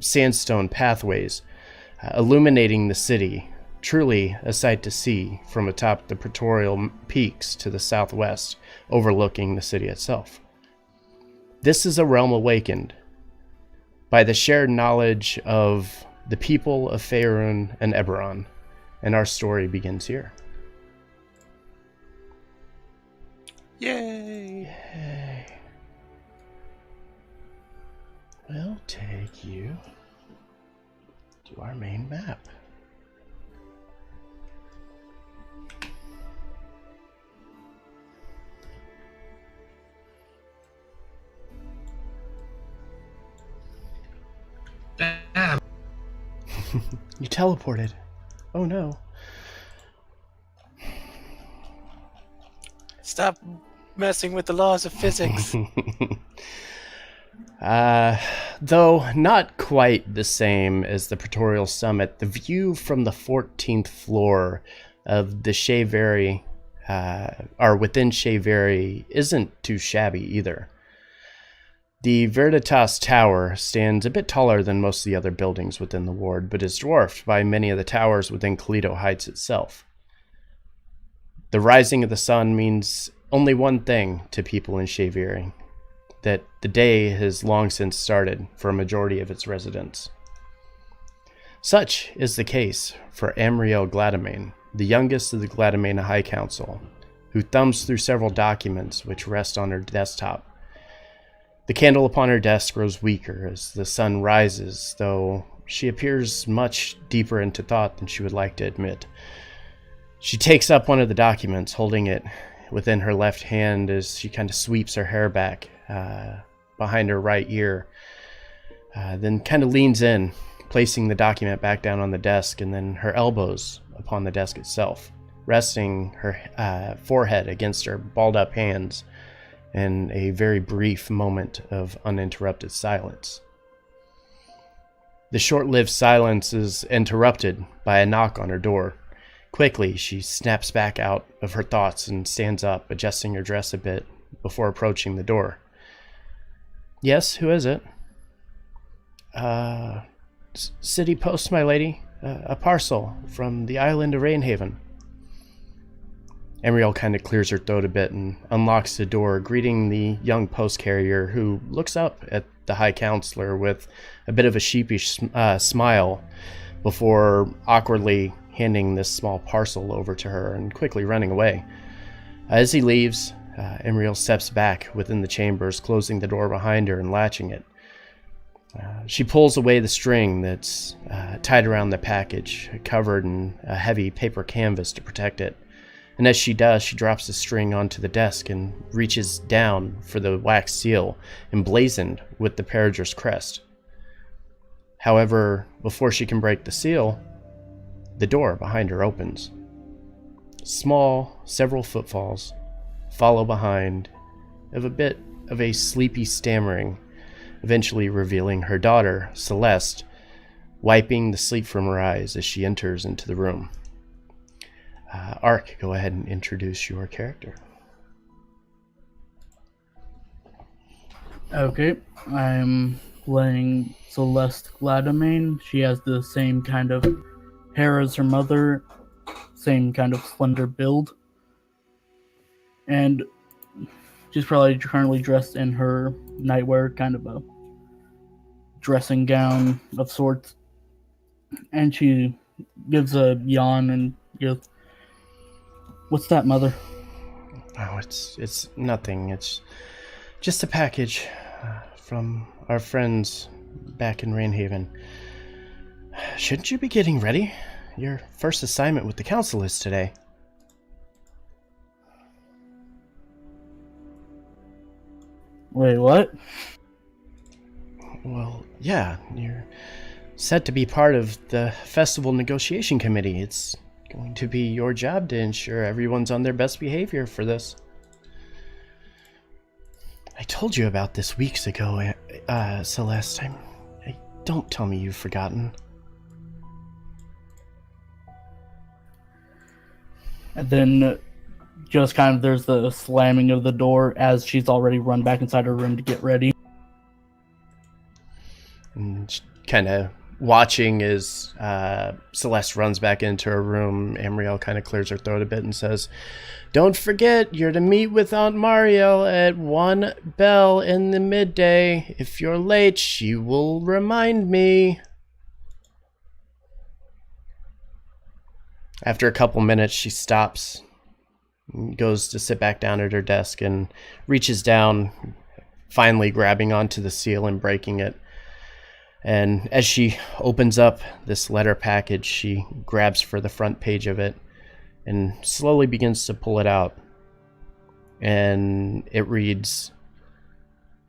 sandstone pathways, illuminating the city, truly a sight to see from atop the praetorial peaks to the southwest, overlooking the city itself. This is a realm awakened by the shared knowledge of the people of Faerun and Eberron, and our story begins here. Yay! Yay. We'll take you to our main map. Damn. You teleported. Oh no. Stop messing with the laws of physics. Though not quite the same as the Praetorial Summit, the view from the 14th floor of the Shayvari, or within Shayvari, isn't too shabby either. The Veritas Tower stands a bit taller than most of the other buildings within the ward, but is dwarfed by many of the towers within Keleto Heights itself. The rising of the sun means only one thing to people in Shayvari, that the day has long since started for a majority of its residents. Such is the case for Amriel Gladamain, the youngest of the Gladamain High Council, who thumbs through several documents which rest on her desktop. The candle upon her desk grows weaker as the sun rises, though she appears much deeper into thought than she would like to admit. She takes up one of the documents, holding it within her left hand as she kind of sweeps her hair back behind her right ear, then kind of leans in, placing the document back down on the desk, and then her elbows upon the desk itself, resting her forehead against her balled-up hands, in a very brief moment of uninterrupted silence. The short-lived silence is interrupted by a knock on her door. Quickly, she snaps back out of her thoughts and stands up, adjusting her dress a bit before approaching the door. Yes, who is it? City Post, my lady. A parcel from the island of Rainhaven. Amriel kind of clears her throat a bit and unlocks the door, greeting the young post carrier, who looks up at the High Counselor with a bit of a sheepish smile before awkwardly handing this small parcel over to her and quickly running away. As he leaves, Amriel steps back within the chambers, closing the door behind her and latching it. She pulls away the string that's tied around the package, covered in a heavy paper canvas to protect it. And as she does, she drops the string onto the desk and reaches down for the wax seal emblazoned with the Peregr's crest. However, before she can break the seal, the door behind her opens. Small, several footfalls follow behind, of a bit of a sleepy stammering, eventually revealing her daughter, Celeste, wiping the sleep from her eyes as she enters into the room. Ark, go ahead and introduce your character. Okay, I'm playing Celeste Gladamain. She has the same kind of hair as her mother, same kind of slender build, and she's probably currently dressed in her nightwear, kind of a dressing gown of sorts, and she gives a yawn and goes, "What's that, Mother?" Oh, it's nothing. It's just a package from our friends back in Rainhaven. Shouldn't you be getting ready? Your first assignment with the council is today. Wait, what? Well, yeah, you're set to be part of the festival negotiation committee. It's going to be your job to ensure everyone's on their best behavior for this. I told you about this weeks ago, Celeste. Don't tell me you've forgotten. And then just kind of there's the slamming of the door as she's already run back inside her room to get ready. And kind of watching as Celeste runs back into her room. Amriel kind of clears her throat a bit and says, "Don't forget, you're to meet with Aunt Mariel at 1 bell in the midday. If you're late, she will remind me." After a couple minutes, she stops, goes to sit back down at her desk, and reaches down, finally grabbing onto the seal and breaking it. And as she opens up this letter package, she grabs for the front page of it and slowly begins to pull it out. And it reads,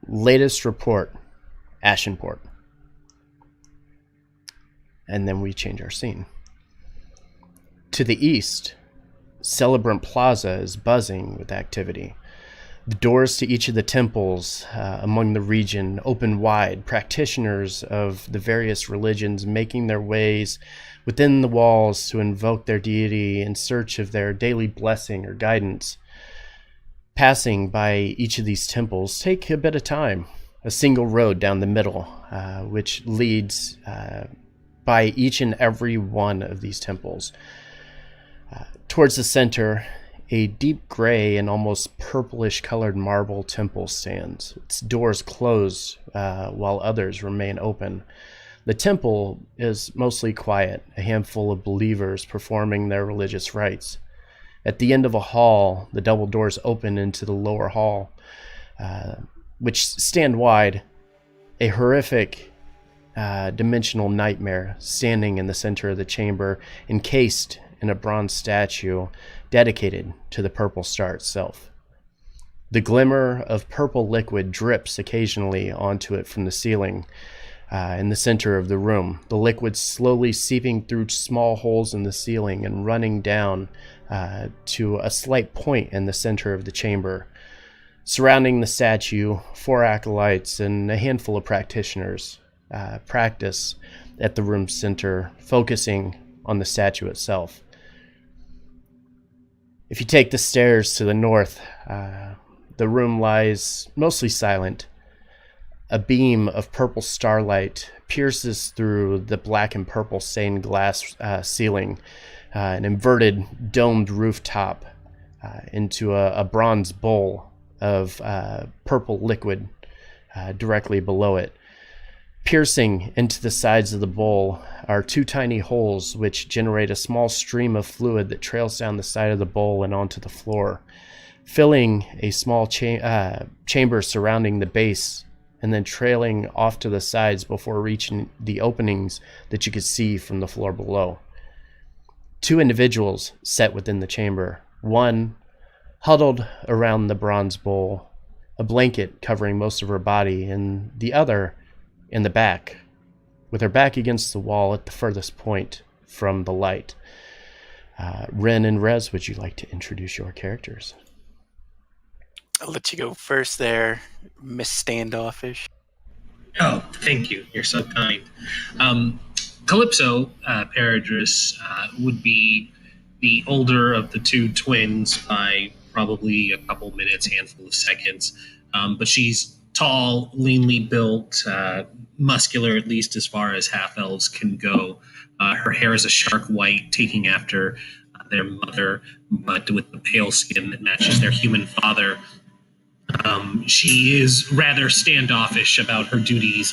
"Latest report, Ashenport." And then we change our scene. To the east, Celebrant Plaza is buzzing with activity. The doors to each of the temples among the region open wide, practitioners of the various religions making their ways within the walls to invoke their deity in search of their daily blessing or guidance. Passing by each of these temples take a bit of time. A single road down the middle, which leads by each and every one of these temples. Towards the center, a deep gray and almost purplish colored marble temple stands, its doors closed while others remain open. The temple is mostly quiet, a handful of believers performing their religious rites. At the end of a hall, the double doors open into the lower hall, which stand wide, a horrific dimensional nightmare standing in the center of the chamber, encased in a bronze statue dedicated to the purple star itself. The glimmer of purple liquid drips occasionally onto it from the ceiling in the center of the room, the liquid slowly seeping through small holes in the ceiling and running down to a slight point in the center of the chamber. Surrounding the statue, 4 acolytes and a handful of practitioners practice at the room's center, focusing on the statue itself. If you take the stairs to the north, the room lies mostly silent. A beam of purple starlight pierces through the black and purple stained glass ceiling, an inverted domed rooftop into a bronze bowl of purple liquid directly below it. Piercing into the sides of the bowl are 2 tiny holes which generate a small stream of fluid that trails down the side of the bowl and onto the floor, filling a small chamber surrounding the base and then trailing off to the sides before reaching the openings that you could see from the floor below. 2 individuals sat within the chamber, one huddled around the bronze bowl, a blanket covering most of her body, and the other in the back, with her back against the wall at the furthest point from the light. Ren and Rez, would you like to introduce your characters? I'll let you go first there, Miss Standoffish. Oh, thank you. You're so kind. Calypso, Paradris, would be the older of the 2 twins by probably a couple minutes, handful of seconds. But she's tall, leanly built, muscular, at least as far as half-elves can go. Her hair is a shark white, taking after their mother, but with the pale skin that matches their human father. She is rather standoffish about her duties,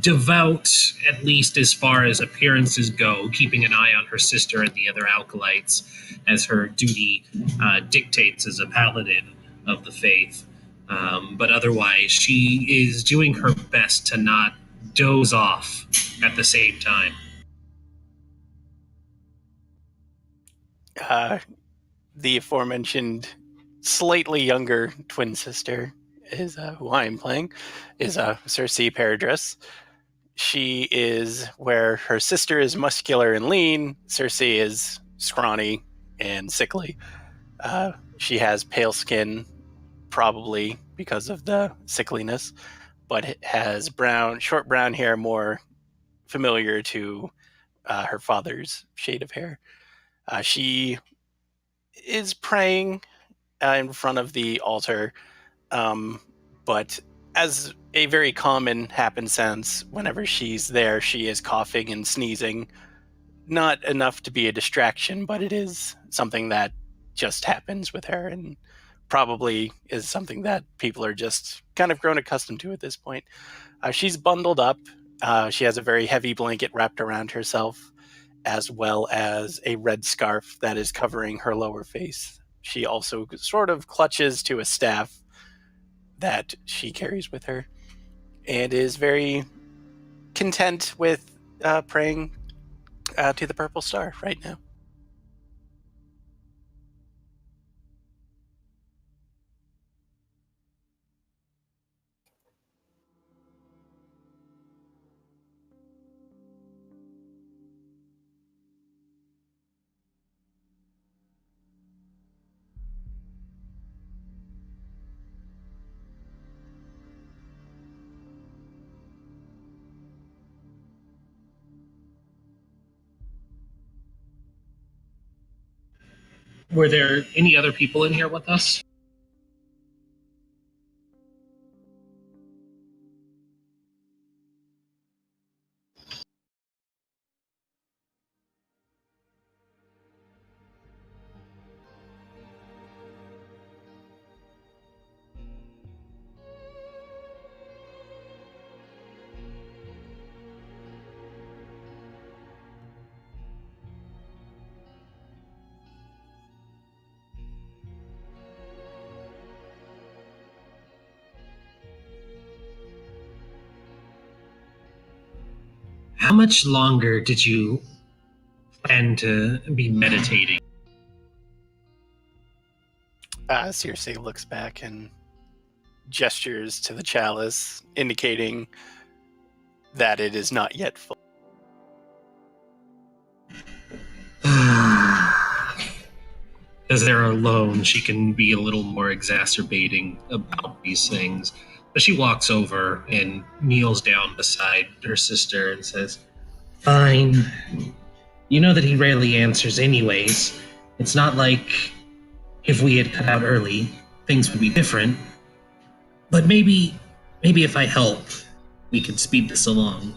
devout, at least as far as appearances go, keeping an eye on her sister and the other acolytes, as her duty dictates as a paladin of the faith. But otherwise, she is doing her best to not doze off at the same time. The aforementioned slightly younger twin sister is who I'm playing, is Cersei Paradris. She is where her sister is muscular and lean, Cersei is scrawny and sickly. She has pale skin, probably because of the sickliness, but it has short brown hair, more familiar to her father's shade of hair. She is praying in front of the altar, but as a very common happenstance. Whenever she's there, she is coughing and sneezing. Not enough to be a distraction, but it is something that just happens with her, and probably is something that people are just kind of grown accustomed to at this point. She's bundled up. She has a very heavy blanket wrapped around herself, as well as a red scarf that is covering her lower face. She also sort of clutches to a staff that she carries with her, and is very content with praying to the purple star right now. Were there any other people in here with us? How much longer did you plan to be meditating? Circe looks back and gestures to the chalice, indicating that it is not yet full. As they're alone, she can be a little more exacerbating about these things. But she walks over and kneels down beside her sister and says, "Fine. You know that he rarely answers anyways. It's not like if we had cut out early, things would be different. But maybe if I help, we can speed this along."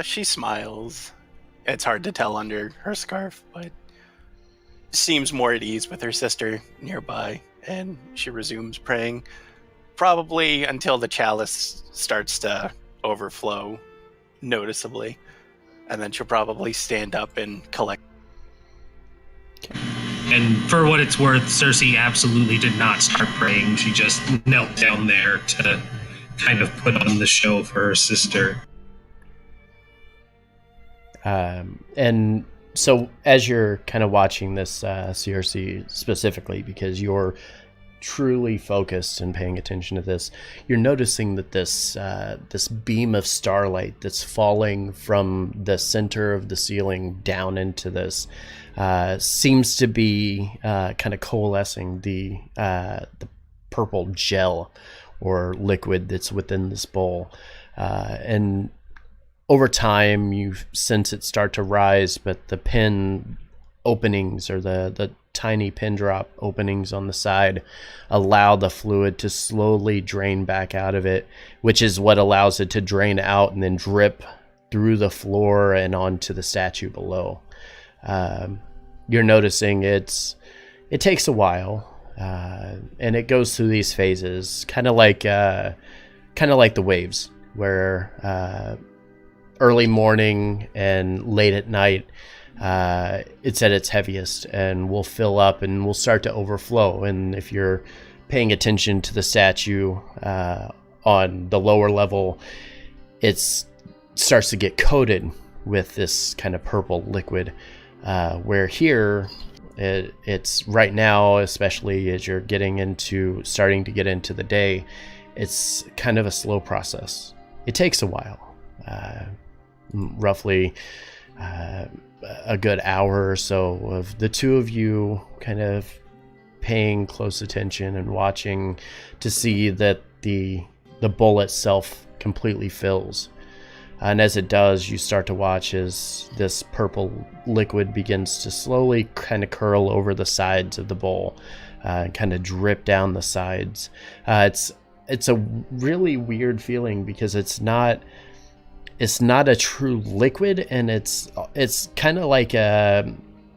She smiles. It's hard to tell under her scarf, but seems more at ease with her sister nearby, and she resumes praying, probably until the chalice starts to overflow noticeably, and then she'll probably stand up and collect. And for what it's worth, Circe absolutely did not start praying. She just knelt down there to kind of put on the show for her sister. And so as you're kind of watching this, Circe specifically, because you're truly focused and paying attention to this, you're noticing that this beam of starlight that's falling from the center of the ceiling down into this seems to be kind of coalescing the purple gel or liquid that's within this bowl, and over time you sense it start to rise, but the pin openings, or the tiny pin drop openings on the side, allow the fluid to slowly drain back out of it, which is what allows it to drain out and then drip through the floor and onto the statue below. You're noticing it takes a while, and it goes through these phases, kind of like the waves, where early morning and late at night, it's at its heaviest and will fill up and will start to overflow. And if you're paying attention to the statue on the lower level, it starts to get coated with this kind of purple liquid, where here it's right now, especially as you're starting to get into the day, it's kind of a slow process. It takes a while. Roughly a good hour or so of the two of you kind of paying close attention and watching to see that the bowl itself completely fills. And as it does, you start to watch as this purple liquid begins to slowly kind of curl over the sides of the bowl, kind of drip down the sides. It's a really weird feeling because it's not a true liquid, and it's kind of like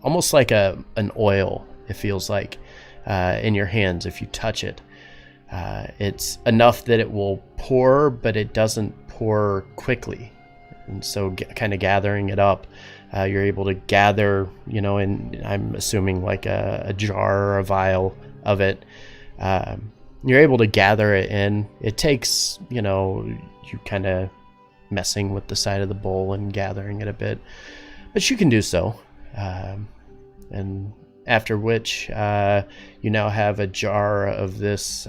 almost like an oil. It feels like in your hands if you touch it. It's enough that it will pour, but it doesn't pour quickly. And so kind of gathering it up, you're able to gather, and I'm assuming like a jar or a vial of it. You're able to gather it in. It takes, you kind of messing with the side of the bowl and gathering it a bit, but you can do so. And after which, you now have a jar of this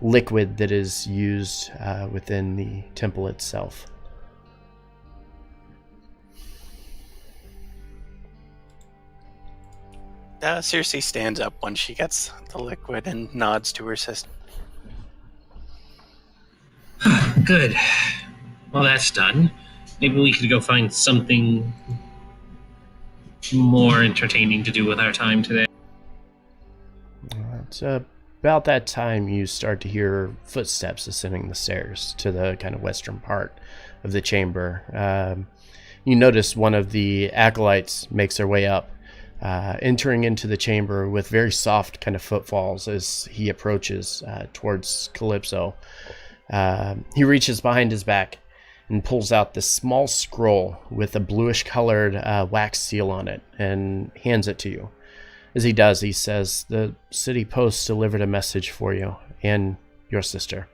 liquid that is used within the temple itself. Circe stands up when she gets the liquid and nods to her sister. Good. Well, that's done. Maybe we could go find something more entertaining to do with our time today. It's about that time you start to hear footsteps ascending the stairs to the kind of western part of the chamber. You notice one of the acolytes makes their way up, entering into the chamber with very soft kind of footfalls as he approaches towards Calypso. He reaches behind his back and pulls out this small scroll with a bluish colored wax seal on it and hands it to you. As he does, he says, "The city post delivered a message for you and your sister."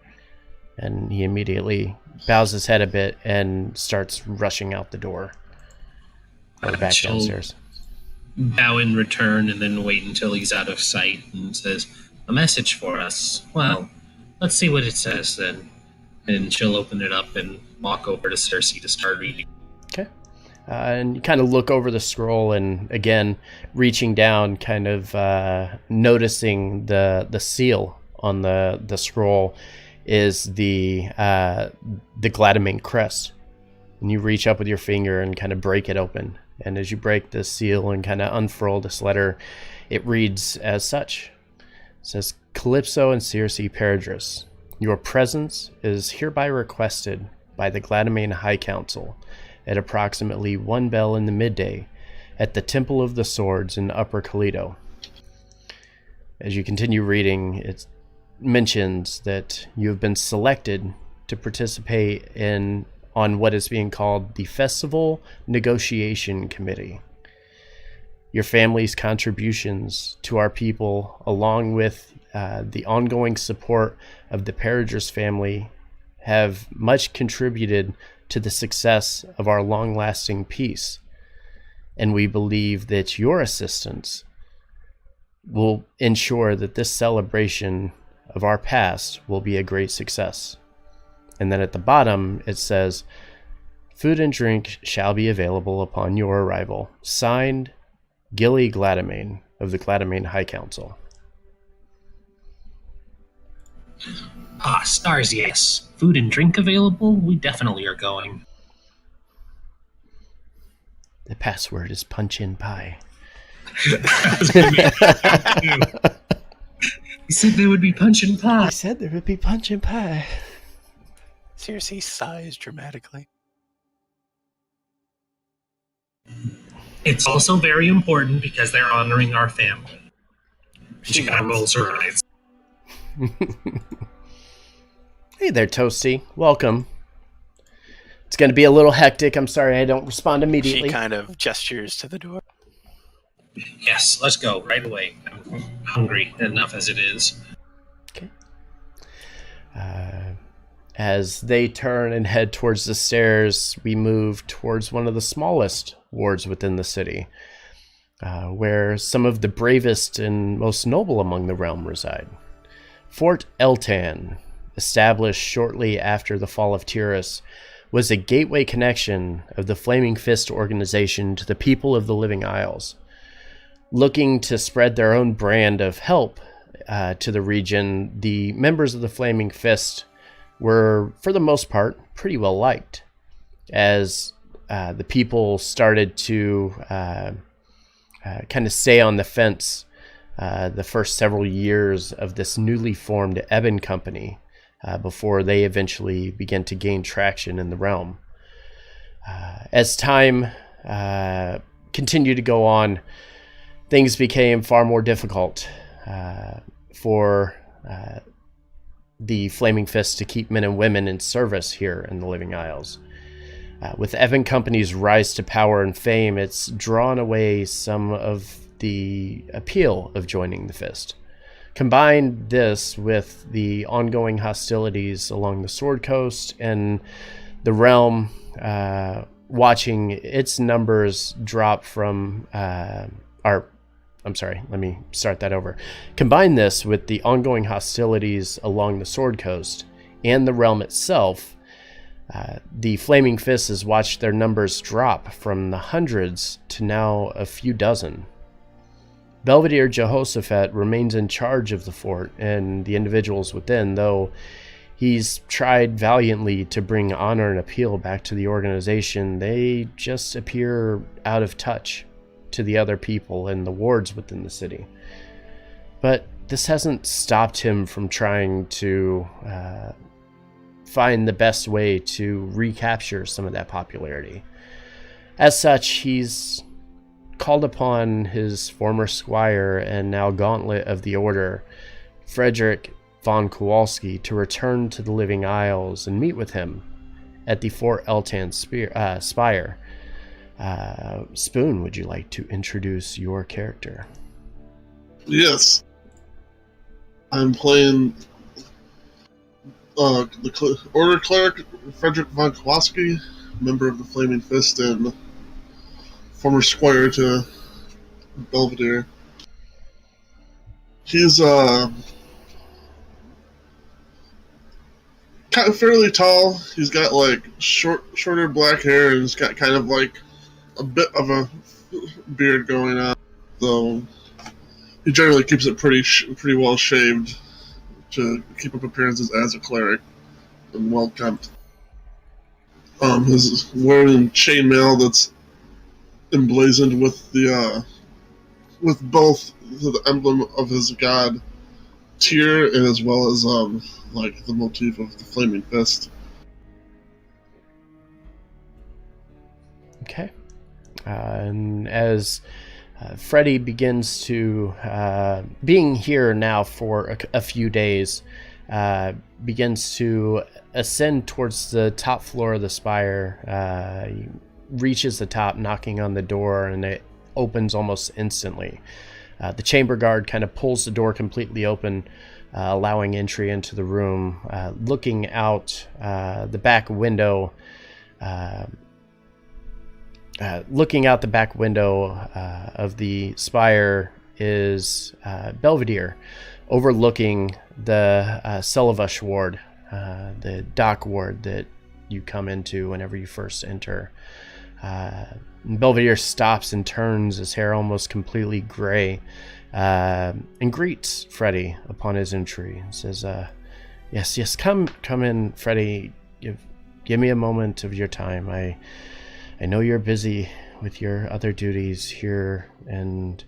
And he immediately bows his head a bit and starts rushing out the door. Or back downstairs. Bow in return and then wait until he's out of sight and says, "A message for us. Well, let's see what it says then." And she'll open it up and walk over to Circe to start reading. Okay. And you kind of look over the scroll, and again, reaching down, kind of noticing the seal on the scroll is the Gladamine crest. And you reach up with your finger and kind of break it open. And as you break the seal and kind of unfurl this letter, it reads as such. It says, "Calypso and Circe Peridris, your presence is hereby requested by the Gladamine High Council at approximately 1 bell in the midday at the Temple of the Swords in Upper Keleto." As you continue reading, it mentions that you have been selected to participate on what is being called the Festival Negotiation Committee. Your family's contributions to our people, along with the ongoing support of the Peridris family, have much contributed to the success of our long-lasting peace. And we believe that your assistance will ensure that this celebration of our past will be a great success. And then at the bottom, it says, "Food and drink shall be available upon your arrival. Signed, Gilly Gladamine of the Gladamine High Council." Stars, yes. Food and drink available? We definitely are going. The password is punch in pie. He said there would be punch and pie. I said there would be punch in pie. Circe sighs dramatically. It's also very important because they're honoring our family. She gotta rolls her eyes. Hey there, Toasty. Welcome. It's going to be a little hectic. I'm sorry I don't respond immediately. She kind of gestures to the door. Yes, let's go right away. I'm hungry enough as it is. Okay. As they turn and head towards the stairs, we move towards one of the smallest wards within the city, where some of the bravest and most noble among the realm reside. Fort Eltan, established shortly after the fall of Tyris, was a gateway connection of the Flaming Fist organization to the people of the Living Isles. Looking to spread their own brand of help to the region, the members of the Flaming Fist were, for the most part, pretty well liked, as the people started to kind of stay on the fence the first several years of this newly formed Ebon Company before they eventually began to gain traction in the realm. As time continued to go on, things became far more difficult for the Flaming Fist to keep men and women in service here in the Living Isles. With Ebon Company's rise to power and fame, it's drawn away some of the appeal of joining the Fist. Combine this with the ongoing hostilities along the Sword Coast and the realm watching its numbers drop from let me start that over. Combine this with the ongoing hostilities along the Sword Coast and the realm itself. The Flaming Fist has watched their numbers drop from the hundreds to now a few dozen. Belvedere Jehoshaphat remains in charge of the fort and the individuals within, though he's tried valiantly to bring honor and appeal back to the organization. They just appear out of touch to the other people and the wards within the city. But this hasn't stopped him from trying to find the best way to recapture some of that popularity. As such, he's called upon his former squire and now gauntlet of the order, Frederick von Kowalski, to return to the Living Isles and meet with him at the Fort Eltan Spire. Spoon, would you like to introduce your character? Yes. I'm playing the Order Cleric, Frederick von Kowalski, member of the Flaming Fist and former squire to Belvedere. He's kind of fairly tall. He's got like shorter black hair, and he's got kind of like a bit of a beard going on. Though he generally keeps it pretty well shaved to keep up appearances as a cleric and well kept. He's wearing chainmail that's emblazoned with the with both the emblem of his god Tyr and as well as like the motif of the Flaming Fist. Okay. And as Freddy begins to, being here now for a few days, begins to ascend towards the top floor of the spire, he reaches the top, knocking on the door, and it opens almost instantly. The chamber guard kind of pulls the door completely open, allowing entry into the room. Looking out the back window, of the spire is Belvedere, overlooking the Celevush ward, the dock ward that you come into whenever you first enter. Belvedere stops and turns, his hair almost completely gray, and greets Freddy upon his entry. And says, "Yes, come in, Freddy. Give me a moment of your time. I know you're busy with your other duties here and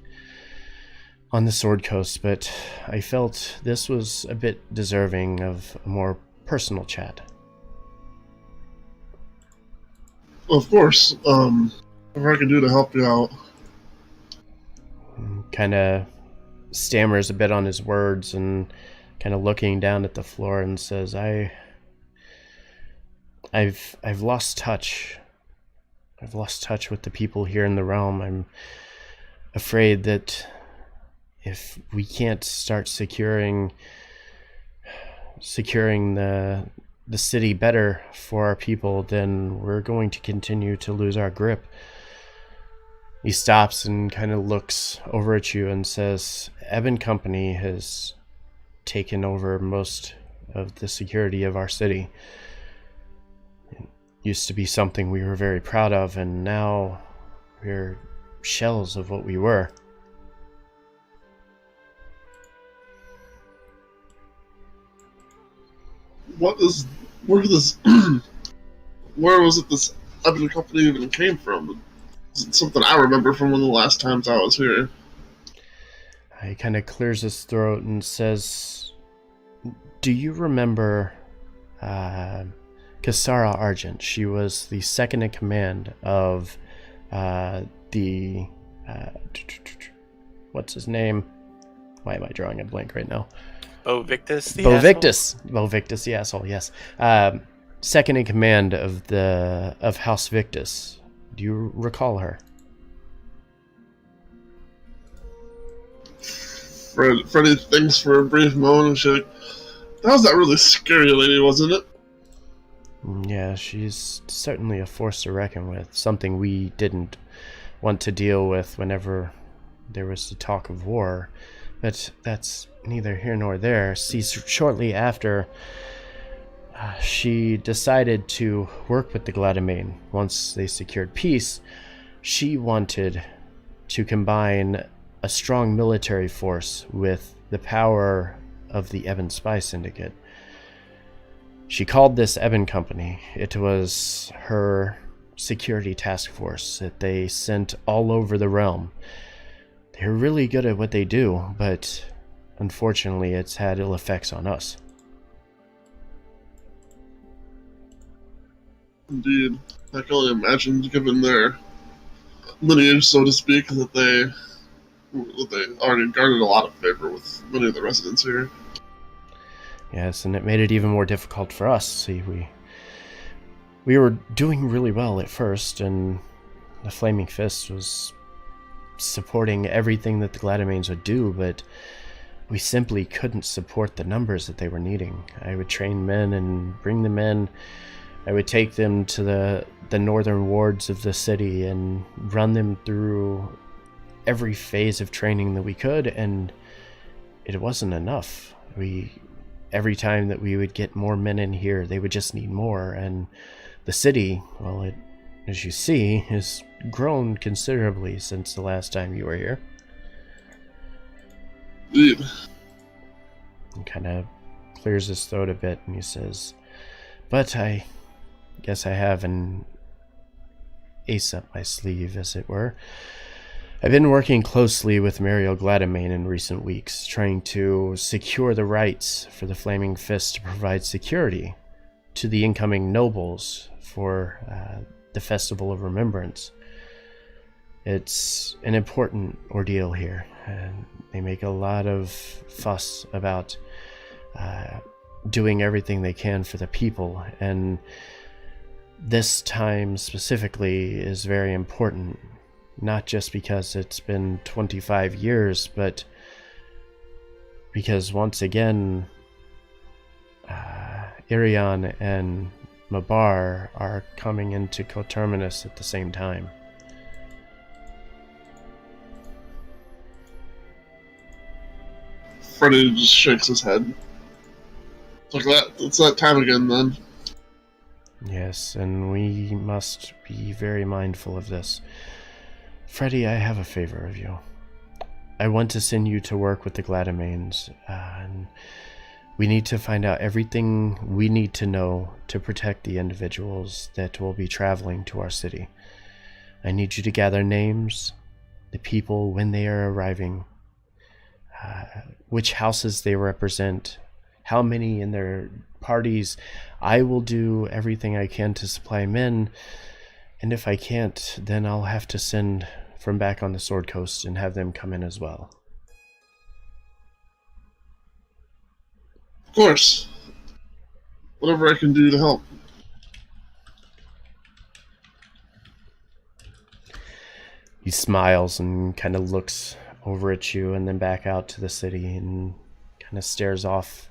on the Sword Coast, but I felt this was a bit deserving of a more personal chat." Of course. Whatever I can do to help you out. Kind of stammers a bit on his words and kind of looking down at the floor and says, I've lost touch. I've lost touch with the people here in the realm. I'm afraid that if we can't start securing the city better for our people, then we're going to continue to lose our grip. He stops and kind of looks over at you and says, Ebon Company has taken over most of the security of our city. It used to be something we were very proud of, and now we're shells of what we were. Where was it this Ebon Company even came from? Is it something I remember from one of the last times I was here? He kind of clears his throat and says, "Do you remember Kasara Argent? She was the second in command of the... what's his name? Why am I drawing a blank right now? Bo Victus, the Bo asshole? Victus. Bo Victus, the asshole, yes. Second in command of House Victus. Do you recall her?" Freddy thinks for a brief moment and she's like, "That was that really scary lady, wasn't it?" Yeah, she's certainly a force to reckon with. Something we didn't want to deal with whenever there was the talk of war. But that's neither here nor there. See, shortly after, she decided to work with the Gladamain. Once they secured peace, she wanted to combine a strong military force with the power of the Ebon Spy Syndicate. She called this Ebon Company. It was her security task force that they sent all over the realm. They're really good at what they do, but unfortunately it's had ill effects on us. Indeed. I can only imagine, given their lineage, so to speak, that they already garnered a lot of favor with many of the residents here. Yes, and it made it even more difficult for us. See, we were doing really well at first, and the Flaming Fist was supporting everything that the Gladamains would do, but we simply couldn't support the numbers that they were needing. I would train men and bring them in. I would take them to the northern wards of the city and run them through every phase of training that we could, and it wasn't enough. Every time that we would get more men in here, they would just need more, and the city, well, it, as you see, has grown considerably since the last time you were here. Indeed. He kind of clears his throat a bit, and he says, "But I guess I have an ace up my sleeve, as it were. I've been working closely with Mariel Gladamain in recent weeks, trying to secure the rights for the Flaming Fist to provide security to the incoming nobles for the Festival of Remembrance. It's an important ordeal here, and they make a lot of fuss about doing everything they can for the people, and this time specifically is very important. Not just because it's been 25 years, but because once again, Irion and Mabar are coming into coterminous at the same time." Freddy just shakes his head. It's that time again, then. Yes, and we must be very mindful of this. Freddy, I have a favor of you. I want to send you to work with the Gladamains, and we need to find out everything we need to know to protect the individuals that will be traveling to our city. I need you to gather names, the people when they are arriving, which houses they represent, how many in their parties. I will do everything I can to supply men, and if I can't, then I'll have to send from back on the Sword Coast and have them come in as well. Of course. Whatever I can do to help. He smiles and kind of looks over at you and then back out to the city and kind of stares off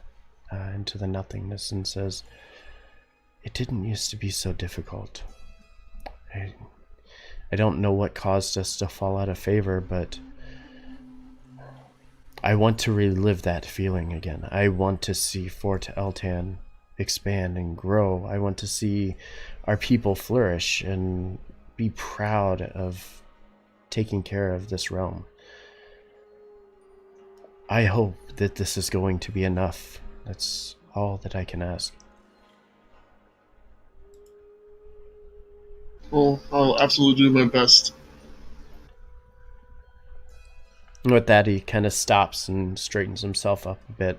into the nothingness and says, "It didn't used to be so difficult. I don't know what caused us to fall out of favor, but I want to relive that feeling again. I want to see Fort Eltan expand and grow. I want to see our people flourish and be proud of taking care of this realm. I hope that this is going to be enough. That's all that I can ask." Well, I'll absolutely do my best. And with that, he kind of stops and straightens himself up a bit,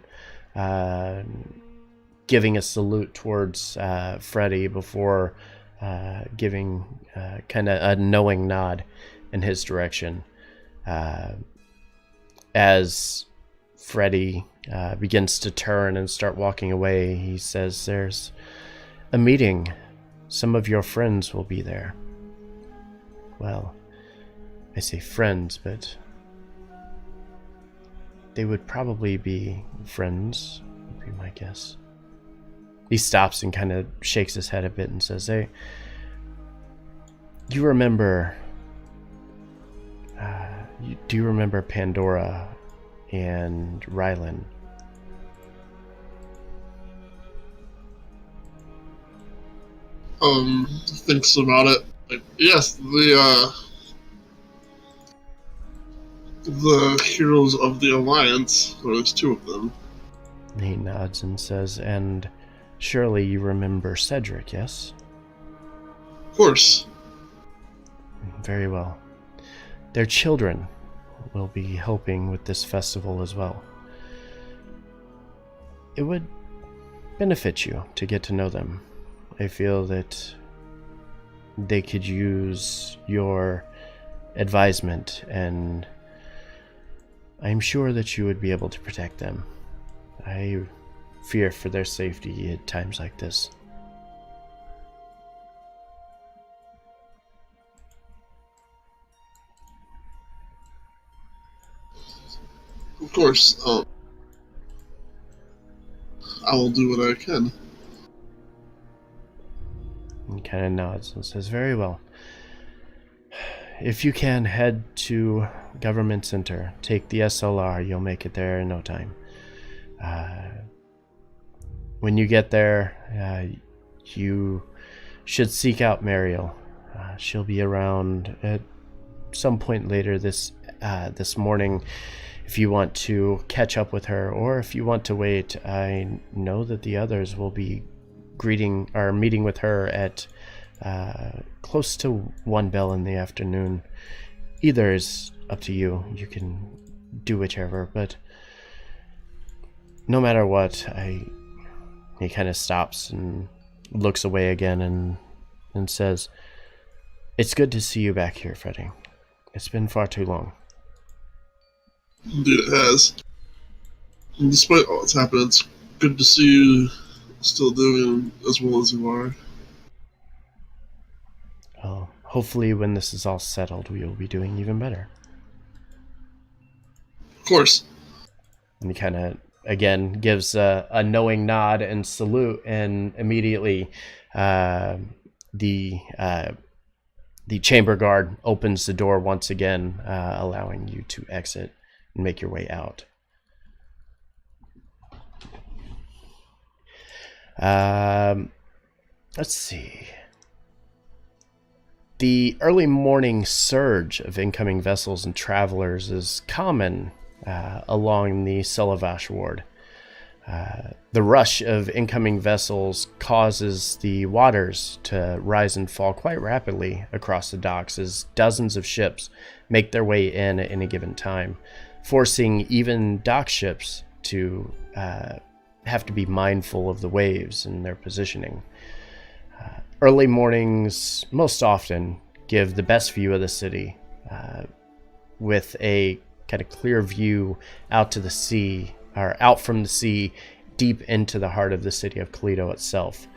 giving a salute towards Freddy before giving kind of a knowing nod in his direction. As Freddy begins to turn and start walking away, he says, "There's a meeting. Some of your friends will be there." Well, I say friends, but they would probably be friends, would be my guess. He stops and kind of shakes his head a bit and says, "Hey, you remember, do you remember Pandora and Rylan?" Thinks about it. Like, yes, the heroes of the Alliance. There's two of them. He nods and says, "And surely you remember Cedric, yes?" Of course. Very well. Their children will be helping with this festival as well. It would benefit you to get to know them. I feel that they could use your advisement, and I'm sure that you would be able to protect them. I fear for their safety at times like this. Of course. I will do what I can. He kind of nods and says, "Very well. If you can, head to Government Center. Take the SLR. You'll make it there in no time. When you get there, you should seek out Mariel. She'll be around at some point later this morning. If you want to catch up with her, or if you want to wait, I know that the others will be meeting with her at close to 1 bell in the afternoon. Either is up to you. You can do whichever, but no matter what, he kind of stops and looks away again and says, "It's good to see you back here, Freddy. It's been far too long." Indeed it has. And despite all that's happened, it's good to see you still doing as well as you are. Well, hopefully when this is all settled, we will be doing even better. Of course. And he kind of, again, gives a knowing nod and salute, and immediately the chamber guard opens the door once again, allowing you to exit and make your way out. Let's see. The early morning surge of incoming vessels and travelers is common along the Selavash ward. The rush of incoming vessels causes the waters to rise and fall quite rapidly across the docks as dozens of ships make their way in at any given time, forcing even dock ships to have to be mindful of the waves and their positioning. Early mornings most often give the best view of the city, with a kind of clear view out to the sea, or out from the sea deep into the heart of the city of Keleto itself.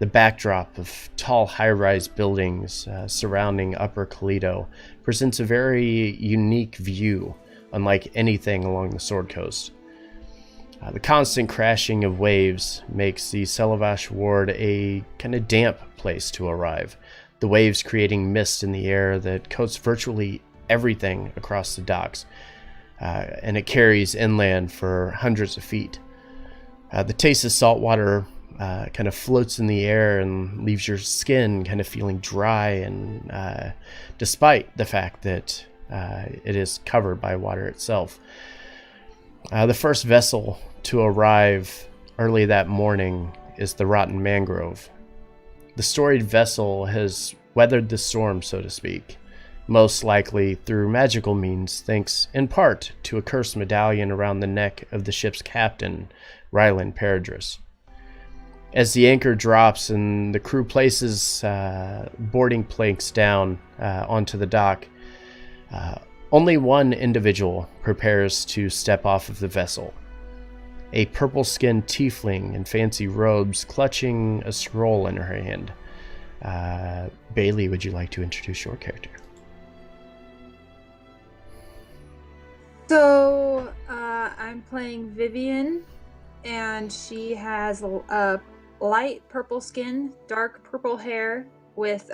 The backdrop of tall high-rise buildings surrounding Upper Keleto presents a very unique view, unlike anything along the Sword Coast. The constant crashing of waves makes the Selavash ward a kind of damp place to arrive, the waves creating mist in the air that coats virtually everything across the docks, and it carries inland for hundreds of feet. The taste of salt water kind of floats in the air and leaves your skin kind of feeling dry, and despite the fact that it is covered by water itself. The first vessel to arrive early that morning is the Rotten Mangrove. The storied vessel has weathered the storm, so to speak, most likely through magical means, thanks in part to a cursed medallion around the neck of the ship's captain, Ryland Peridris. As the anchor drops and the crew places boarding planks down onto the dock, only one individual prepares to step off of the vessel. A purple-skinned tiefling in fancy robes clutching a scroll in her hand. Bailey, would you like to introduce your character? So, I'm playing Vivian, and she has a light purple skin, dark purple hair with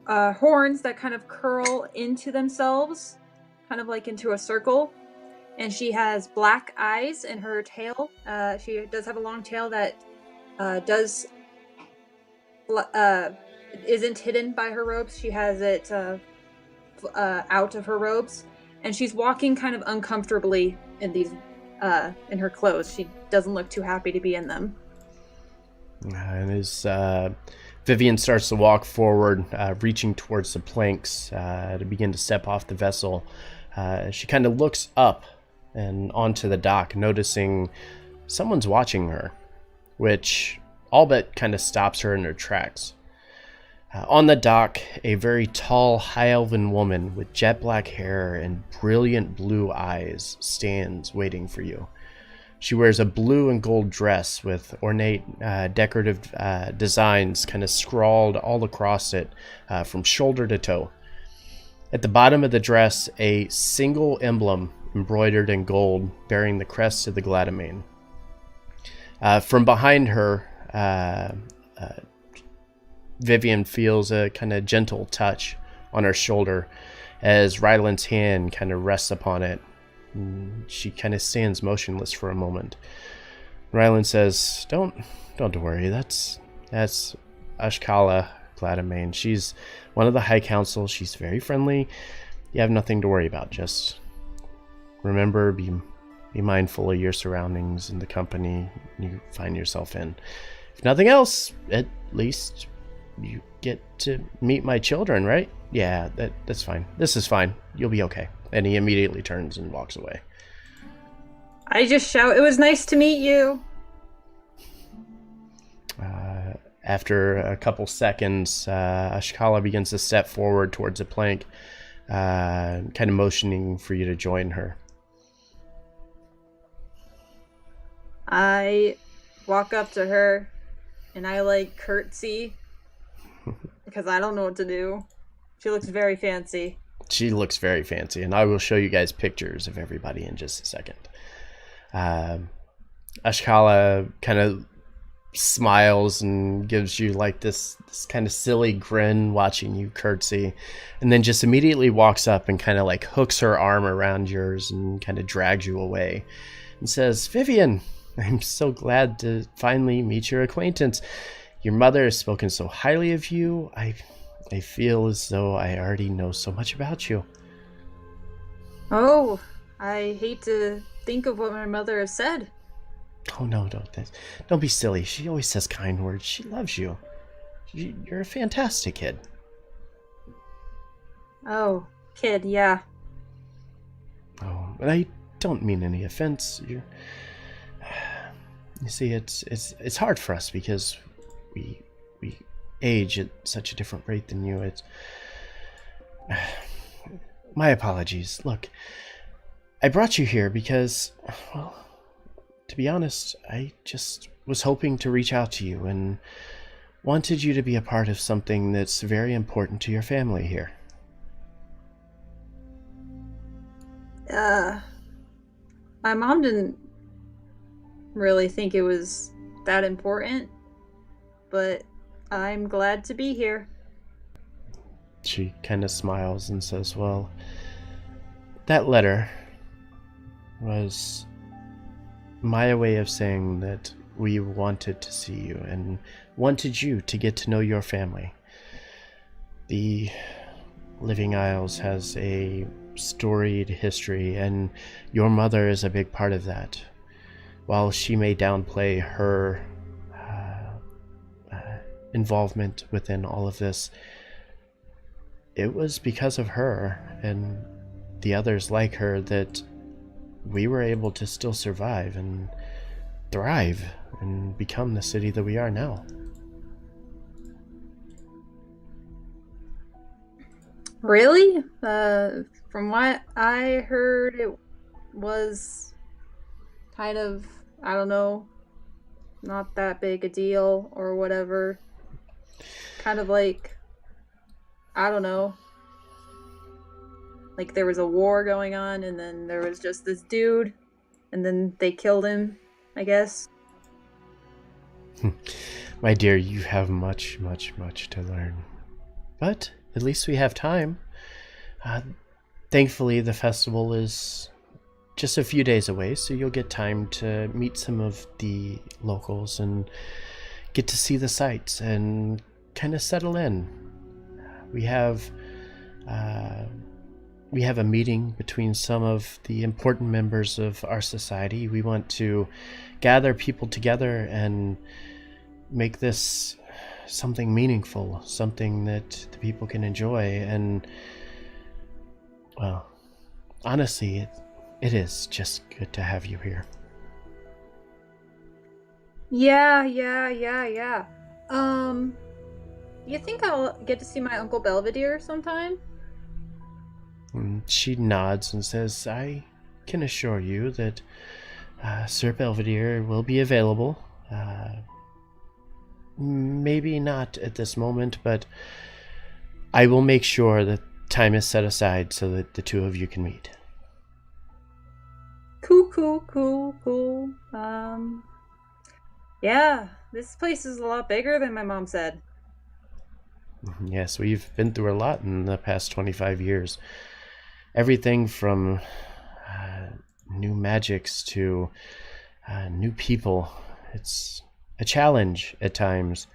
horns that kind of curl into themselves, kind of like into a circle. And she has black eyes in her tail. She does have a long tail that isn't hidden by her robes. She has it out of her robes. And she's walking kind of uncomfortably in these in her clothes. She doesn't look too happy to be in them. And as Vivian starts to walk forward, reaching towards the planks to begin to step off the vessel, she kind of looks up and onto the dock, noticing someone's watching her, which all but kind of stops her in her tracks. On the dock, a very tall, high elven woman with jet black hair and brilliant blue eyes stands waiting for you. She wears a blue and gold dress with ornate decorative designs kind of scrawled all across it from shoulder to toe. At the bottom of the dress, a single emblem embroidered in gold bearing the crest of the Gladamain. From behind her, Vivian feels a kind of gentle touch on her shoulder as Ryland's hand kind of rests upon it. She kind of stands motionless for a moment. Ryland says, Don't worry, that's Ashkala Gladamain. She's one of the High Council. She's very friendly. You have nothing to worry about. Just remember, be mindful of your surroundings and the company you find yourself in. If nothing else, at least you get to meet my children, right? Yeah, that's fine. This is fine. You'll be okay. And he immediately turns and walks away. I just shout, "It was nice to meet you." After a couple seconds, Ashkala begins to step forward towards a plank, kind of motioning for you to join her. I walk up to her and I curtsy because I don't know what to do. She looks very fancy. She looks very fancy, and I will show you guys pictures of everybody in just a second. Ashkala kind of smiles and gives you this kind of silly grin watching you curtsy, and then just immediately walks up and kind of hooks her arm around yours and kind of drags you away and says, "Vivian, I'm so glad to finally meet your acquaintance. Your mother has spoken so highly of you. I feel as though I already know so much about you." Oh, I hate to think of what my mother has said. Oh, no, don't be silly. She always says kind words. She loves you. You're a fantastic kid. Oh, kid, yeah. Oh, but I don't mean any offense. You see, it's hard for us because we age at such a different rate than you. It's my apologies. Look, I brought you here because, well, to be honest, I just was hoping to reach out to you and wanted you to be a part of something that's very important to your family here. My mom didn't really think it was that important, but I'm glad to be here. She kind of smiles and says, "Well, that letter was my way of saying that we wanted to see you and wanted you to get to know your family. The Living Isles has a storied history, and your mother is a big part of that. While she may downplay her involvement within all of this, it was because of her and the others like her that we were able to still survive and thrive and become the city that we are now. Really? From what I heard, it was kind of, I don't know, not that big a deal or whatever. Kind of like, I don't know, like there was a war going on and then there was just this dude and then they killed him, I guess. My dear, you have much, much, much to learn. But at least we have time. Thankfully, the festival is just a few days away, so you'll get time to meet some of the locals and get to see the sights and kind of settle in. We have a meeting between some of the important members of our society. We want to gather people together and make this something meaningful, something that the people can enjoy. And, well, honestly, it is just good to have you here. Yeah. You think I'll get to see my Uncle Belvedere sometime? And she nods and says, I can assure you that Sir Belvedere will be available. Maybe not at this moment, but I will make sure that time is set aside so that the two of you can meet. Cool. Yeah, this place is a lot bigger than my mom said. Yes, we've been through a lot in the past 25 years. Everything from new magics to new people. It's a challenge at times.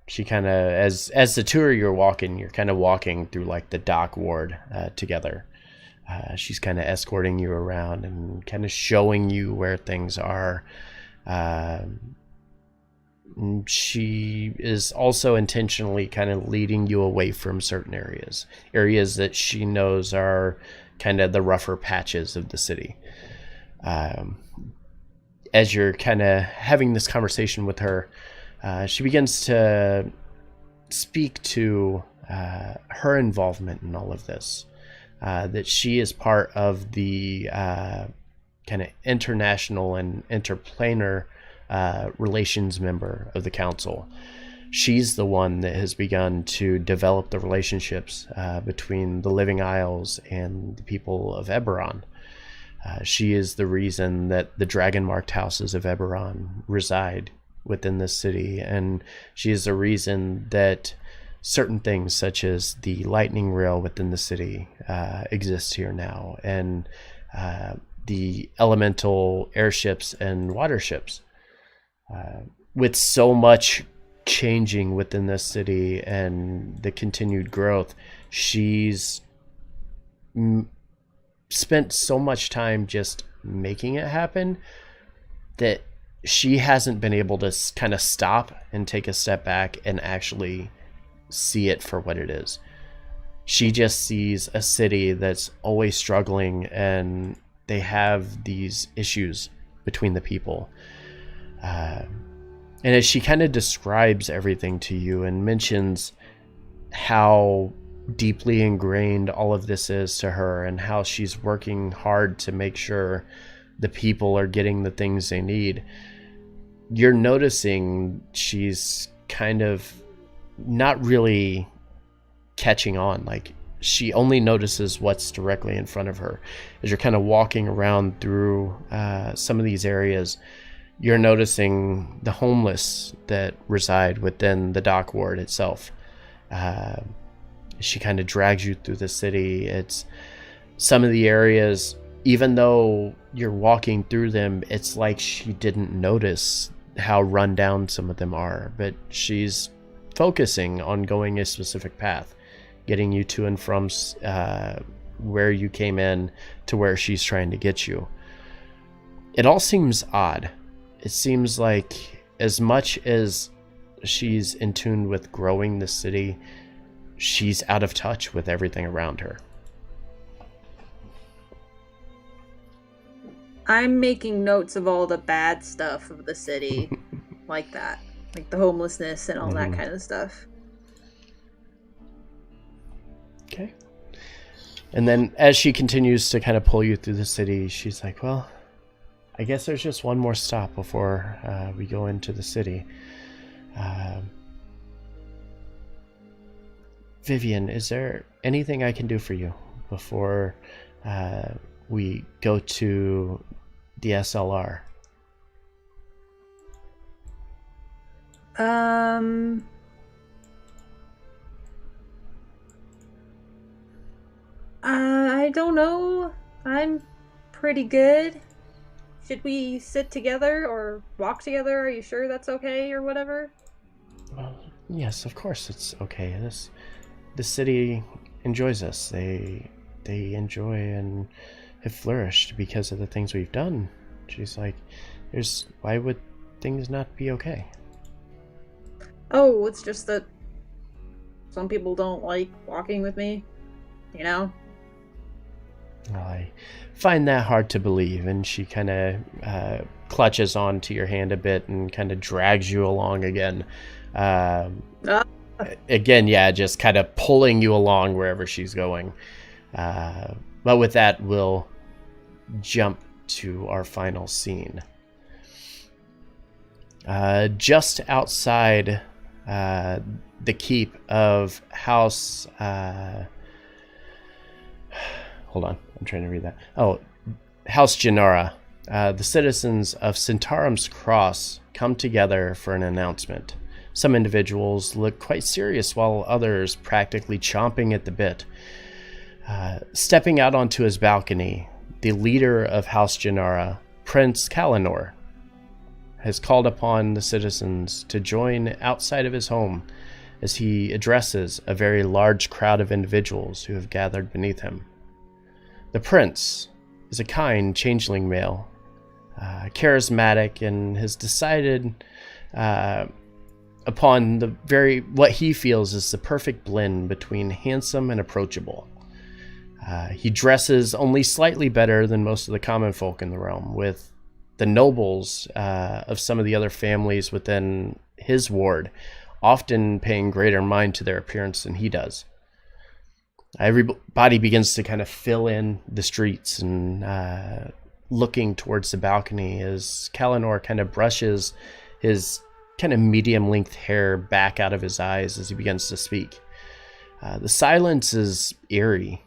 She kind of, as the two of you are walking, you're kind of walking through like the dock ward together. She's kind of escorting you around and kind of showing you where things are. She is also intentionally kind of leading you away from certain areas that she knows are kind of the rougher patches of the city. As you're kind of having this conversation with her, she begins to speak to her involvement in all of this, that she is part of the kind of international and interplanar relations member of the council. She's the one that has begun to develop the relationships between the Living Isles and the people of Eberron. She is the reason that the dragon-marked houses of Eberron reside within this city, and she is the reason that certain things such as the lightning rail within the city exists here now, and the elemental airships and water ships. With so much changing within this city and the continued growth, she's spent so much time just making it happen that she hasn't been able to kind of stop and take a step back and actually see it for what it is. She just sees a city that's always struggling, and they have these issues between the people. And as she kind of describes everything to you and mentions how deeply ingrained all of this is to her and how she's working hard to make sure the people are getting the things they need, you're noticing she's kind of not really catching on. Like, she only notices what's directly in front of her. As you're kind of walking around through some of these areas, you're noticing the homeless that reside within the dock ward itself. She kind of drags you through the city. It's some of the areas, even though you're walking through them, it's like she didn't notice how run down some of them are, but she's focusing on going a specific path, getting you to and from where you came in to where she's trying to get you. It all seems odd. It seems like as much as she's in tune with growing the city, she's out of touch with everything around her. I'm making notes of all the bad stuff of the city, like that. Like the homelessness and all that kind of stuff. Okay. And then as she continues to kind of pull you through the city, she's like, well, I guess there's just one more stop before we go into the city. Vivian, is there anything I can do for you before we go to the SLR? I don't know. I'm pretty good. Should we sit together or walk together? Are you sure that's okay or whatever? Well, yes, of course it's okay. The city enjoys us. They enjoy and have flourished because of the things we've done. She's like, why would things not be okay? Oh, it's just that some people don't like walking with me, you know? Well, I find that hard to believe, and she kind of clutches onto your hand a bit and kind of drags you along again. Again, yeah, just kind of pulling you along wherever she's going. But with that, we'll jump to our final scene. Just outside the keep of House... hold on, I'm trying to read that. Oh, House Gennara. The citizens of Centaurim's Cross come together for an announcement. Some individuals look quite serious, while others practically chomping at the bit. Stepping out onto his balcony, the leader of House Gennara, Prince Kalanor, has called upon the citizens to join outside of his home as he addresses a very large crowd of individuals who have gathered beneath him. The prince is a kind changeling male, charismatic, and has decided upon what he feels is the perfect blend between handsome and approachable. He dresses only slightly better than most of the common folk in the realm, with the nobles of some of the other families within his ward often paying greater mind to their appearance than he does. Everybody begins to kind of fill in the streets and looking towards the balcony as Kalanor kind of brushes his kind of medium-length hair back out of his eyes as he begins to speak. The silence is eerie.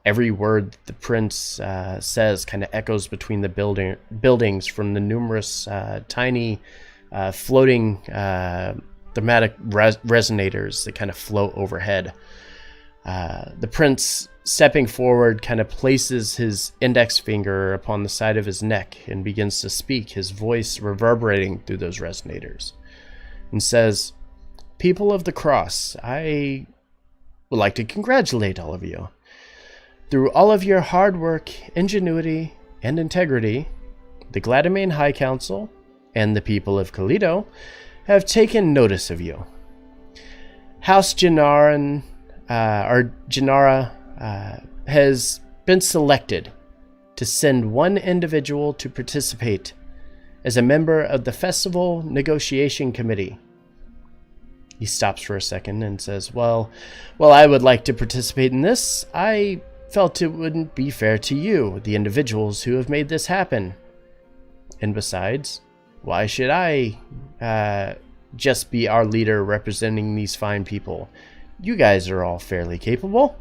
Every word the prince says kind of echoes between the buildings from the numerous tiny floating thematic resonators that kind of float overhead. The prince, stepping forward, kind of places his index finger upon the side of his neck and begins to speak, his voice reverberating through those resonators, and says, "People of the Cross, I would like to congratulate all of you. Through all of your hard work, ingenuity, and integrity, the Gladamain High Council and the people of Keleto have taken notice of you. House Gennara has been selected to send one individual to participate as a member of the Festival Negotiation Committee." He stops for a second and says, Well, I would like to participate in this. I felt it wouldn't be fair to you, the individuals who have made this happen. And besides, why should I just be our leader representing these fine people? You guys are all fairly capable.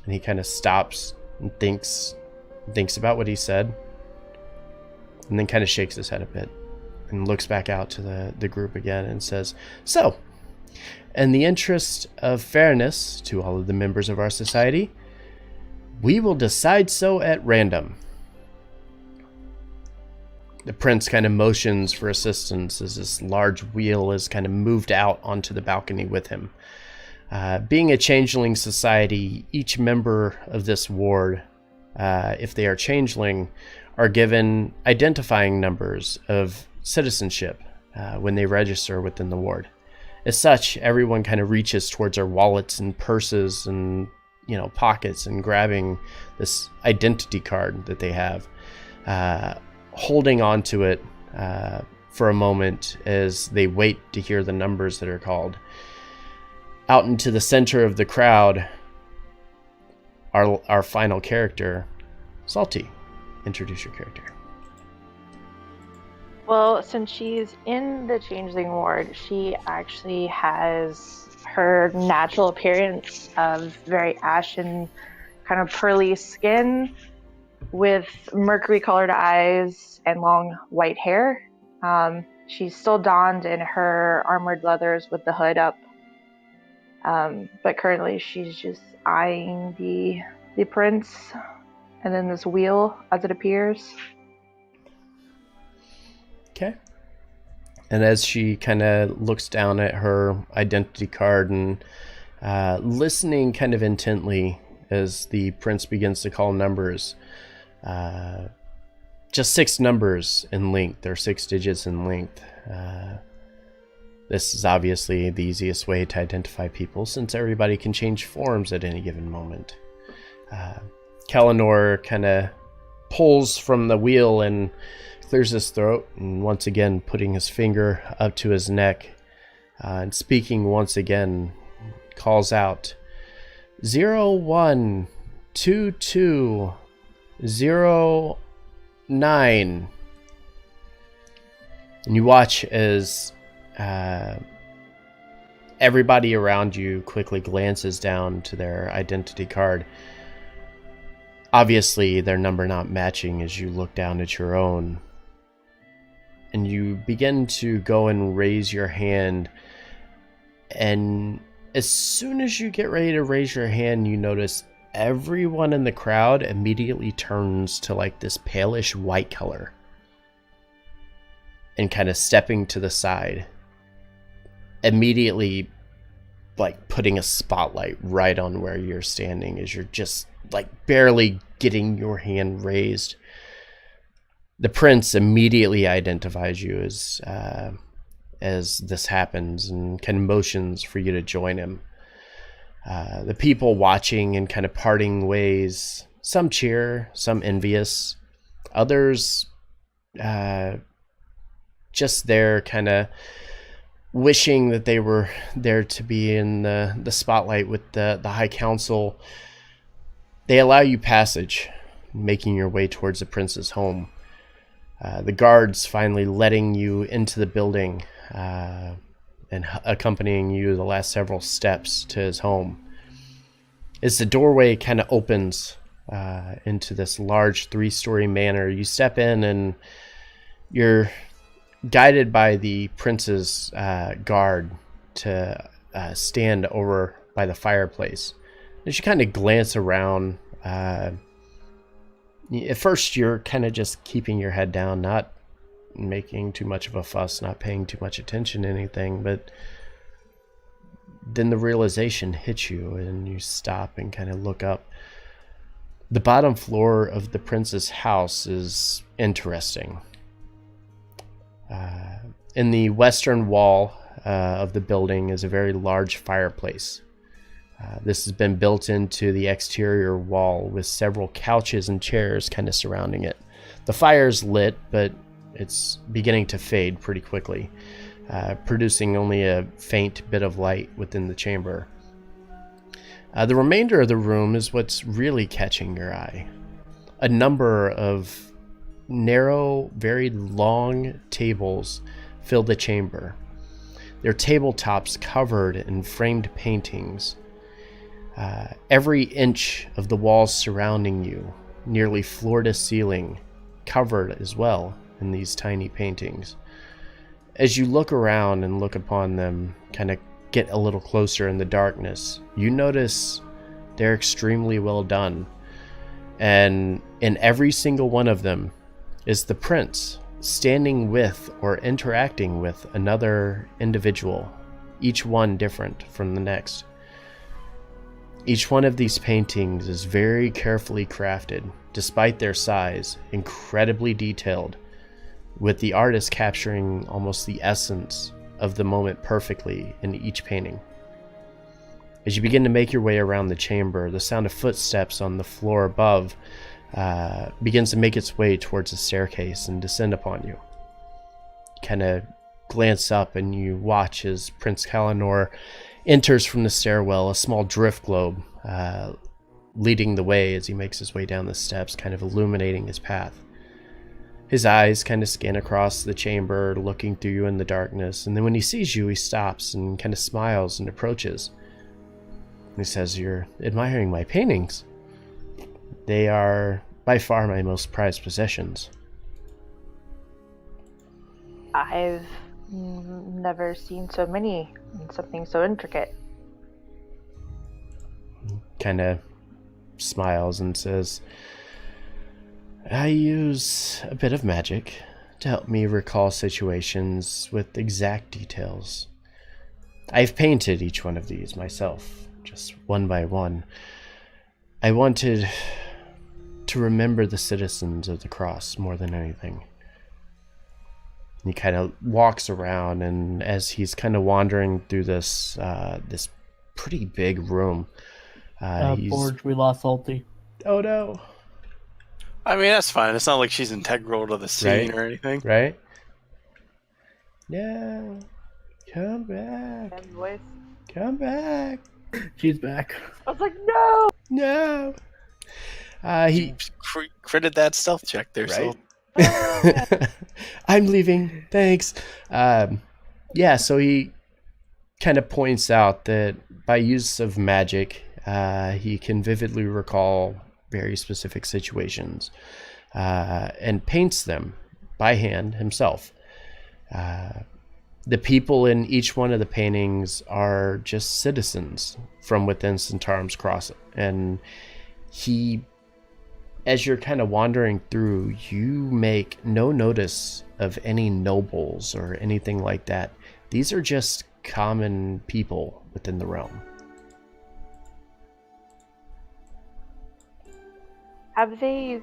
And he kind of stops and thinks about what he said, and then kind of shakes his head a bit and looks back out to the group again and says, "So, in the interest of fairness to all of the members of our society, we will decide so at random." The prince kind of motions for assistance as this large wheel is kind of moved out onto the balcony with him. Being a changeling society, each member of this ward, if they are changeling, are given identifying numbers of citizenship when they register within the ward. As such, everyone kind of reaches towards their wallets and purses and, pockets and grabbing this identity card that they have, holding on to it for a moment as they wait to hear the numbers that are called. Out into the center of the crowd, our final character, Salty. Introduce your character. Well, since she's in the Changeling Ward, she actually has her natural appearance of very ashen, kind of pearly skin with mercury-colored eyes and long white hair. She's still donned in her armored leathers with the hood up, but currently she's just eyeing the prince and then this wheel as it appears. Okay. And as she kind of looks down at her identity card and listening kind of intently as the prince begins to call numbers, just 6 numbers in length. They're 6 digits in length. This is obviously the easiest way to identify people since everybody can change forms at any given moment. Kellinor kind of pulls from the wheel and clears his throat, and once again putting his finger up to his neck and speaking once again, calls out 012209. And you watch as everybody around you quickly glances down to their identity card. Obviously, their number not matching as you look down at your own. And you begin to go and raise your hand. And as soon as you get ready to raise your hand, you notice everyone in the crowd immediately turns to like this palish white color. And kind of stepping to the side. Immediately like putting a spotlight right on where you're standing as you're just like barely getting your hand raised. The prince immediately identifies you as this happens and kind of motions for you to join him. The people watching and kind of parting ways, some cheer, some envious, others just there kind of wishing that they were there to be in the spotlight with the High Council. They allow you passage, making your way towards the prince's home. The guards finally letting you into the building and accompanying you the last several steps to his home. As the doorway kind of opens into this large 3-story manor, you step in and you're guided by the prince's guard to stand over by the fireplace. As you kind of glance around, at first you're kind of just keeping your head down, not making too much of a fuss, not paying too much attention to anything, but then the realization hits you and you stop and kind of look up. The bottom floor of the prince's house is interesting. In the western wall of the building is a very large fireplace. This has been built into the exterior wall with several couches and chairs kind of surrounding it. The fire's lit, but it's beginning to fade pretty quickly, producing only a faint bit of light within the chamber. The remainder of the room is what's really catching your eye. A number of narrow, very long tables fill the chamber. Their tabletops covered in framed paintings. Every inch of the walls surrounding you, nearly floor to ceiling, covered as well in these tiny paintings. As you look around and look upon them, kind of get a little closer in the darkness, you notice they're extremely well done. And in every single one of them is the prince standing with or interacting with another individual, each one different from the next. Each one of these paintings is very carefully crafted, despite their size, incredibly detailed, with the artist capturing almost the essence of the moment perfectly in each painting. As you begin to make your way around the chamber, the sound of footsteps on the floor above begins to make its way towards the staircase and descend upon you. Kind of glance up and you watch as Prince Kalinor enters from the stairwell, a small drift globe leading the way as he makes his way down the steps, kind of illuminating his path. His eyes kind of scan across the chamber, looking through you in the darkness, and then when he sees you, he stops and kind of smiles and approaches. He says, "You're admiring my paintings. They are by far my most prized possessions." I've never seen so many and something so intricate. Kind of smiles and says, "I use a bit of magic to help me recall situations with exact details. I've painted each one of these myself, just one by one. I wanted to remember the citizens of the cross more than anything." He kind of walks around, and as he's kind of wandering through this this pretty big room, Forge, we lost Salty. Oh no! I mean, that's fine. It's not like she's integral to the scene or anything. Right? No, come back! And voice. Come back! She's back. I was like, no! No! He Critted that stealth check there, right? so. I'm leaving. Thanks. Yeah, so he kind of points out that by use of magic, he can vividly recall very specific situations and paints them by hand himself. The people in each one of the paintings are just citizens from within Centaurim's Cross, and he, as you're kind of wandering through, you make no notice of any nobles or anything like that. These are just common people within the realm. Have they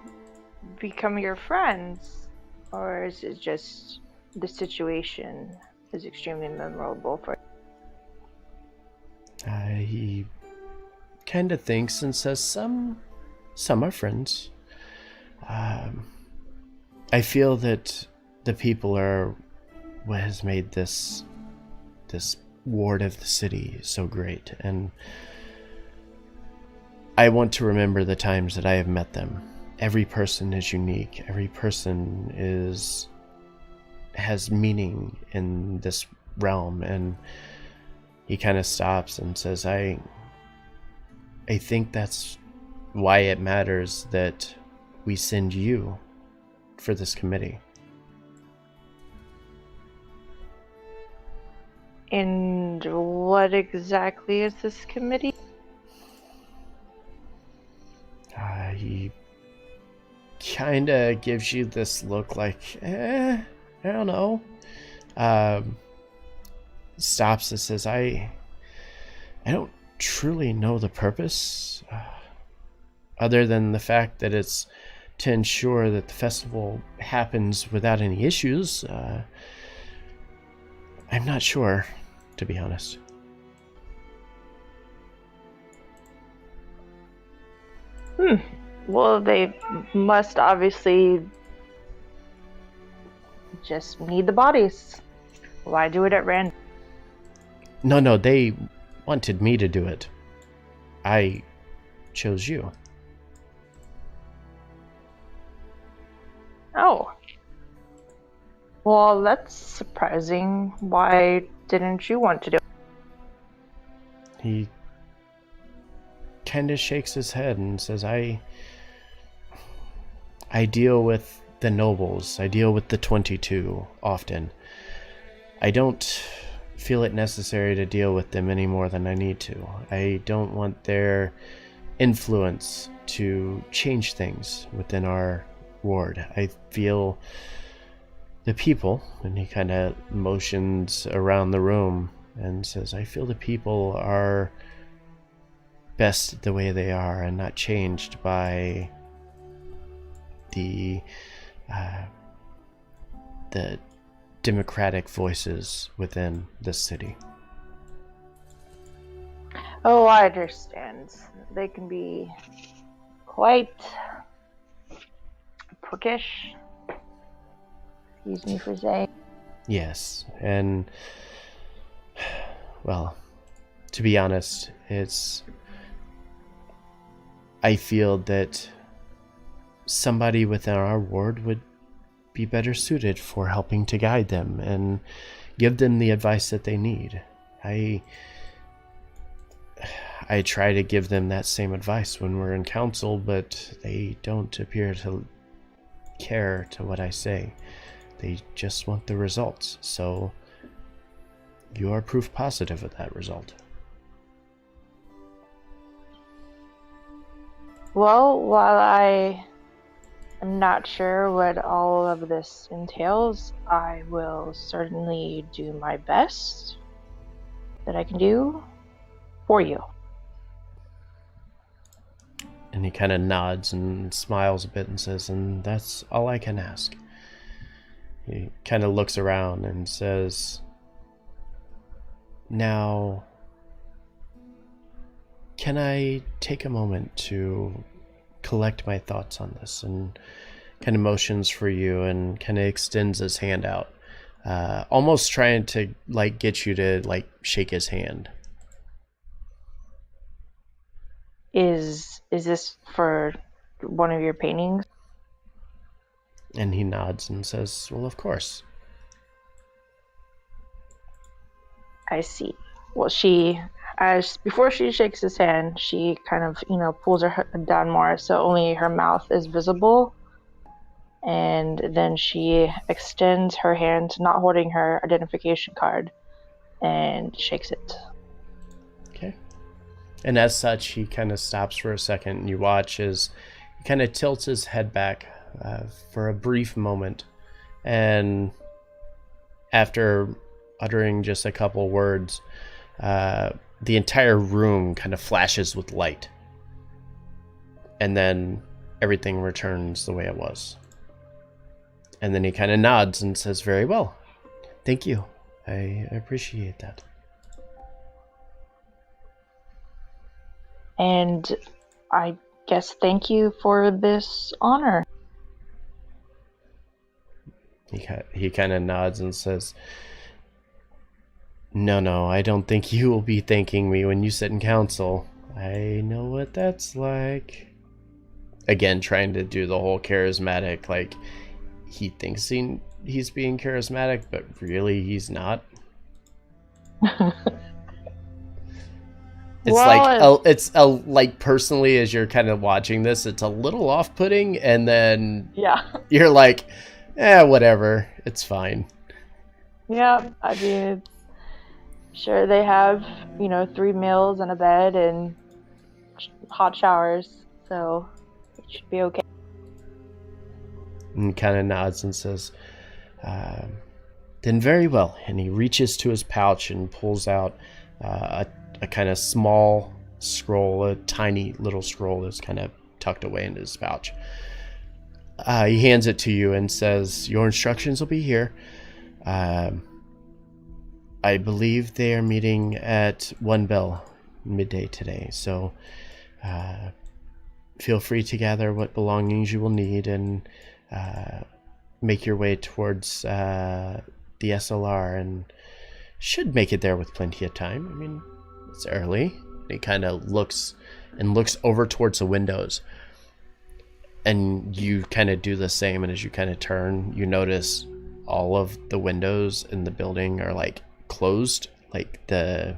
become your friends? Or is it just the situation is extremely memorable for you? He kind of thinks and says, some are friends. I feel that the people are what has made this ward of the city so great, and I want to remember the times that I have met them. Every person is unique. Every person has meaning in this realm. And he kind of stops and says, I think that's why it matters that we send you for this committee. And what exactly is this committee? He kind of gives you this look like, I don't know. Stops and says, I don't truly know the purpose, other than the fact that it's to ensure that the festival happens without any issues. I'm not sure, to be honest. Well, they must obviously just need the bodies. Why do it at random? No, they wanted me to do it. I chose you. Oh. Well, that's surprising. Why didn't you want to do it? He kind of shakes his head and says, I deal with the nobles. I deal with the 22 often. I don't feel it necessary to deal with them any more than I need to. I don't want their influence to change things within our ward. I feel the people, and he kind of motions around the room and says, I feel the people are best the way they are and not changed by the democratic voices within this city. Oh, I understand. They can be quite prickish. Excuse me for saying. Yes, and, well, to be honest, I feel that somebody within our ward would be better suited for helping to guide them and give them the advice that they need. I try to give them that same advice when we're in council, but they don't appear to care to what I say. They just want the results. So you are proof positive of that result. Well, while I am not sure what all of this entails, I will certainly do my best that I can do for you. And he kind of nods and smiles a bit and says, and that's all I can ask. He kind of looks around and says, now, can I take a moment to collect my thoughts on this? And kind of motions for you and kind of extends his hand out, almost trying to like get you to like shake his hand. Is this for one of your paintings? And he nods and says, well, of course. I see. Well, before she shakes his hand, she kind of, pulls her head down more so only her mouth is visible. And then she extends her hand, not holding her identification card, and shakes it. Okay. And as such, he kind of stops for a second, and you watch as he kind of tilts his head back for a brief moment. And after uttering just a couple words, the entire room kind of flashes with light. And then everything returns the way it was. And then he kind of nods and says, very well. Thank you. I appreciate that. And I guess thank you for this honor. He kind of nods and says, no, I don't think you will be thanking me when you sit in council. I know what that's like. Again, trying to do the whole charismatic, like, he thinks he's being charismatic, but really he's not. It's like personally, as you're kind of watching this, it's a little off-putting, and then you're like, whatever, it's fine. Yeah, I mean, sure they have 3 meals and a bed and hot showers, so it should be okay. And kind of nods and says, then very well. And he reaches to his pouch and pulls out a kind of small scroll, a tiny little scroll that's kind of tucked away into his pouch. He hands it to you and says, your instructions will be here. I believe they are meeting at 1 bell midday today, so feel free to gather what belongings you will need and make your way towards the SLR, and should make it there with plenty of time. I mean, it's early. He kind of looks over towards the windows, and you kind of do the same. And as you kind of turn, you notice all of the windows in the building are like closed, like they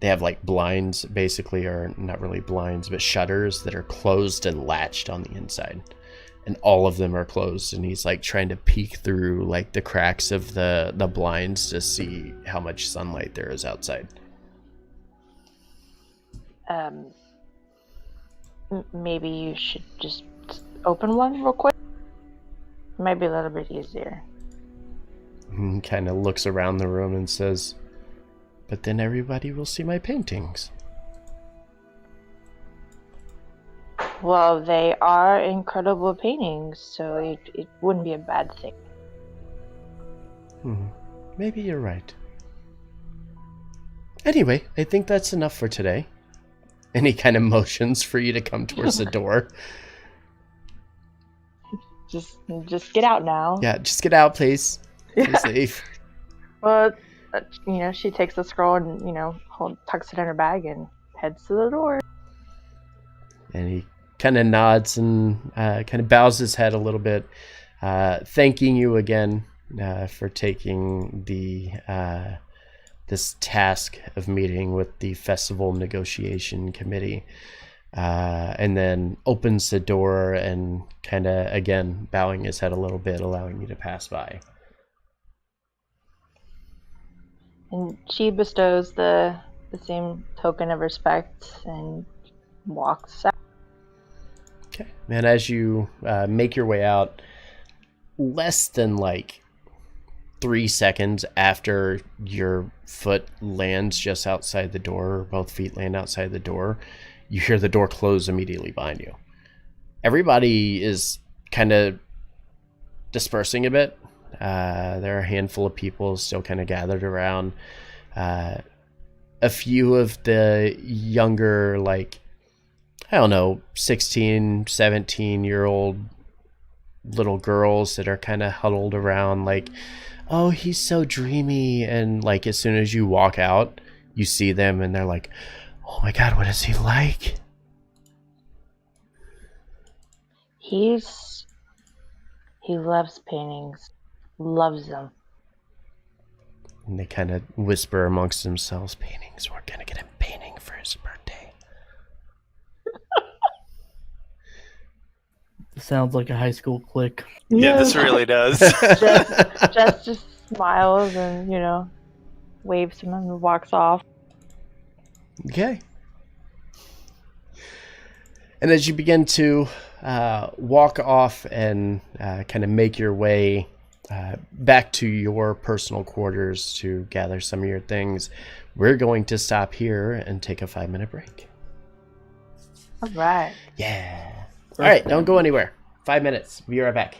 have like blinds, basically, or not really blinds, but shutters that are closed and latched on the inside, and all of them are closed. And he's like trying to peek through like the cracks of the blinds to see how much sunlight there is outside. Maybe you should just open one real quick. It might be a little bit easier. He kind of looks around the room and says, but then everybody will see my paintings. Well, they are incredible paintings, so it wouldn't be a bad thing. Maybe you're right. Anyway, I think that's enough for today. And he kind of motions for you to come towards the door. Just get out now. Yeah, just get out, please. Please leave. Well, she takes the scroll and tucks it in her bag and heads to the door. And he kind of nods and kind of bows his head a little bit, thanking you again for taking this task of meeting with the festival negotiation committee, and then opens the door and kind of again bowing his head a little bit, allowing you to pass by. And she bestows the same token of respect and walks out. Okay. And as you make your way out, less than 3 seconds after your foot lands just outside the door, or both feet land outside the door, you hear the door close immediately behind you. Everybody is kind of dispersing a bit. There are a handful of people still kind of gathered around. A few of the younger, 16, 17-year-old little girls that are kind of huddled around oh, he's so dreamy. And as soon as you walk out, you see them and they're like, oh my God, what is he like? He loves paintings. Loves them. And they kind of whisper amongst themselves, paintings, we're going to get him painting for his birthday. Sounds like a high school clique. Yeah, this really does. Jess just smiles and, waves to him and walks off. Okay. And as you begin to walk off and kind of make your way back to your personal quarters to gather some of your things, we're going to stop here and take a 5-minute break. All right. Yeah. All right, don't go anywhere. 5 minutes. Be right back.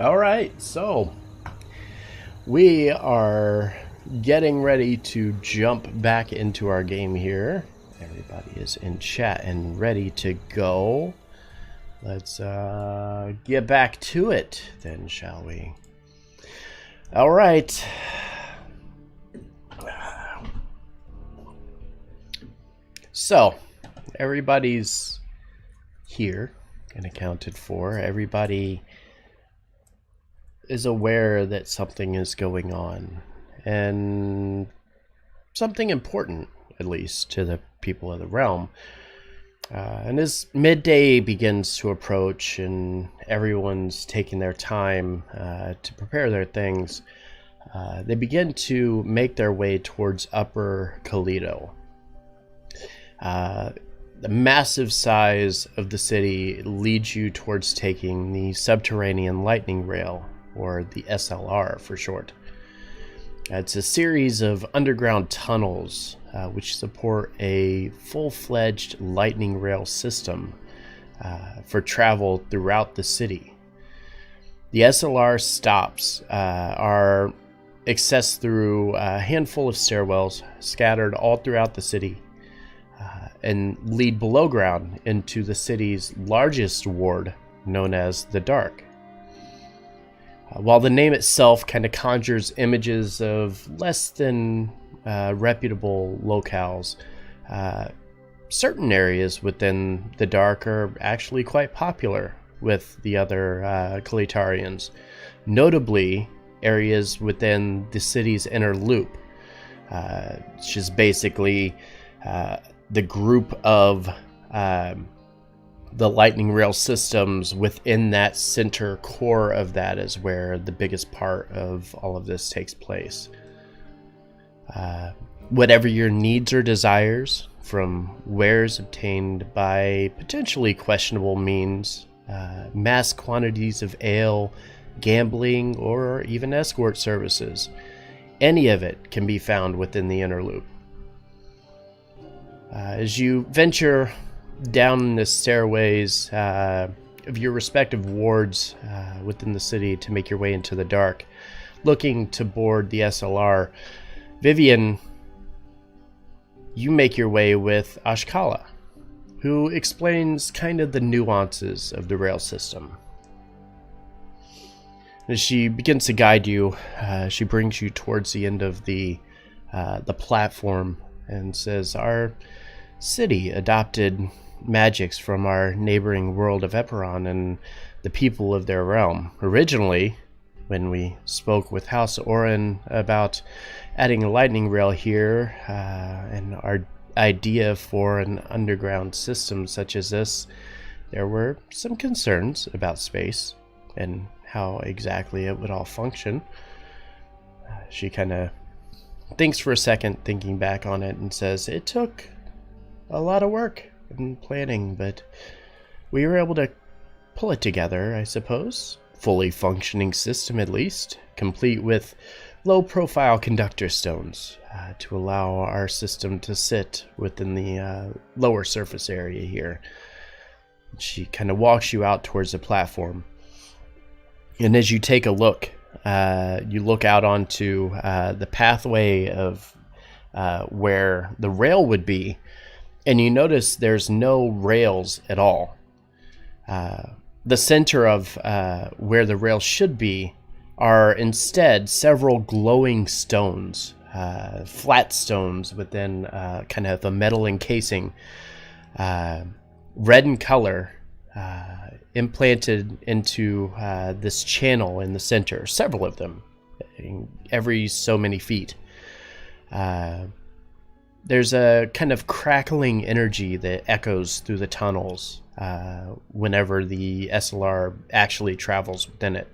All right, so we are getting ready to jump back into our game here. Everybody is in chat and ready to go. Let's get back to it then, shall we? All right. So, everybody's here and accounted for. Everybody is aware that something is going on, and something important, at least, to the people of the realm. And as midday begins to approach and everyone's taking their time to prepare their things, they begin to make their way towards Upper Keleto. The massive size of the city leads you towards taking the subterranean lightning rail, or the SLR for short. It's a series of underground tunnels which support a full-fledged lightning rail system for travel throughout the city. The SLR stops are accessed through a handful of stairwells scattered all throughout the city and lead below ground into the city's largest ward, known as the Dark. While the name itself kind of conjures images of less than reputable locales, certain areas within the Dark are actually quite popular with the other Keletarians, notably areas within the city's inner loop, which is basically the group of the lightning rail systems within that center core of that is where the biggest part of all of this takes place. Whatever your needs or desires, from wares obtained by potentially questionable means, mass quantities of ale, gambling, or even escort services, any of it can be found within the inner loop. As you venture down the stairways of your respective wards within the city to make your way into the Dark, looking to board the SLR, Vivian, you make your way with Ashkala, who explains kind of the nuances of the rail system. As she begins to guide you, she brings you towards the end of the platform and says, "Our city adopted magics from our neighboring world of Eperon and the people of their realm. Originally, when we spoke with House Orin about adding a lightning rail here and our idea for an underground system such as this, there were some concerns about space and how exactly it would all function." She kind of thinks for a second, thinking back on it, and says, "It took a lot of work and planning, but we were able to pull it together, I suppose. Fully functioning system, at least, complete with low-profile conductor stones to allow our system to sit within the lower surface area here." She kind of walks you out towards the platform, and as you take a look, you look out onto the pathway of where the rail would be, and you notice there's no rails at all. The center of where the rail should be are instead several glowing stones, flat stones within kind of a metal encasing, red in color, implanted into this channel in the center, several of them, every so many feet. There's a kind of crackling energy that echoes through the tunnels whenever the SLR actually travels within it.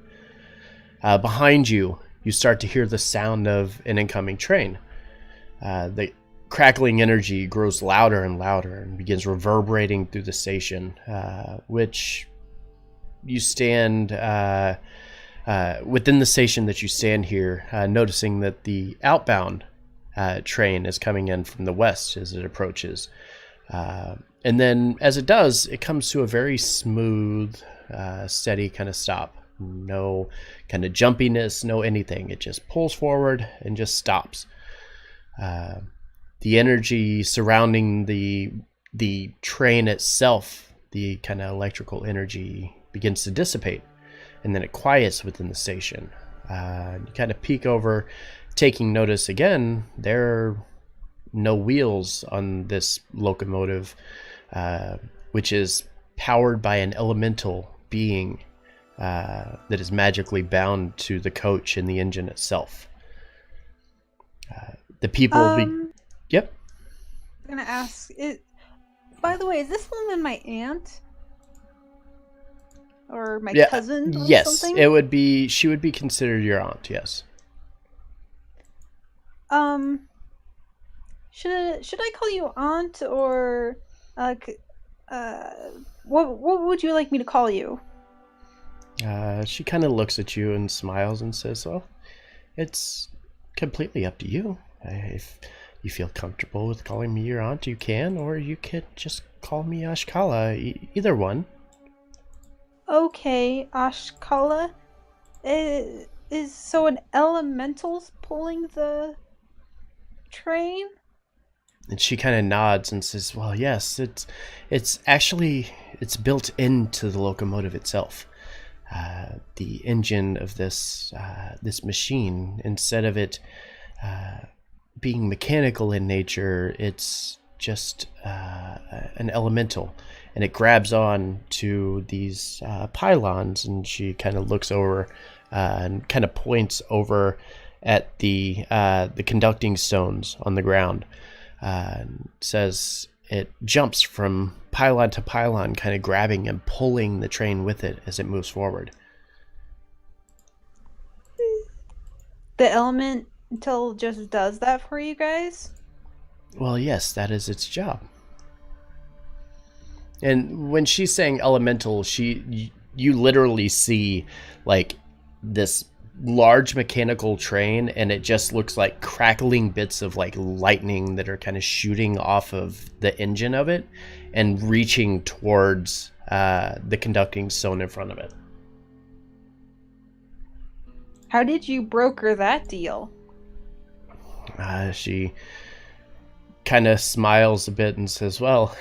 Behind you, you start to hear the sound of an incoming train. The crackling energy grows louder and louder and begins reverberating through the station, which you stand within the station that you stand here, noticing that the outbound train is coming in from the west as it approaches. And then as it does, it comes to a very smooth, steady kind of stop No kind of jumpiness, no anything. It just pulls forward and just stops. The energy surrounding the train itself, the kind of electrical energy, begins to dissipate, and then it quiets within the station. You kind of peek over, taking notice again. There are no wheels on this locomotive, which is powered by an elemental being that is magically bound to the coach and the engine itself. The people... Yep. I'm gonna ask it. By the way, is this woman my aunt or my cousin? Or yes, something? it would be. She would be considered your aunt. Yes. Should I call you aunt or what would you like me to call you? She kind of looks at you and smiles and says, "Well, it's completely up to you. If you feel comfortable with calling me your aunt, you can, or you could just call me Ashkala. Either one." Okay, Ashkala. Is so an elemental's pulling the train? And she kind of nods and says, "Well, yes, it's actually built into the locomotive itself. The engine of this machine, instead of it being mechanical in nature, it's just an elemental, and it grabs on to these pylons." And she kind of looks over and kind of points over at the conducting stones on the ground. And says it jumps from pylon to pylon, kind of grabbing and pulling the train with it as it moves forward. The elemental just does that for you guys? Well, yes, that is its job. And when she's saying elemental, you literally see like this large mechanical train, and it just looks like crackling bits of like lightning that are kind of shooting off of the engine of it and reaching towards the conducting stone in front of it. How did you broker that deal? She kind of smiles a bit and says, "Well,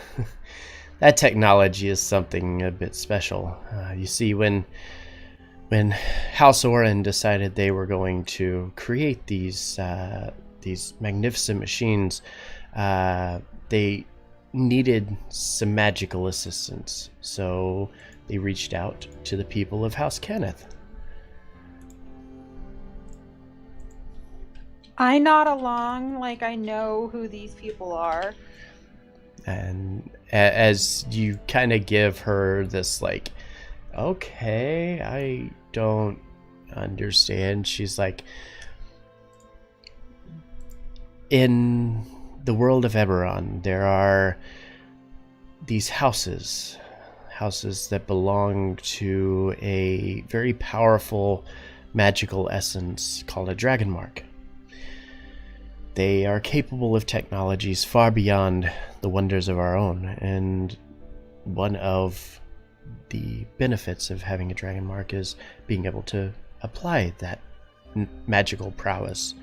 that technology is something a bit special. You see, when House Orin decided they were going to create these magnificent machines, they needed some magical assistance. So they reached out to the people of House Kenneth." I nod along like I know who these people are. And as you kind of give her this like, "Okay, I don't understand," she's like, "In the world of Eberron, there are these houses that belong to a very powerful magical essence called a dragon mark. They are capable of technologies far beyond the wonders of our own, and one of the benefits of having a dragon mark is being able to apply that magical prowess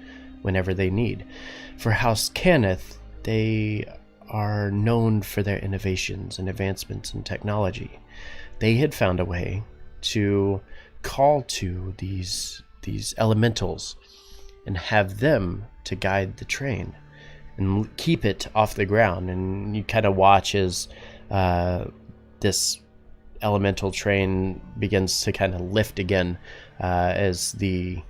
whenever they need. For House Kenneth, they are known for their innovations and advancements in technology. They had found a way to call to these elementals and have them to guide the train and keep it off the ground." And you kind of watch as this elemental train begins to kind of lift again, as the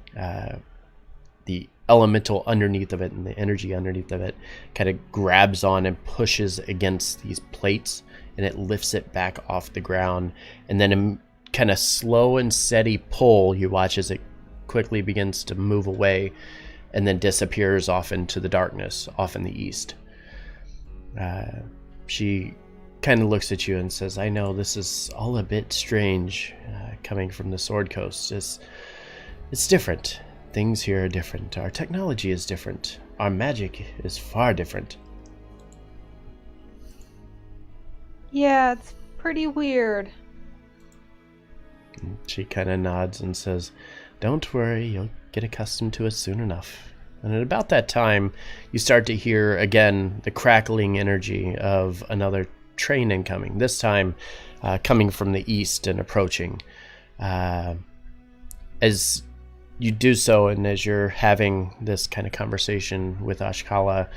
elemental underneath of it and the energy underneath of it kind of grabs on and pushes against these plates, and it lifts it back off the ground. And then a kind of slow and steady pull, you watch as it quickly begins to move away and then disappears off into the darkness off in the east. She kind of looks at you and says, "I know this is all a bit strange coming from the Sword Coast. It's different. Things here are different. Our technology is different. Our magic is far different." Yeah, it's pretty weird. She kind of nods and says, "Don't worry, you'll get accustomed to it soon enough." And at about that time, you start to hear again the crackling energy of another train incoming, this time coming from the east and approaching. As you do so, and as you're having this kind of conversation with Ashkala,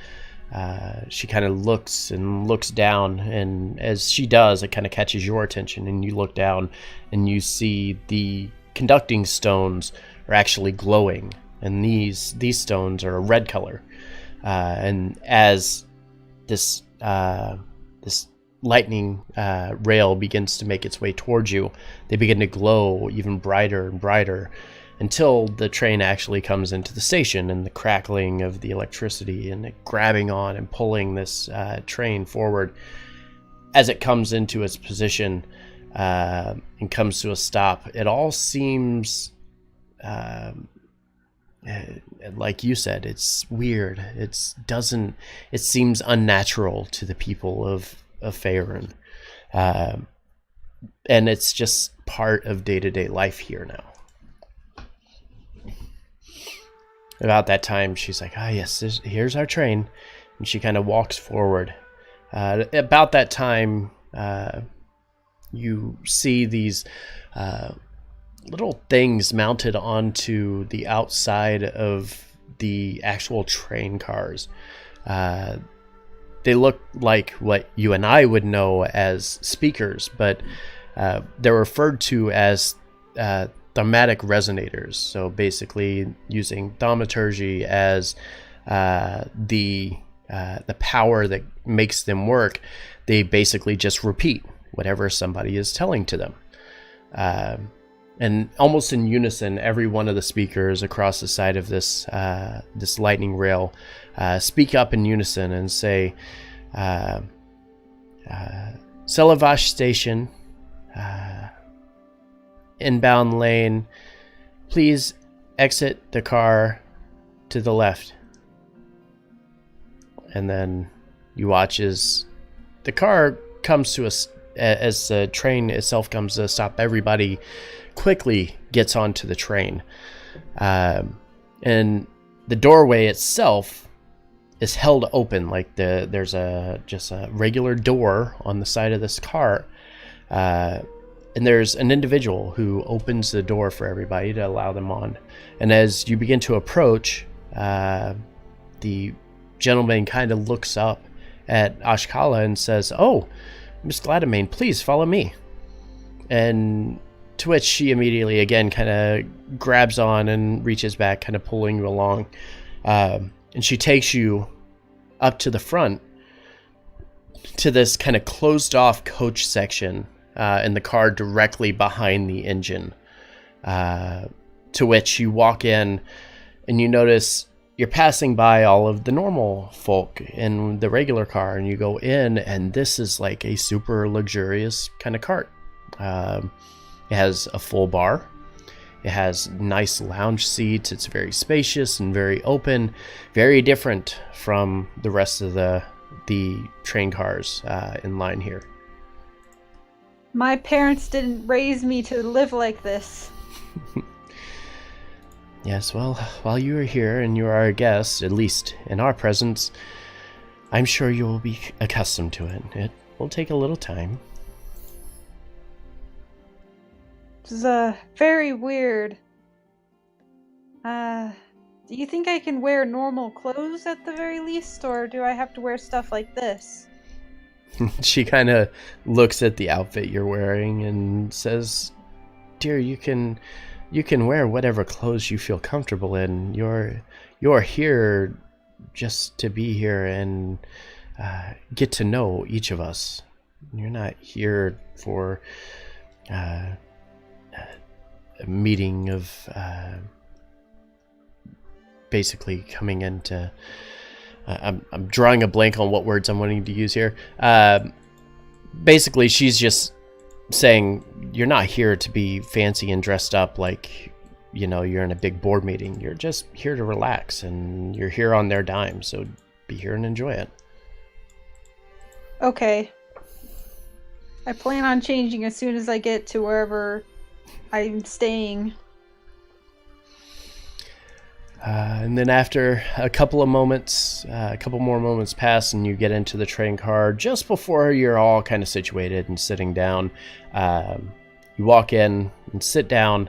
she kind of looks and looks down, and as she does, it kind of catches your attention, and you look down and you see the conducting stones are actually glowing, and these stones are a red color. And as this lightning rail begins to make its way towards you, they begin to glow even brighter and brighter until the train actually comes into the station, and the crackling of the electricity and it grabbing on and pulling this train forward. As it comes into its position and comes to a stop, it all seems, like you said, it's weird. It seems unnatural to the people of Faerun. And it's just part of day-to-day life here now. About that time, she's like, yes, here's our train. And she kind of walks forward. About that time, you see these little things mounted onto the outside of the actual train cars. They look like what you and I would know as speakers, but they're referred to as thaumatic resonators. So basically using thaumaturgy as the power that makes them work, they basically just repeat whatever somebody is telling to them. And almost in unison, every one of the speakers across the side of this lightning rail speak up in unison and say, Selavash Station, inbound lane, please exit the car to the left. And then you watch as the car comes to as the train itself comes to a stop, everybody quickly gets onto the train. And the doorway itself is held open, like there's just a regular door on the side of this car. And there's an individual who opens the door for everybody to allow them on. And as you begin to approach, the gentleman kind of looks up at Ashkala and says, "Oh, Miss Gladamain, please follow me." And to which she immediately again kind of grabs on and reaches back, kind of pulling you along. And she takes you up to the front to this kind of closed off coach section in the car directly behind the engine. To which you walk in and you notice you're passing by all of the normal folk in the regular car, and you go in, and this is like a super luxurious kind of cart. It has a full bar. It has nice lounge seats. It's very spacious and very open, very different from the rest of the train cars in line here. My parents didn't raise me to live like this. Yes, well, while you are here and you are a guest, at least in our presence, I'm sure you will be accustomed to it. It will take a little time. This is very weird. Do you think I can wear normal clothes at the very least, or do I have to wear stuff like this? She kind of looks at the outfit you're wearing and says, "Dear, you can wear whatever clothes you feel comfortable in. You're here just to be here and get to know each of us. You're not here for a meeting of basically coming into." I'm drawing a blank on what words I'm wanting to use here. Basically, she's just saying you're not here to be fancy and dressed up like, you're in a big board meeting. You're just here to relax, and you're here on their dime, so be here and enjoy it. Okay. I plan on changing as soon as I get to wherever I'm staying. And then after a couple more moments pass, and you get into the train car just before you're all kind of situated and sitting down. You walk in and sit down.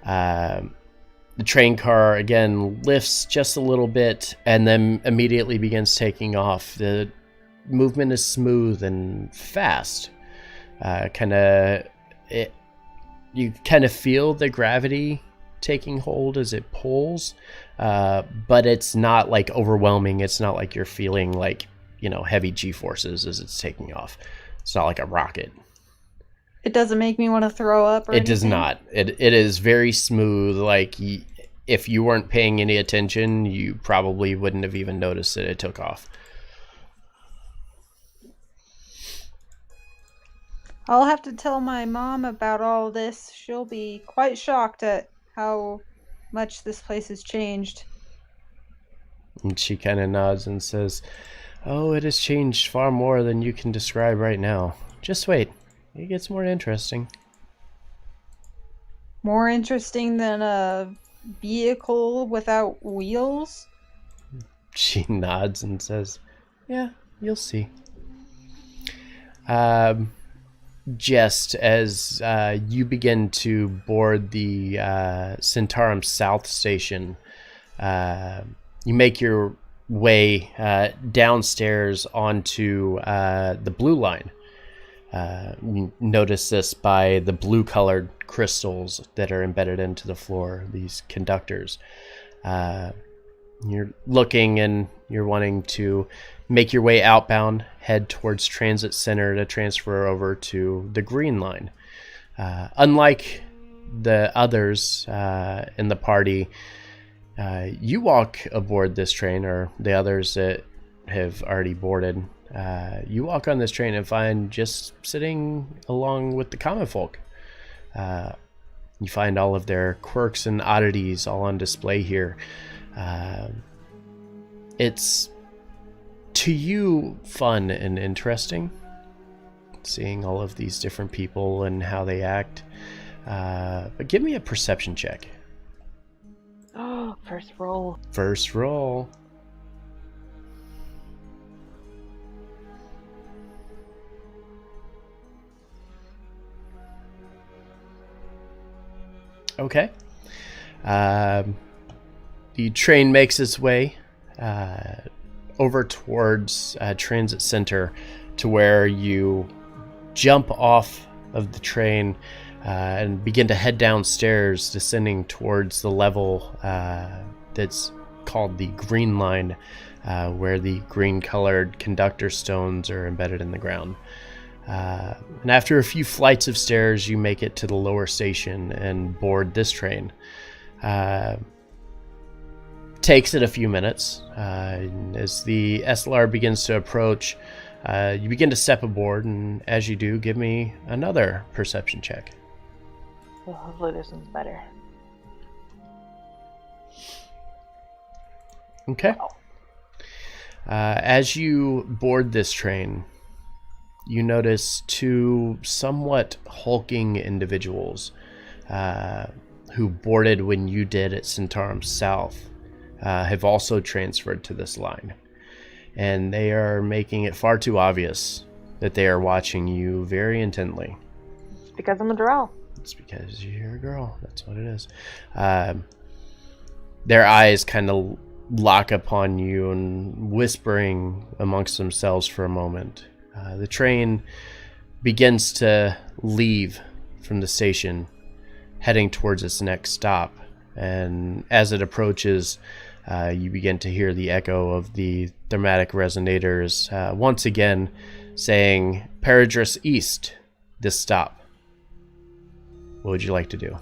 The train car again lifts just a little bit and then immediately begins taking off. The movement is smooth and fast. You kind of feel the gravity taking hold as it pulls, but it's not like overwhelming. It's not like you're feeling like, heavy G-forces as it's taking off. It's not like a rocket. It doesn't make me want to throw up or It does anything? not. It is very smooth. Like, if you weren't paying any attention, you probably wouldn't have even noticed that it took off. I'll have to tell my mom about all this. She'll be quite shocked at how much this place has changed. And she kind of nods and says, "Oh, it has changed far more than you can describe right now. Just wait. It gets more interesting." More interesting than a vehicle without wheels? She nods and says, "Yeah, you'll see." Just as you begin to board the Centaurum South station, you make your way downstairs onto the blue line. You notice this by the blue-colored crystals that are embedded into the floor, these conductors. You're looking and you're wanting to make your way outbound, head towards Transit Center to transfer over to the green line. Unlike the others in the party, you walk aboard this train, or the others that have already boarded. You walk on this train and find just sitting along with the common folk. You find all of their quirks and oddities all on display here. It's, to you, fun and interesting, seeing all of these different people and how they act. But give me a perception check. Oh, first roll. First roll. Okay. The train makes its way over towards Transit Center, to where you jump off of the train and begin to head downstairs, descending towards the level that's called the Green Line, where the green-colored conductor stones are embedded in the ground. And after a few flights of stairs, you make it to the lower station and board this train. Takes it a few minutes. As the SLR begins to approach, you begin to step aboard, and as you do, give me another perception check. Well, hopefully this one's better. Okay. Wow. As you board this train, you notice two somewhat hulking individuals who boarded when you did at Centaurum South have also transferred to this line. And they are making it far too obvious that they are watching you very intently. It's because I'm a drow. It's because you're a girl. That's what it is. Their eyes kind of lock upon you and whispering amongst themselves for a moment. The train begins to leave from the station, heading towards its next stop. And as it approaches, you begin to hear the echo of the thermatic resonators once again saying, "Paradris East, this stop." What would you like to do?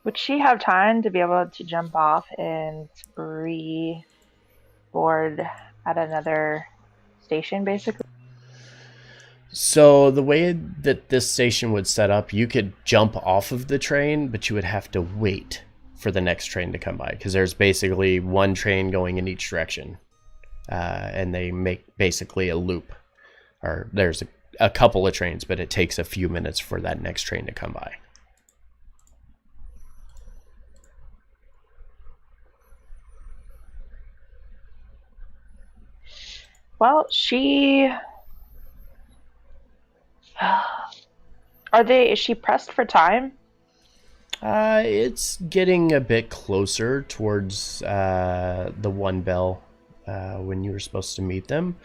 Would she have time to be able to jump off and re-board at another station, basically? So the way that this station would set up, you could jump off of the train, but you would have to wait for the next train to come by, because there's basically one train going in each direction. and they make basically a loop. Or there's a couple of trains, but it takes a few minutes for that next train to come by. Well, is she pressed for time? It's getting a bit closer towards the one bell when you were supposed to meet them.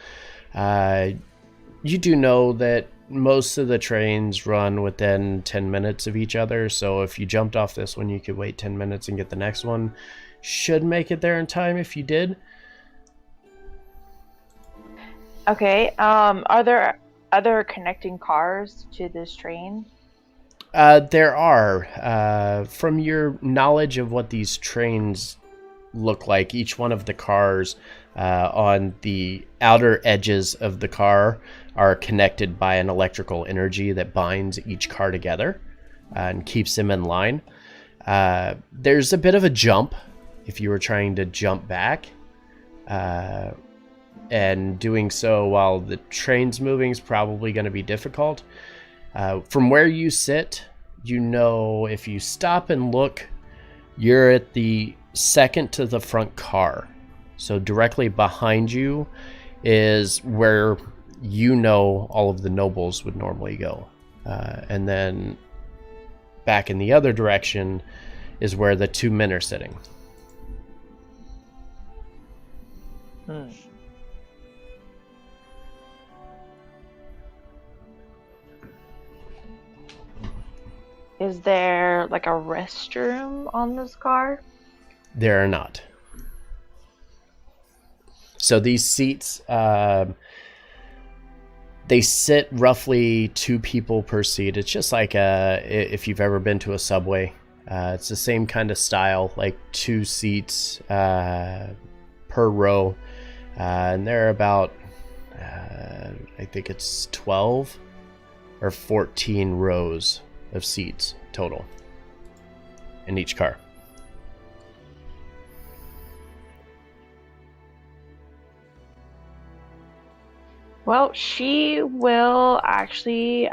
You do know that most of the trains run within 10 minutes of each other, so if you jumped off this one, you could wait 10 minutes and get the next one. Should make it there in time if you did. Okay. Are there other connecting cars to this train? There are. From your knowledge of what these trains look like, each one of the cars on the outer edges of the car are connected by an electrical energy that binds each car together and keeps them in line. There's a bit of a jump if you were trying to jump back. And doing so while the train's moving is probably going to be difficult. From where you sit, you know if you stop and look, you're at the second to the front car. So directly behind you is where you know all of the nobles would normally go. And then back in the other direction is where the two men are sitting. Is there like a restroom on this car? There are not. So these seats, they sit roughly 2 people per seat. It's just like if you've ever been to a subway. It's the same kind of style, like 2 seats per row. And they're about, I think it's 12 or 14 rows of seats total in each car. Well, she will actually,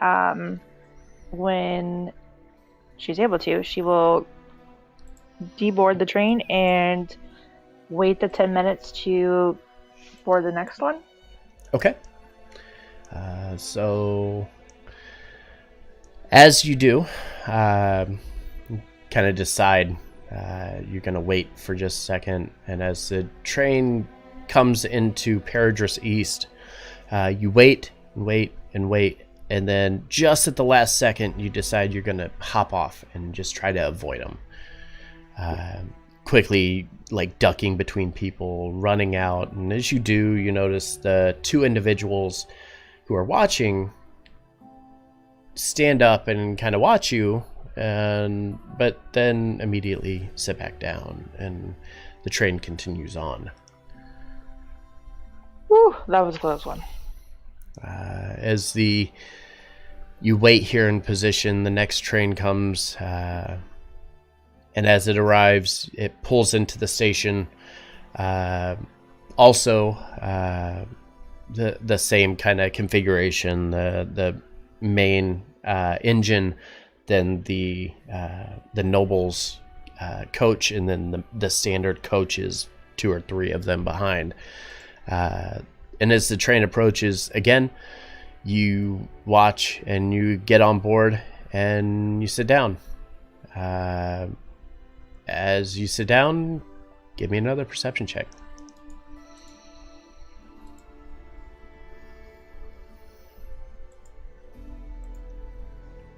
when she's able to, she will deboard the train and wait the 10 minutes to board the next one. Okay. So as you do, kind of decide you're going to wait for just a second. And as the train comes into Paradris East, you wait and wait and wait. And then just at the last second, you decide you're going to hop off and just try to avoid them. Quickly, like ducking between people, running out. And as you do, you notice the 2 individuals who are watching stand up and kind of watch you, but then immediately sit back down, and the train continues on. Whew, that was a close one. As you wait here in position, the next train comes, and as it arrives, it pulls into the station. Also, the same kind of configuration, the main engine, then the nobles coach, and then the standard coaches, 2 or 3 of them behind. And as the train approaches, again, you watch and you get on board and you sit down. As you sit down, give me another perception check.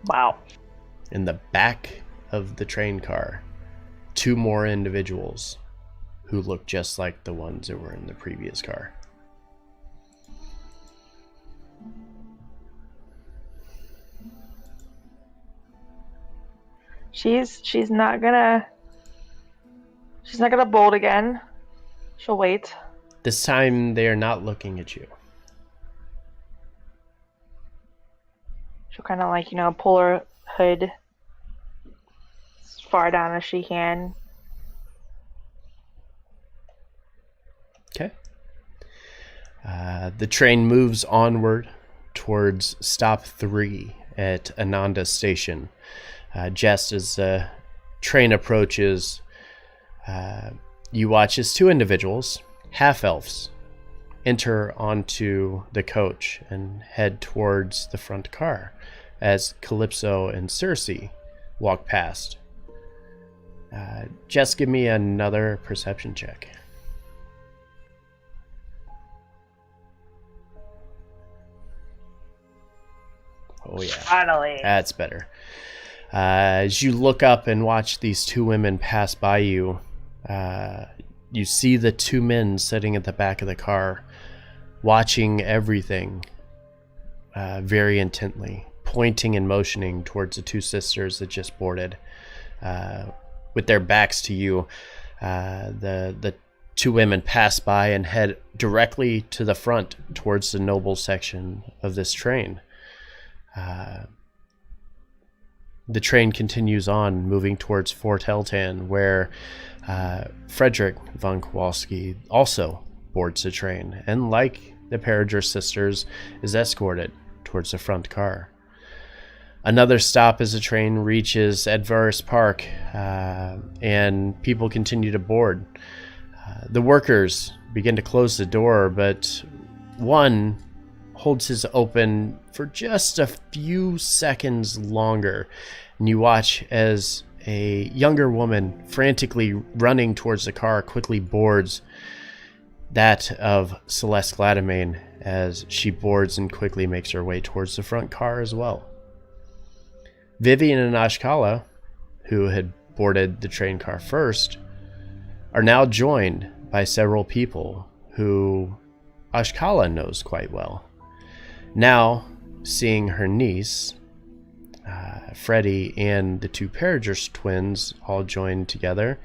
Wow. In the back of the train car, 2 more individuals who look just like the ones that were in the previous car. She's not gonna bolt again. She'll wait. This time they are not looking at you. She'll kind of like, pull her hood as far down as she can. Okay. The train moves onward towards stop 3 at Ananda Station. Just as the train approaches, you watch as 2 individuals, half-elves, enter onto the coach and head towards the front car as Calypso and Circe walk past. Just give me another perception check. Oh yeah, Finally. that's better. As you look up and watch these 2 women pass by you, you see the 2 men sitting at the back of the car, watching everything very intently, pointing and motioning towards the 2 sisters that just boarded. With their backs to you, the 2 women pass by and head directly to the front towards the noble section of this train. The train continues on, moving towards Fort Heltan, where Frederick von Kowalski also boards the train, and like the Peregrine sisters, is escorted towards the front car. Another stop as the train reaches Advaris Park, and people continue to board. The workers begin to close the door, but one holds his open for just a few seconds longer, and you watch as a younger woman frantically running towards the car quickly boards that of Celeste Gladamain as she boards and quickly makes her way towards the front car as well. Vivian and Ashkala, who had boarded the train car first, are now joined by several people who Ashkala knows quite well. Now, seeing her niece, Freddie, and the 2 Peregrine twins all joined together,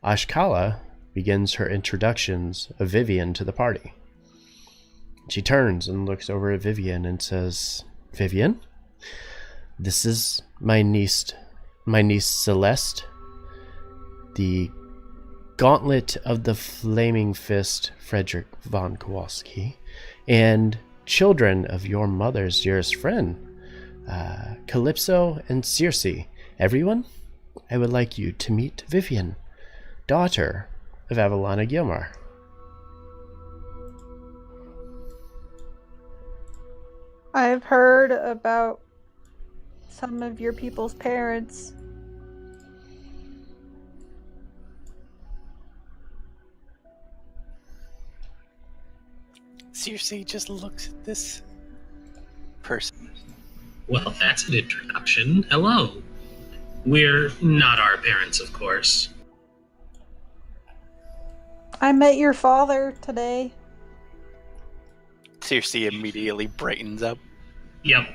Ashkala begins her introductions of Vivian to the party. She turns and looks over at Vivian and says, "Vivian, this is my niece Celeste, the gauntlet of the Flaming Fist, Frederick von Kowalski, and children of your mother's dearest friend, Calypso and Circe. Everyone, I would like you to meet Vivian, daughter of Avalana Gilmar." I've heard about some of your people's parents. Circe just looks at this person. Well, that's an introduction. Hello. We're not our parents, of course. I met your father today. Circe immediately brightens up. Yep.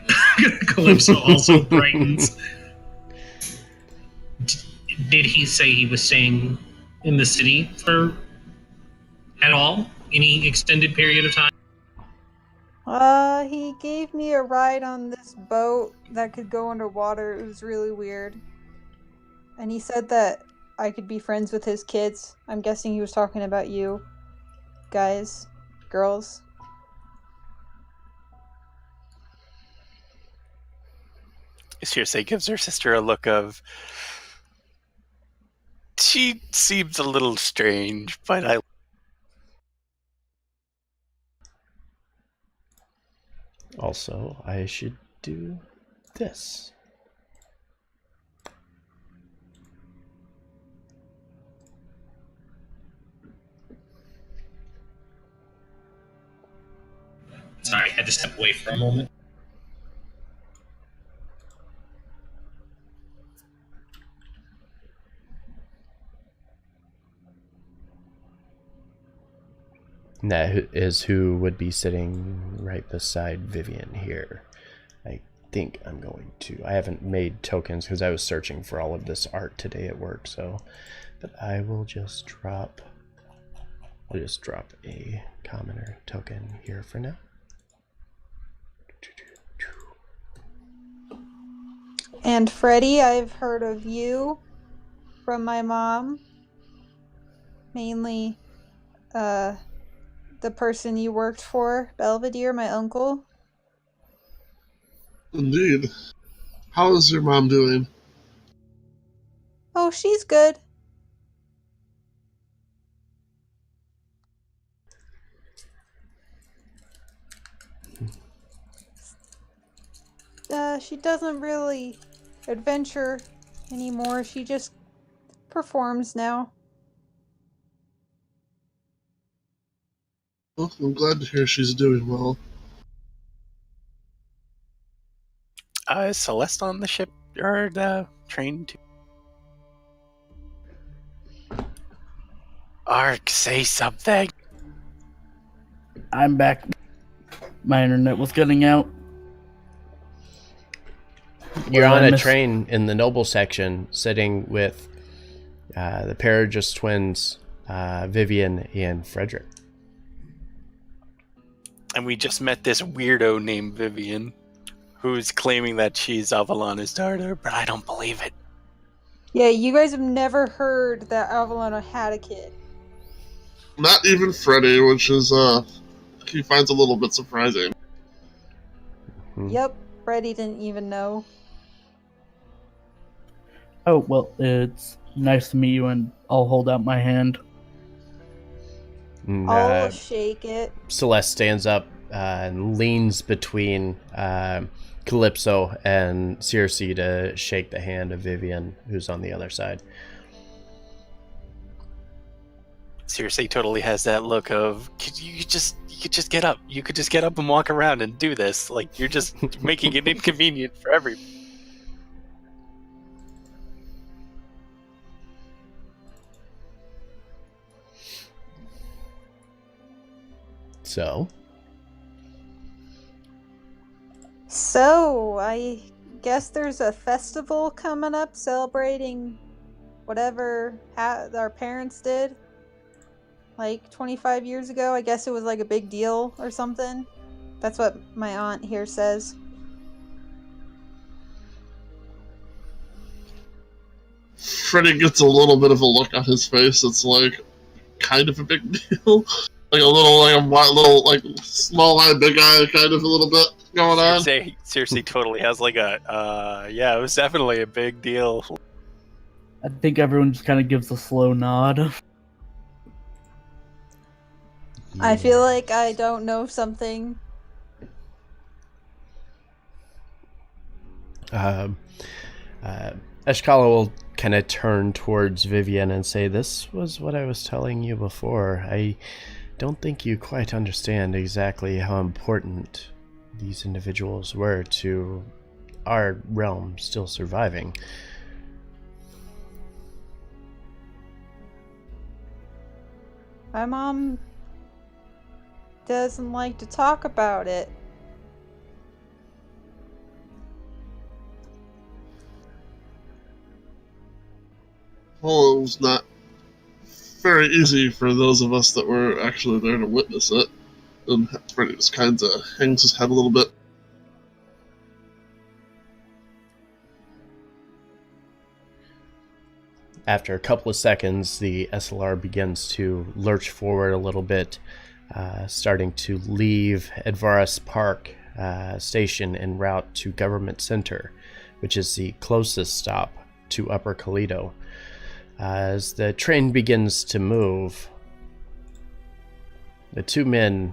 Calypso also brightens. Did he say he was staying in the city for at all? Any extended period of time? He gave me a ride on this boat that could go underwater. It was really weird. And he said that I could be friends with his kids. I'm guessing he was talking about you guys, girls. Circe gives her sister a look of, she seems a little strange, but I... Also, I should do this. Sorry, I had to step away for a moment. And that is who would be sitting right beside Vivian here. I think I'm going to... I haven't made tokens because I was searching for all of this art today at work, so... But I will just drop... I'll just drop a commoner token here for now. And Freddie, I've heard of you from my mom. Mainly, the the person you worked for, Belvedere, my uncle. Indeed. How is your mom doing? Oh, she's good. She doesn't really adventure anymore. She just performs now. Well, I'm glad to hear she's doing well. Is Celeste on the ship or the train too? Ark, say something. I'm back. My internet was getting out. You're Well, on I a missed- train in the noble section, sitting with the Peregrine twins, Vivian and Frederick. And we just met this weirdo named Vivian, who's claiming that she's Avalana's daughter, but I don't believe it. Yeah, you guys have never heard that Avalana had a kid. Not even Freddy, which is, he finds a little bit surprising. Yep, Freddy didn't even know. Oh, well, it's nice to meet you, and I'll hold out my hand. And, I'll shake it. Celeste stands up and leans between Calypso and Circe to shake the hand of Vivian, who's on the other side. Circe totally has that look of you could just get up. You could just get up and walk around and do this. Like you're just making it inconvenient for everybody. So, I guess there's a festival coming up celebrating whatever our parents did. Like 25 years ago. I guess it was like a big deal or something. That's what my aunt here says. Freddy gets a little bit of a look on his face. It's like kind of a big deal. Like a little, like small eye, big eye, kind of a little bit going on. Circe totally has like yeah, it was definitely a big deal. I think everyone just kind of gives a slow nod. I feel like I don't know something. Eshkala will kind of turn towards Vivian and say, "This was what I was telling you before. I don't think you quite understand exactly how important these individuals were to our realm still surviving." My mom doesn't like to talk about it. Well, it was not very easy for those of us that were actually there to witness it. And Freddy just kind of hangs his head a little bit. After a couple of seconds, the SLR begins to lurch forward a little bit, starting to leave Advaris Park station en route to Government Center, which is the closest stop to Upper Keleto. As the train begins to move, the two men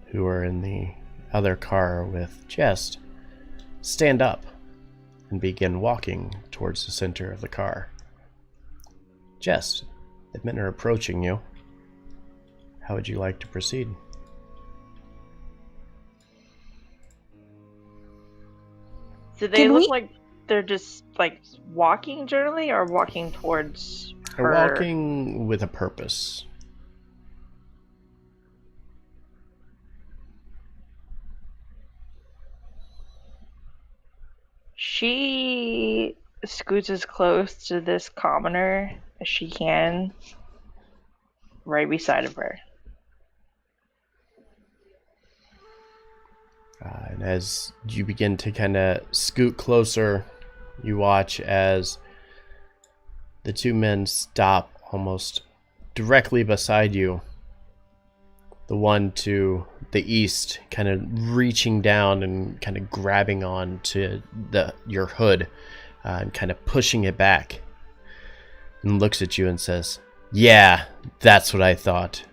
who are in the other car with Jest stand up and begin walking towards the center of the car. Jest, the men are approaching you. How would you like to proceed? Do they Can look we- like they're just like walking generally or walking towards They're her? walking with a purpose. She scoots as close to this commoner as she can, right beside of her. And as you begin to kind of scoot closer, you watch as the two men stop almost directly beside you The one to the east kind of reaching down and kind of grabbing on to your hood and kind of pushing it back. And looks at you and says, "Yeah, that's what I thought.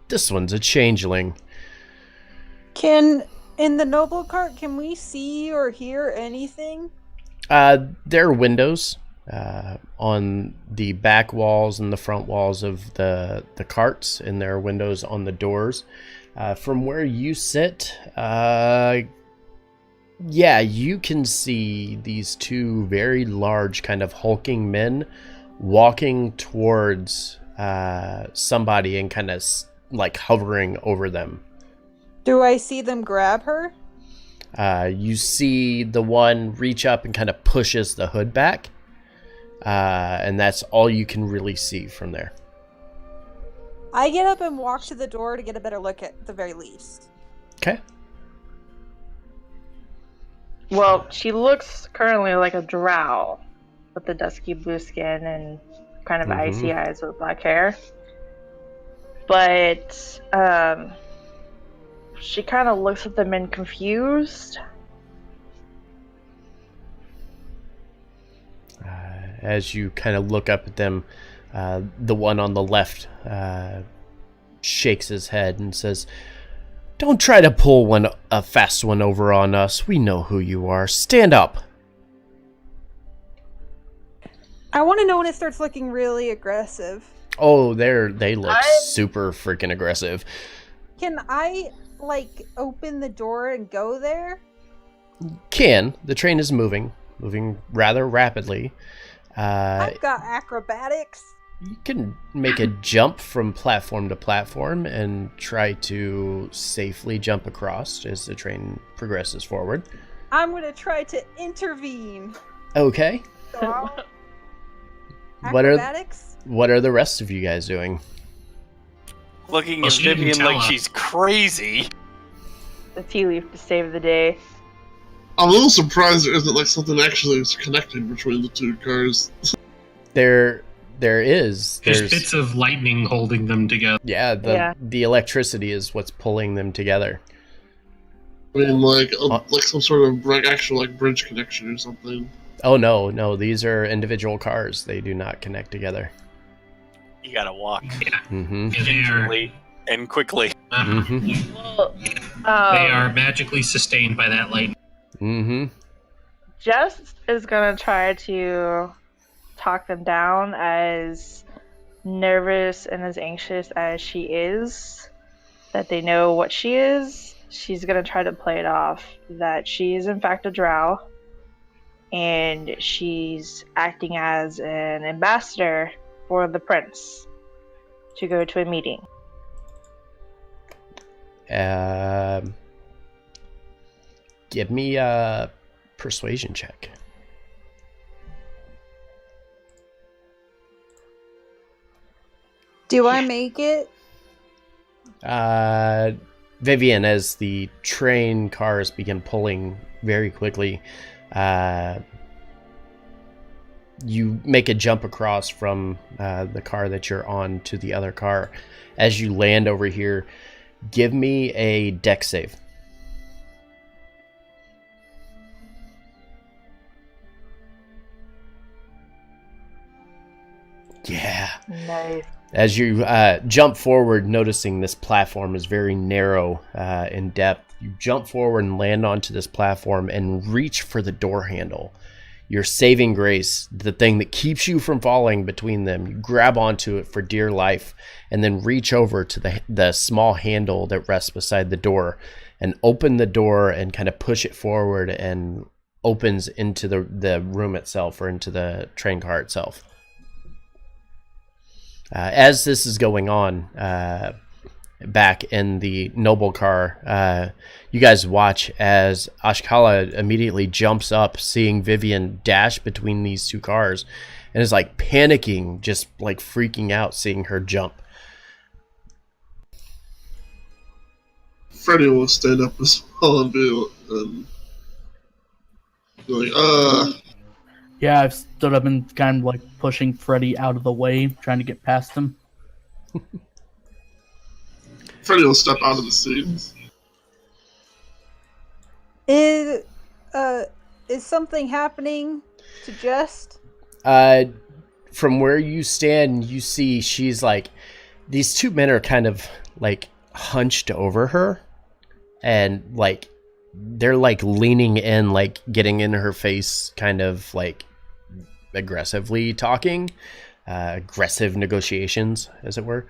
This one's a changeling." In the noble cart, can we see or hear anything? There are windows on the back walls and the front walls of the carts, and there are windows on the doors. From where you sit, yeah, you can see these two very large kind of hulking men walking towards somebody and kind of like hovering over them. Do I see them grab her? You see the one reach up and kind of pushes the hood back. And that's all you can really see from there. I get up and walk to the door to get a better look at the very least. Okay. Well, she looks currently like a drow with the dusky blue skin and kind of icy eyes with black hair. But she kind of looks at the men confused. As you kind of look up at them, the one on the left shakes his head and says, "Don't try to pull a fast one over on us. We know who you are. Stand up." I want to know when it starts looking really aggressive. Oh, they look super freaking aggressive. Can I, open the door and go there? The train is moving rather rapidly. I've got acrobatics. You can make a jump from platform to platform and try to safely jump across as the train progresses forward. I'm going to try to intervene. Okay. So Acrobatics? What are the rest of you guys doing? Looking at Vivian like she's crazy. The tea leaf to save the day. I'm a little surprised there isn't something actually is connected between the two cars. There is. There's bits of lightning holding them together. Yeah, the electricity is what's pulling them together. I mean, like some sort of actual bridge connection or something. Oh no, these are individual cars. They do not connect together. You gotta walk Gingerly and quickly. Well, they are magically sustained by that lightning. Jess is gonna try to talk them down, as nervous and as anxious as she is, that they know what she is. She's gonna try to play it off that she is in fact a drow, and she's acting as an ambassador for the prince to go to a meeting. Give me a persuasion check. Do I make it? Vivian, as the train cars begin pulling very quickly, you make a jump across from the car that you're on to the other car. As you land over here, give me a dex save. Yeah. Nice. As you jump forward, noticing this platform is very narrow in depth, you jump forward and land onto this platform and reach for the door handle. Your saving grace, the thing that keeps you from falling between them, you grab onto it for dear life and then reach over to the small handle that rests beside the door and open the door and kind of push it forward and opens into the room itself, or into the train car itself. As this is going on, back in the noble car, you guys watch as Ashkala immediately jumps up, seeing Vivian dash between these two cars, and is panicking, just freaking out seeing her jump. Freddy will stand up as well and be like, Yeah, I've stood up and kind of pushing Freddy out of the way, trying to get past him. Freddy will step out of the scene. Is something happening to Jest? From where you stand, you see she's like, these two men are kind of like hunched over her, and like they're like leaning in, like getting in her face, kind of like aggressively talking, aggressive negotiations, as it were.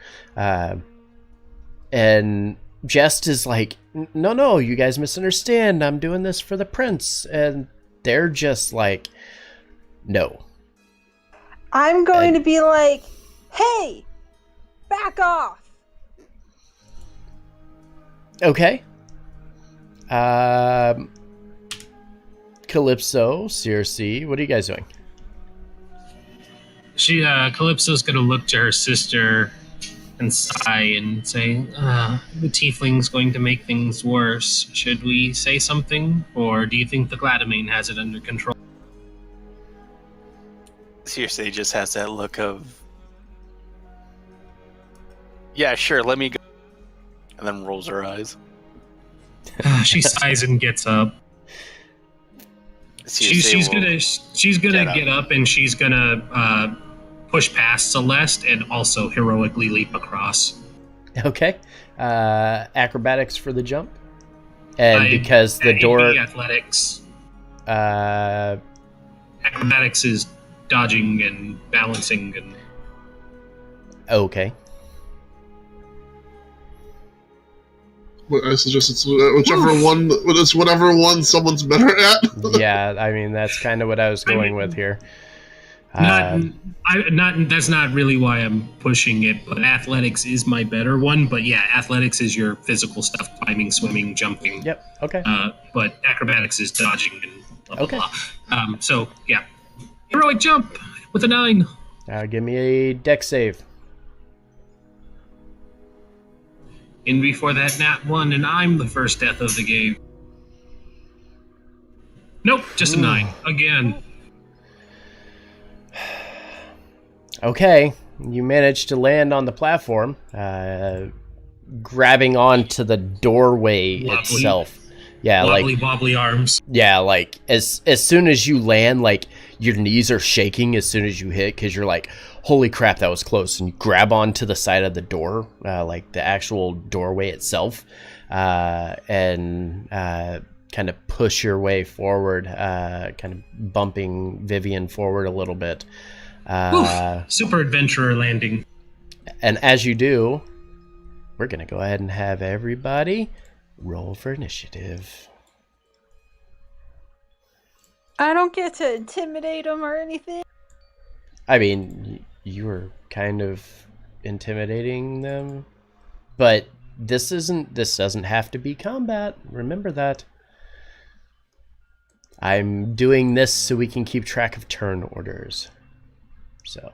And Jest is like, no, you guys misunderstand. I'm doing this for the prince. And they're just like, no. I'm going to be like, hey, back off. Okay. Calypso, Circe, what are you guys doing? Calypso's gonna look to her sister and sigh and say, the tiefling's going to make things worse. Should we say something? Or do you think the Gladamane has it under control? Circe just has that look of, yeah, sure, let me go. And then rolls her eyes. She sighs and gets up. She's gonna get up and she's gonna push past Celeste and also heroically leap across. Okay. Acrobatics for the jump. And because the door... Athletics. Uh, Acrobatics is dodging and balancing and... Okay. I suggest it's whichever one. It's whatever one someone's better at. Yeah, I mean that's kind of what I was going with here. That's not really why I'm pushing it, but athletics is my better one. But yeah, athletics is your physical stuff: climbing, swimming, jumping. Yep. Okay. But acrobatics is dodging and blah blah Okay. blah. So yeah, heroic jump with a 9. Give me a deck save. In before that nat 1, and I'm the first death of the game. Nope, just a 9 again. Okay, you managed to land on the platform, grabbing onto the doorway itself. Yeah, wobbly arms. Yeah, like as soon as you land, like your knees are shaking as soon as you hit, because you're like, holy crap, that was close. And you grab onto the side of the door, like the actual doorway itself, and kind of push your way forward, kind of bumping Vivian forward a little bit. Super adventurer landing. And as you do, we're going to go ahead and have everybody roll for initiative. I don't get to intimidate them or anything. I mean, you were kind of intimidating them, but this doesn't have to be combat. Remember that. I'm doing this so we can keep track of turn orders. So.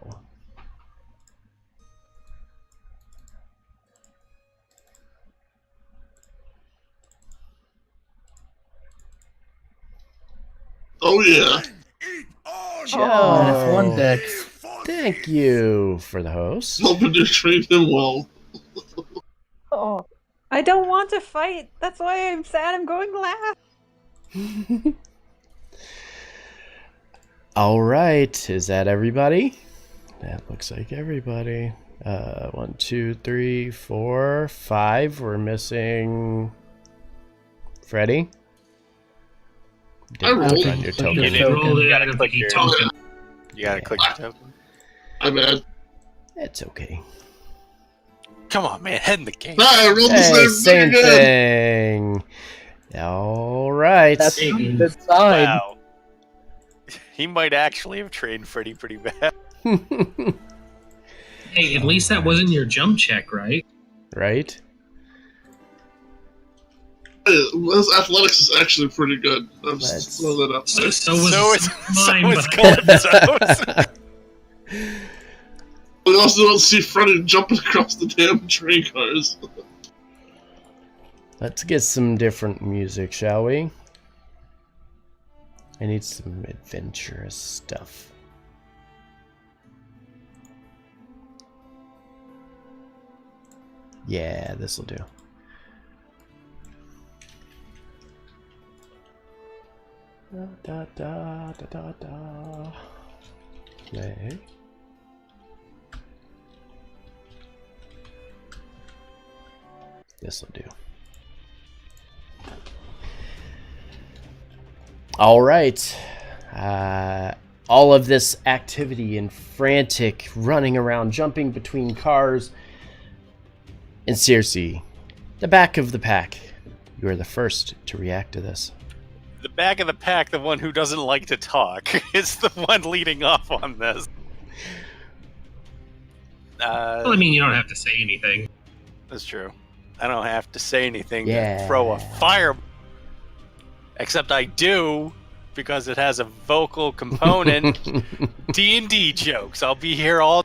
Oh yeah. Minus 1 dex. Thank you for the host. Hoping to treat him well. Oh, I don't want to fight. That's why I'm sad. I'm going last. All right, is that everybody? That looks like everybody. 1, 2, 3, 4, 5. We're missing Freddy. I rolled. On your token. You They rolled it out of the your token. You gotta click the token. I'm bad. It's okay. Come on, man, head in the game. I rolled the Hey, same same thing again. thing. All right. That's a good sign. Wow. He might actually have trained Freddy pretty bad. Hey, at least that wasn't your jump check, right? Right? His athletics is actually pretty good. I'm Let's- just throwing that up. So was So mine, is but Calypso's. We also don't see Freddy jumping across the damn train cars. Let's get some different music, shall we? I need some adventurous stuff. Yeah, this'll do. Da da da da da da. Play. This'll do. All right. All of this activity and frantic running around, jumping between cars. And Circe, the back of the pack. You are the first to react to this. The back of the pack, the one who doesn't like to talk, is the one leading off on this. Well, I mean, you don't have to say anything. That's true. I don't have to say anything Yeah. to throw a fire. Except I do, because it has a vocal component. D&D jokes. I'll be here all...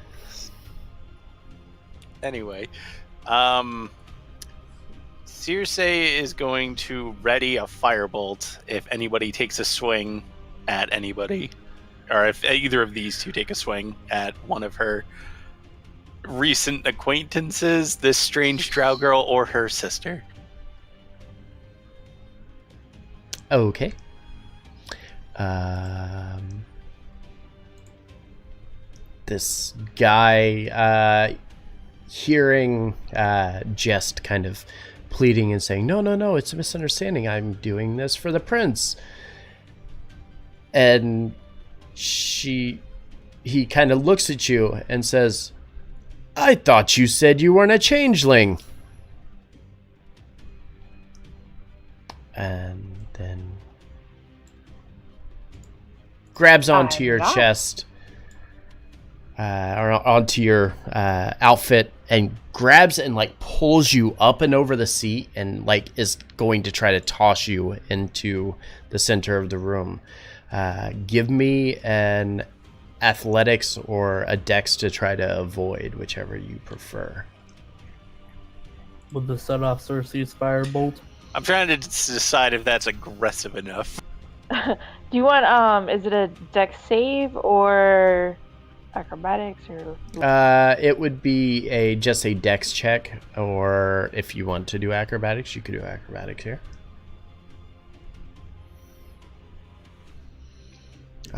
Anyway. Circe is going to ready a firebolt if anybody takes a swing at anybody. Or if either of these two take a swing at one of her recent acquaintances, this strange drow girl or her sister. Okay. This guy, hearing Jest kind of pleading and saying, no, it's a misunderstanding. I'm doing this for the prince. And he kind of looks at you and says, I thought you said you weren't a changeling. And then grabs onto your chest, or onto your outfit, and grabs and like pulls you up and over the seat, and like is going to try to toss you into the center of the room. Give me an athletics or a dex to try to avoid, whichever you prefer. Would this set off Circe's firebolt? I'm trying to decide if that's aggressive enough. Do you want, is it a dex save or acrobatics or? It would be just a dex check, or if you want to do acrobatics, you could do acrobatics here.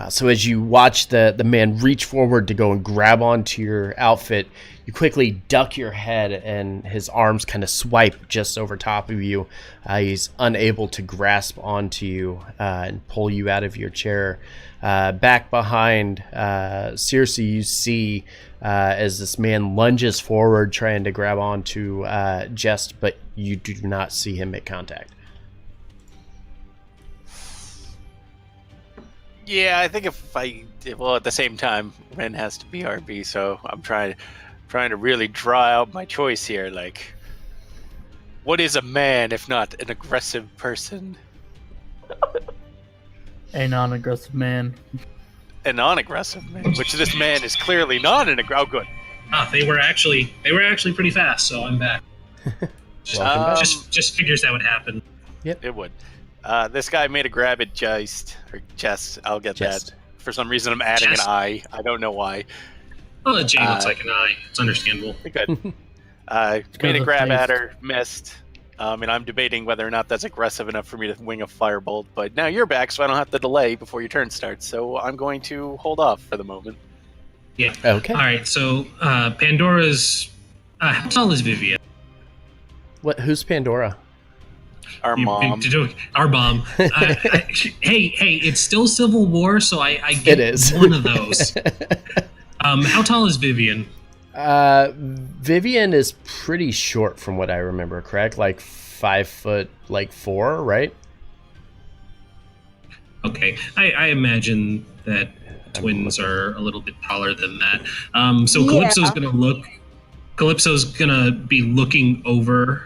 So as you watch the man reach forward to go and grab onto your outfit, you quickly duck your head and his arms kind of swipe just over top of you. He's unable to grasp onto you and pull you out of your chair. Back behind Circe, you see as this man lunges forward trying to grab onto Jest, but you do not see him make contact. Yeah, I think at the same time, Ren has to be RB, so I'm trying to really draw out my choice here. Like, what is a man if not an aggressive person? A non-aggressive man. A non-aggressive man, which this man is clearly not an aggressive. Oh, good. They were actually pretty fast, so I'm back. Just figures that would happen. Yep, it would. This guy made a grab at Jest. I'll get that. For some reason, I'm adding an I. I don't know why. Well, the J looks like an I. It's understandable. Good. Made a grab at her, missed. And I'm debating whether or not that's aggressive enough for me to wing a firebolt. But now you're back, so I don't have to delay before your turn starts. So I'm going to hold off for the moment. Yeah. Okay. All right. So Pandora's. How tall is Vivian? What? Who's Pandora? Our mom. Our mom. Hey, it's still Civil War, so I get it is. One of those. How tall is Vivian? Vivian is pretty short from what I remember, correct? Like 5'4", right? Okay. I imagine that twins are a little bit taller than that. So Calypso's gonna be looking over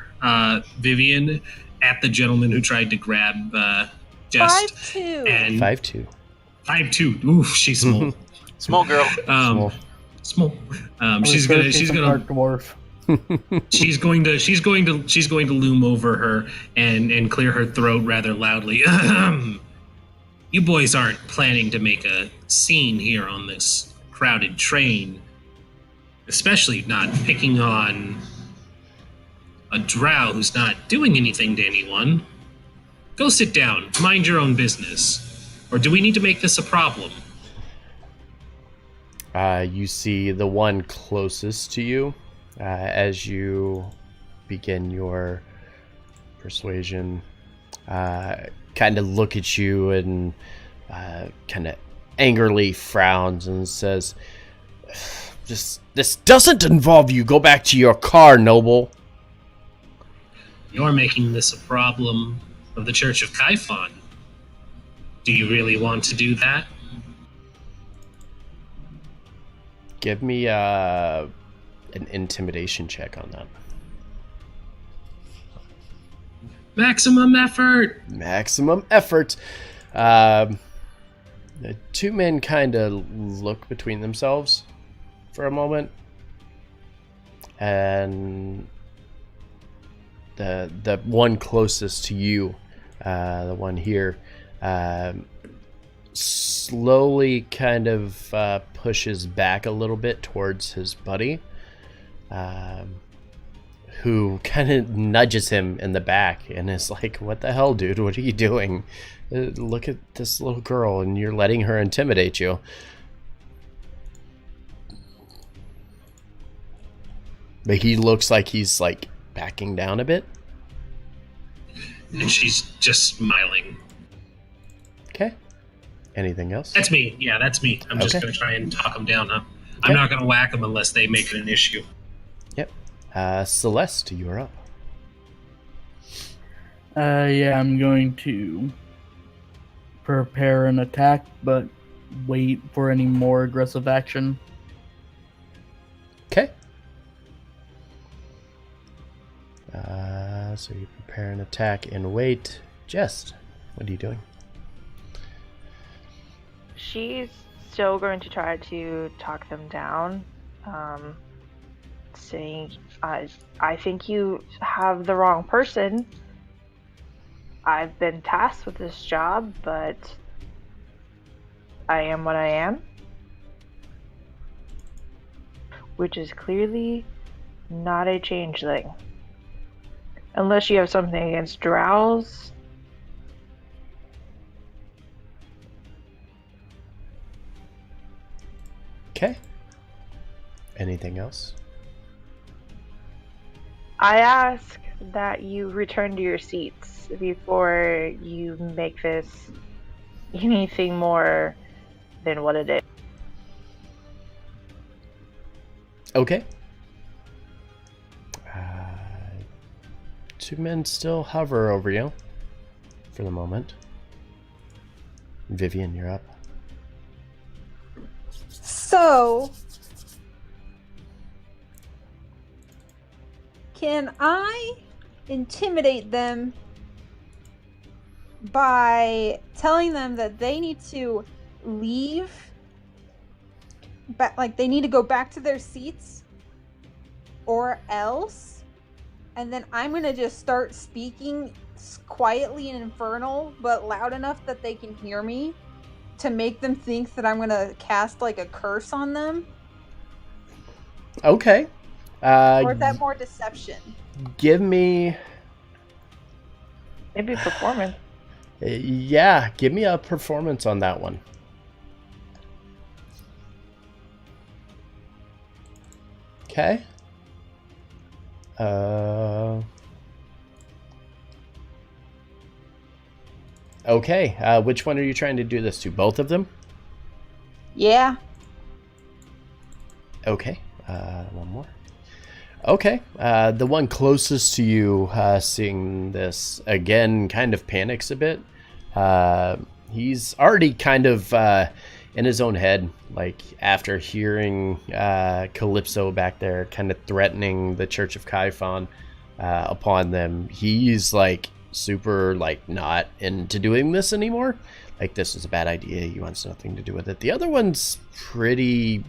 Vivian at the gentleman who tried to grab Jest. 5'2". And 5'2". 5'2". Oof, she's small. Small girl. Small. She's gonna dwarf. she's going to loom over her and clear her throat rather loudly. You boys aren't planning to make a scene here on this crowded train, especially not picking on a drow who's not doing anything to anyone. Go sit down. Mind your own business. Or do we need to make this a problem? You see the one closest to you as you begin your persuasion kind of look at you and kind of angrily frowns and says, This doesn't involve you. Go back to your car, noble. You're making this a problem of the Church of Kaifon. Do you really want to do that? Give me an intimidation check on that. Maximum effort! Maximum effort. The two men kind of look between themselves for a moment, and the one closest to you, the one here, slowly kind of pushes back a little bit towards his buddy, who kind of nudges him in the back and is like, what the hell, dude? What are you doing? Look at this little girl and you're letting her intimidate you. But he looks like he's like backing down a bit. And she's just smiling. Okay. Anything else? That's me. Yeah, that's me. I'm just going to try and talk them down, huh? Okay. I'm not going to whack them unless they make it an issue. Yep. Celeste, you're up. Yeah, I'm going to prepare an attack, but wait for any more aggressive action. Okay. So you prepare an attack and wait. Jest, what are you doing? She's still going to try to talk them down, saying, I think you have the wrong person. I've been tasked with this job, but I am what I am. Which is clearly not a changeling. Unless you have something against drows. Okay. Anything else? I ask that you return to your seats before you make this anything more than what it is. Okay. Two men still hover over you for the moment. Vivian, you're up. So, can I intimidate them by telling them that they need to leave? Like they need to go back to their seats, or else? And then I'm going to just start speaking quietly in Infernal, but loud enough that they can hear me, to make them think that I'm going to cast like a curse on them. Okay. Or is that more deception? Give me... Maybe performance. Yeah, give me a performance on that one. Okay. Okay, which one are you trying to do this to? Both of them? Yeah. Okay, one more. Okay, the one closest to you, seeing this again, kind of panics a bit. He's already kind of in his own head, like after hearing Calypso back there kind of threatening the Church of Kaifon upon them. He's like super like not into doing this anymore. Like this is a bad idea. He wants nothing to do with it. The other one's pretty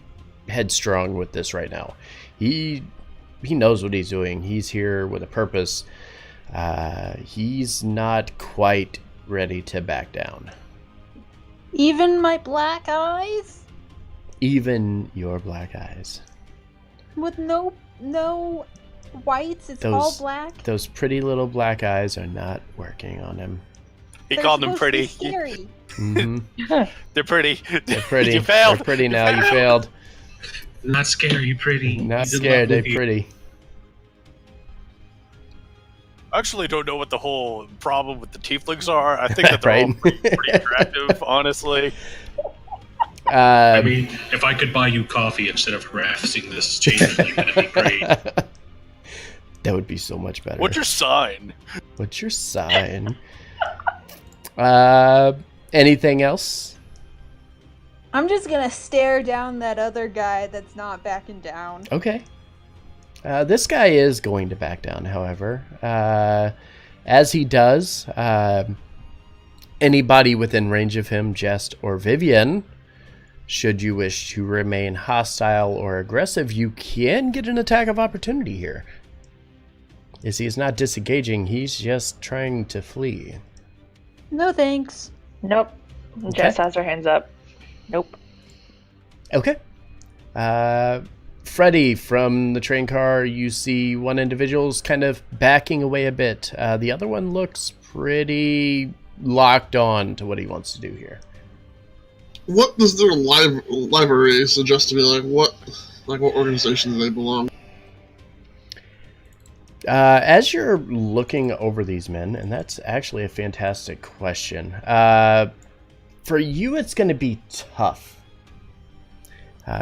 headstrong with this right now. He knows what he's doing. He's here with a purpose. He's not quite ready to back down. Even my black eyes? Even your black eyes. With no whites. It's all Those- black. Those pretty little black eyes are not working on him. He They're called them supposed to be pretty. Scary. hmm They're pretty. They're pretty. You failed. They're pretty now. You failed. Not scary, pretty. Not He's in scared. love They're with you. pretty. I actually don't know what the whole problem with the tieflings are. I think that they're Right. all pretty attractive, honestly. I mean, if I could buy you coffee instead of harassing this changeling, that'd be great. That would be so much better. What's your sign? What's your sign? Anything else? I'm just gonna stare down that other guy that's not backing down. Okay. This guy is going to back down, however. As he does, anybody within range of him, Jest or Vivian, should you wish to remain hostile or aggressive, you can get an attack of opportunity here. As he is not disengaging, he's just trying to flee. No thanks. Nope. Okay. Jess has her hands up. Nope. Okay. Freddy, from the train car, you see one individual's kind of backing away a bit. The other one looks pretty locked on to what he wants to do here. What does their library suggest to me? What organization do they belong? As you're looking over these men, and that's actually a fantastic question. For you, it's going to be tough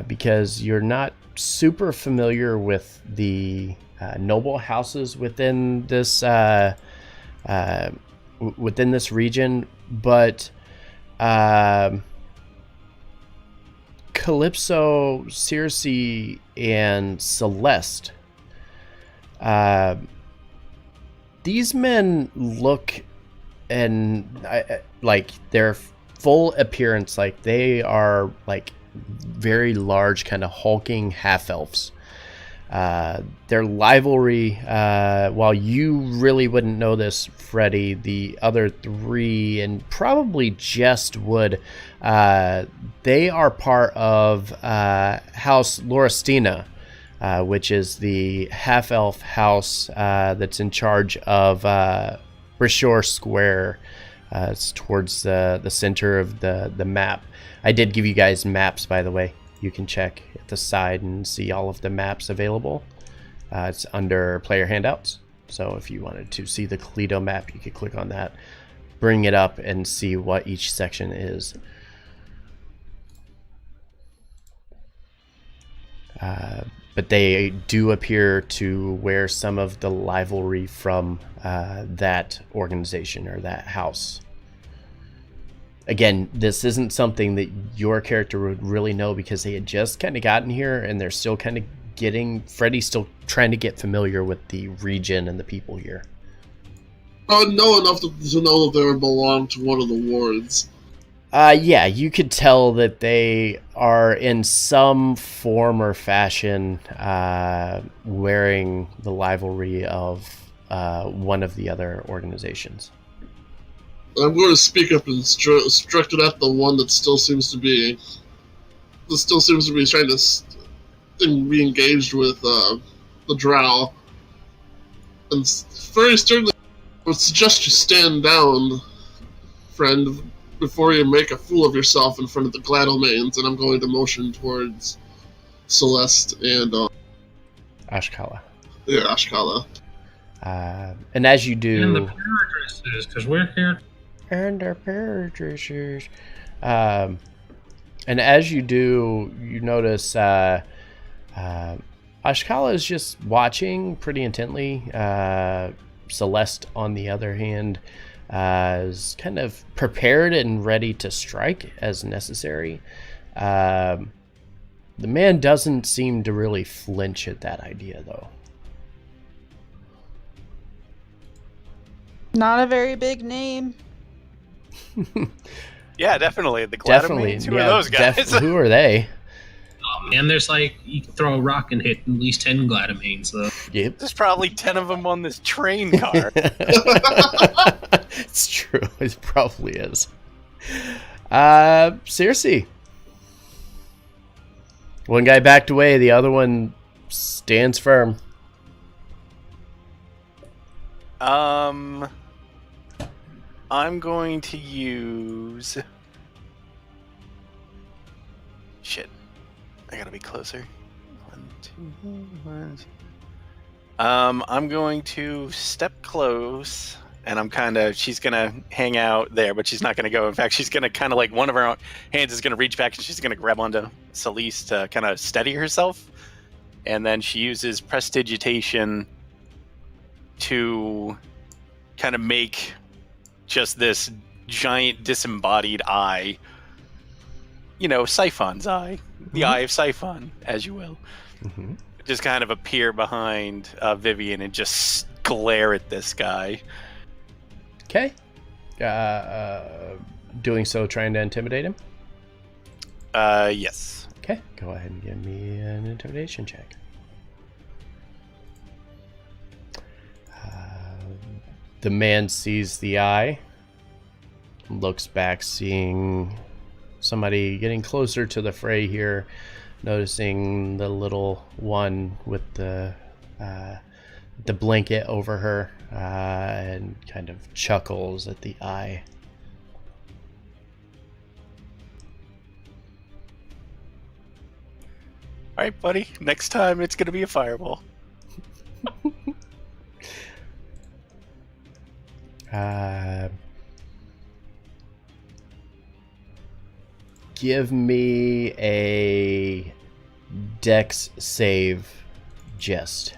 because you're not super familiar with the noble houses within this region, but Calypso, Circe, and Celeste. These men look and like their full appearance, like they are like very large, kind of hulking half elves. Their livery, while you really wouldn't know this, Freddy, the other three, and probably Jest would, they are part of House Lauristina, which is the half-elf house that's in charge of Brishore Square. It's towards the center of the map. I did give you guys maps, by the way. You can check at the side and see all of the maps available. It's under player handouts. So if you wanted to see the Keleto map, you could click on that, bring it up, and see what each section is. But they do appear to wear some of the livery from that organization or that house. Again, this isn't something that your character would really know because they had just kind of gotten here and they're still kind of Freddy's still trying to get familiar with the region and the people here. I would know enough to know that they belong to one of the wards. Yeah, you could tell that they are in some form or fashion wearing the livery of one of the other organizations. I'm going to speak up and instruct it at the one that still seems to be trying to be engaged with the drow. And very sternly, I would suggest you stand down, friend, before you make a fool of yourself in front of the Gladomains. And I'm going to motion towards Celeste and Ashkala. Yeah, Ashkala. And as you do, And the paradresses, because we're here. and their paradressers. And as you do, you notice Ashkala is just watching pretty intently. Celeste, on the other hand, is kind of prepared and ready to strike as necessary. The man doesn't seem to really flinch at that idea, though. Not a very big name. Yeah, definitely. The Definitely. Gladomains, who are those guys? Who are they? Oh man, there's like, you can throw a rock and hit at least 10 Gladomains, though. Yep. There's probably 10 of them on this train car. It's true. It probably is. Circe. One guy backed away. The other one stands firm. I'm going to use... Shit. I gotta be closer. 1, 2, 1. I'm going to step close, and she's gonna hang out there, but she's not gonna go. In fact, she's gonna kind of like one of her hands is gonna reach back, and she's gonna grab onto Celeste to kind of steady herself, and then she uses prestidigitation to kind of make just this giant disembodied eye. You know, Siphon's eye. The eye of Siphon, as you will. Mm-hmm. Just kind of appear behind Vivian and just glare at this guy. Okay. Doing so, trying to intimidate him? Yes. Okay, go ahead and give me an intimidation check. The man sees the eye, looks back, seeing somebody getting closer to the fray here, noticing the little one with the blanket over her, and kind of chuckles at the eye. All right, buddy. Next time, it's going to be a fireball. Give me a Dex save, Jest.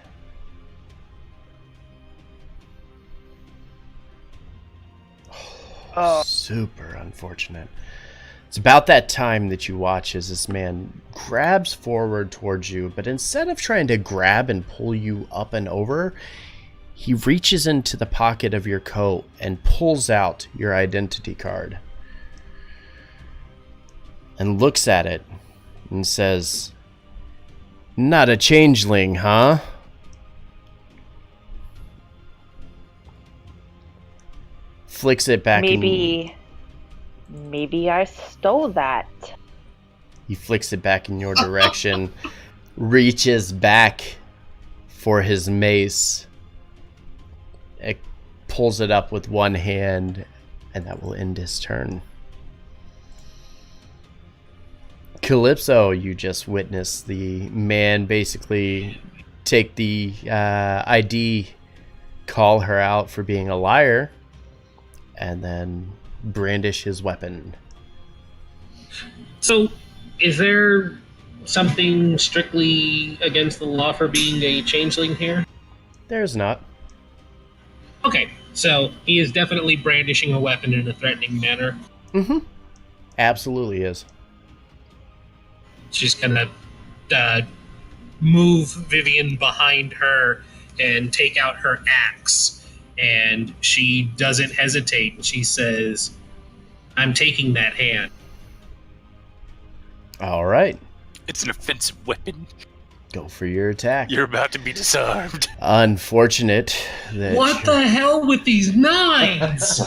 Super unfortunate. It's about that time that you watch as this man grabs forward towards you, but instead of trying to grab and pull you up and over, he reaches into the pocket of your coat and pulls out your identity card and looks at it and says, "Not a changeling, huh?" Flicks it back. Maybe I stole that. He flicks it back in your direction, reaches back for his mace, it pulls it up with one hand, and that will end his turn. Calypso, you just witnessed the man basically take the ID, call her out for being a liar, and then brandish his weapon. So, is there something strictly against the law for being a changeling here? There's not. Okay, so he is definitely brandishing a weapon in a threatening manner. Mm-hmm. Absolutely is. She's gonna move Vivian behind her and take out her axe. And she doesn't hesitate. She says, "I'm taking that hand." All right. It's an offensive weapon. Go for your attack. You're about to be disarmed. Unfortunate that What the hell with these knives?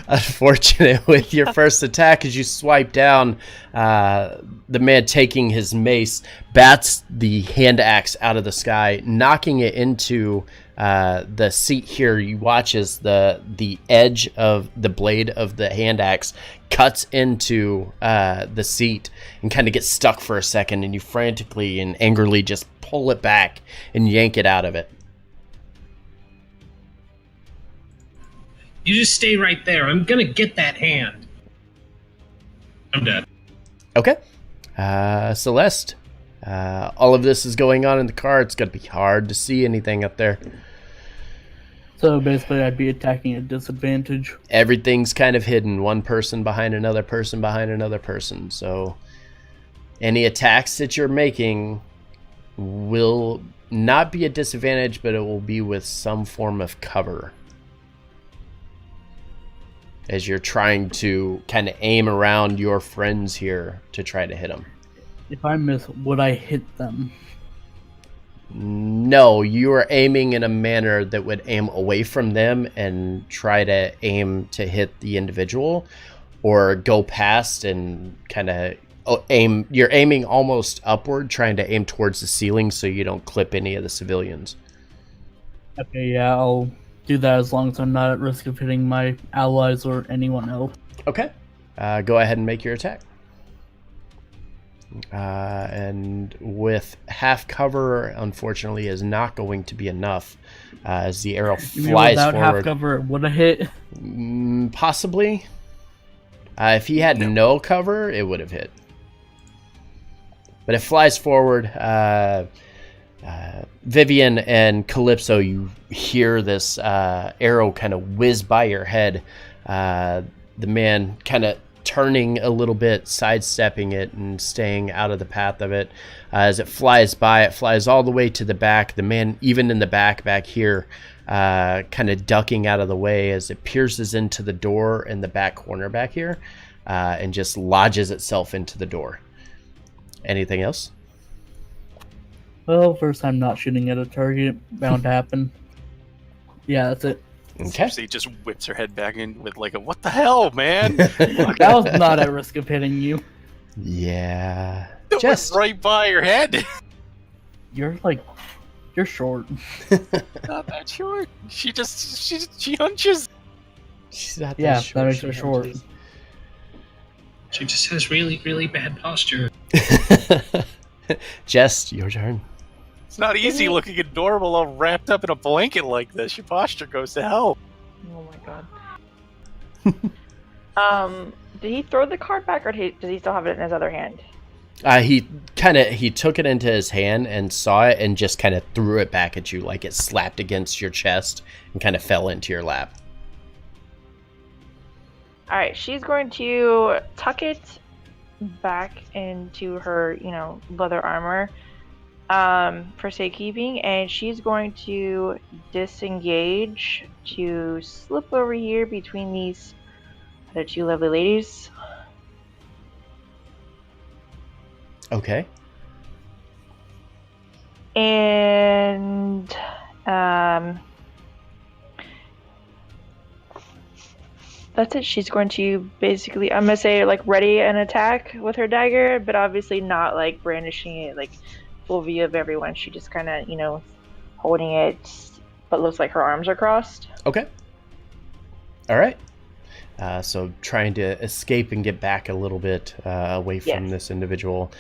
Unfortunate with your first attack as you swipe down, the man taking his mace bats the hand axe out of the sky, knocking it into the seat here. You watch as the edge of the blade of the hand axe cuts into the seat and kind of gets stuck for a second, and you frantically and angrily just pull it back and yank it out of it. You just stay right there. I'm gonna get that hand. I'm dead. Okay. Celeste. All of this is going on in the car. It's going to be hard to see anything up there. So basically, I'd be attacking at disadvantage. Everything's kind of hidden. One person behind another person behind another person. So any attacks that you're making will not be a disadvantage, but it will be with some form of cover, as you're trying to kind of aim around your friends here to try to hit them. If I miss, would I hit them? No, you are aiming in a manner that would aim away from them and try to aim to hit the individual, or go past and kind of aim. You're aiming almost upward, trying to aim towards the ceiling so you don't clip any of the civilians. Okay, yeah, I'll do that as long as I'm not at risk of hitting my allies or anyone else. Okay. Go ahead and make your attack. And with half cover, unfortunately, is not going to be enough as the arrow You mean flies without forward. half cover, it would have hit? Possibly. If he had no cover, it would have hit. But it flies forward. Vivian and Calypso, you hear this arrow kind of whiz by your head. The man kind of turning a little bit, sidestepping it and staying out of the path of it. As it flies by, it flies all the way to the back. The man, even in the back here, kind of ducking out of the way as it pierces into the door in the back corner back here and just lodges itself into the door. Anything else? Well, first I'm not shooting at a target. Bound to happen. Yeah, that's it. Okay. Cersei just whips her head back in with like a "What the hell, man?" That was not at risk of hitting you. Yeah. It Just went right by your head. You're short. Not that short. She hunches. She's not Yeah, that short. that makes her short. She just has really, really bad posture. Jess, your turn. It's not easy looking adorable all wrapped up in a blanket like this. Your posture goes to hell. Oh my god. Did he throw the card back, or does he still have it in his other hand? He took it into his hand and saw it and just kind of threw it back at you, like it slapped against your chest and kind of fell into your lap. All right, she's going to tuck it back into her, leather armor for safekeeping, and she's going to disengage to slip over here between these other two lovely ladies. Okay. And that's it. She's going to basically, I'm gonna say, ready an attack with her dagger, but obviously not brandishing it full view of everyone. She just kind of, holding it, but looks like her arms are crossed. Okay. All right. So trying to escape and get back a little bit away from this individual.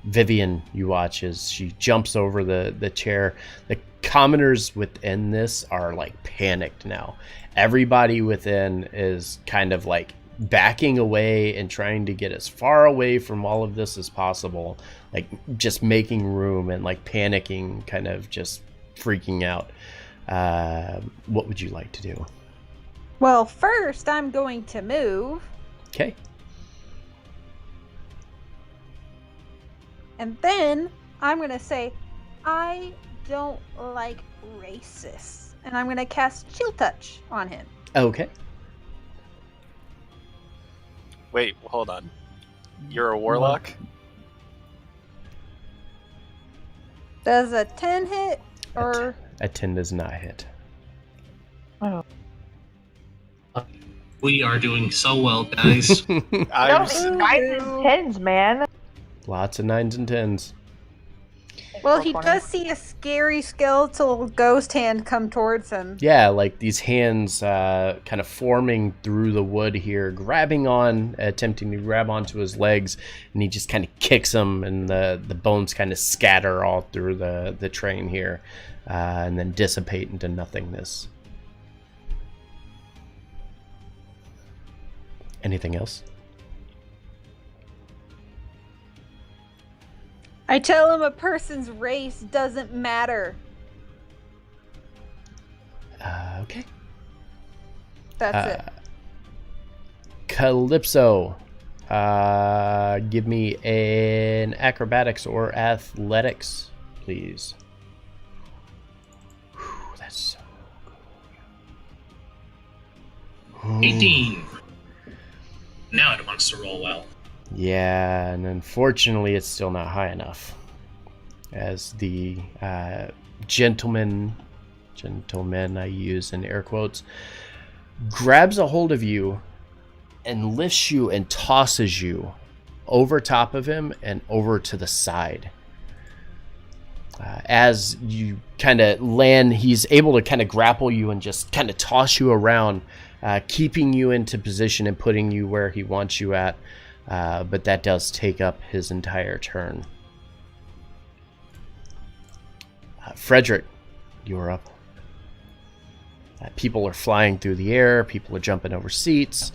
Vivian, you watch as she jumps over the chair. The commoners within this are panicked now. Everybody within is kind of backing away and trying to get as far away from all of this as possible. Just making room and panicking, kind of just freaking out. What would you like to do? Well, first I'm going to move. Okay. And then I'm going to say, I don't like racists. And I'm going to cast Chill Touch on him. Okay. Wait, hold on. You're a warlock? Does a 10 hit? Or A 10 does not hit. Oh. We are doing so well, guys. No, it's 9s and 10s, man. Lots of 9s and 10s. Well, he does see a scary skeletal ghost hand come towards him. Yeah, these hands kind of forming through the wood here, attempting to grab onto his legs, and he just kind of kicks them, and the bones kind of scatter all through the train here, and then dissipate into nothingness. Anything else? I tell him a person's race doesn't matter. Okay. That's it. Calypso, give me an acrobatics or athletics, please. Whew, that's so cool. 18. Now it wants to roll well. Yeah, and unfortunately it's still not high enough. As the gentleman, I use in air quotes, grabs a hold of you and lifts you and tosses you over top of him and over to the side. As you kind of land, he's able to kind of grapple you and just kind of toss you around, keeping you into position and putting you where he wants you at. But that does take up his entire turn. Frederick, you're up. People are flying through the air. People are jumping over seats.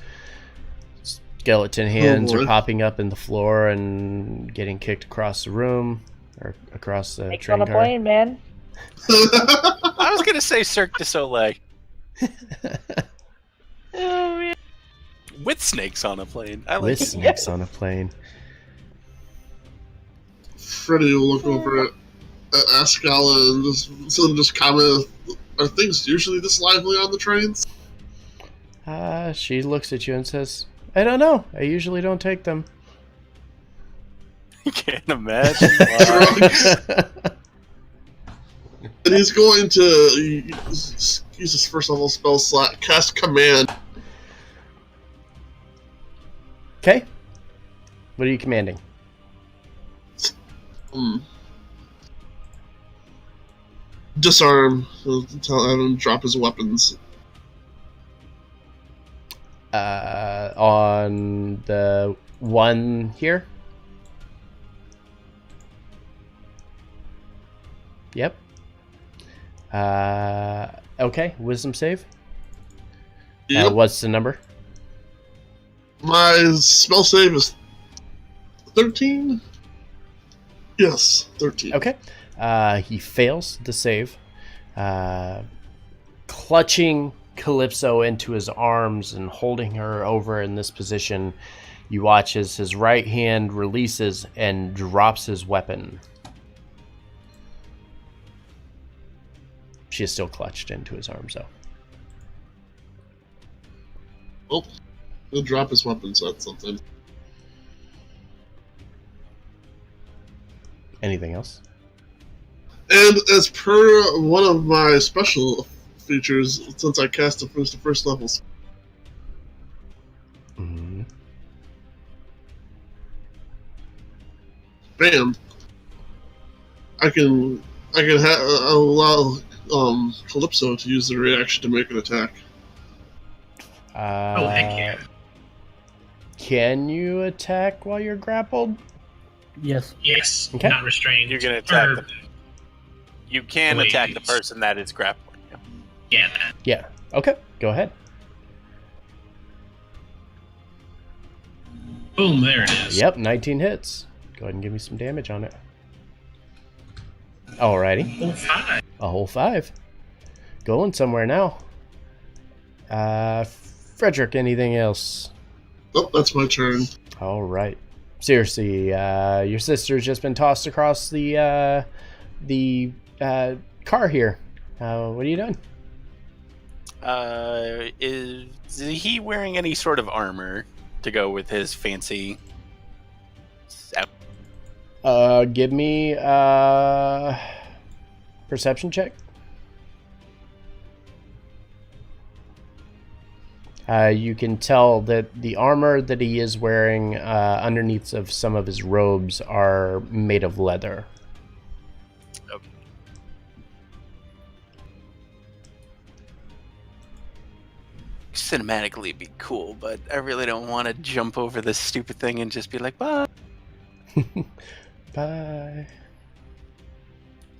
Skeleton hands are popping up in the floor and getting kicked across the room or across the Snakes train on a car. plane, man. I was gonna say Cirque du Soleil. Oh, man. With snakes on a plane. I like With it. snakes on a plane. Freddy will look over at Ascala and just comment, are things usually this lively on the trains? She looks at you and says, I don't know. I usually don't take them. I can't imagine why. And he's going to use his first level spell slot, cast Command. Okay. What are you commanding? Disarm. Tell him to drop his weapons. On the one here? Yep. Okay, wisdom save. Yep. What's the number? My spell save is 13? Yes, 13. Okay. He fails the save. Clutching Calypso into his arms and holding her over in this position, you watch as his right hand releases and drops his weapon. She is still clutched into his arms, though. Oh, he'll drop his weapon, so that's something. Anything else? And as per one of my special features, since I cast the first levels, bam, I can allow Calypso to use the reaction to make an attack. Oh, heck yeah. Can you attack while you're grappled? Yes. Yes, Okay. not restrained. You're gonna attack Or- them. You can Wait, attack the it's- person that is grappling. Yeah, that. Yeah. Okay, go ahead. Boom, there it is. Yep, 19 hits. Go ahead and give me some damage on it. Alrighty. Oh, 5. A whole 5. Going somewhere now. Frederick, anything else? Oh, that's my turn. Alright. Seriously, your sister's just been tossed across the car here. What are you doing? Is he wearing any sort of armor to go with his fancy? Give me perception check. You can tell that the armor that he is wearing underneath of some of his robes are made of leather. Okay. Cinematically it'd be cool, but I really don't want to jump over this stupid thing and just be like, bye. Bye.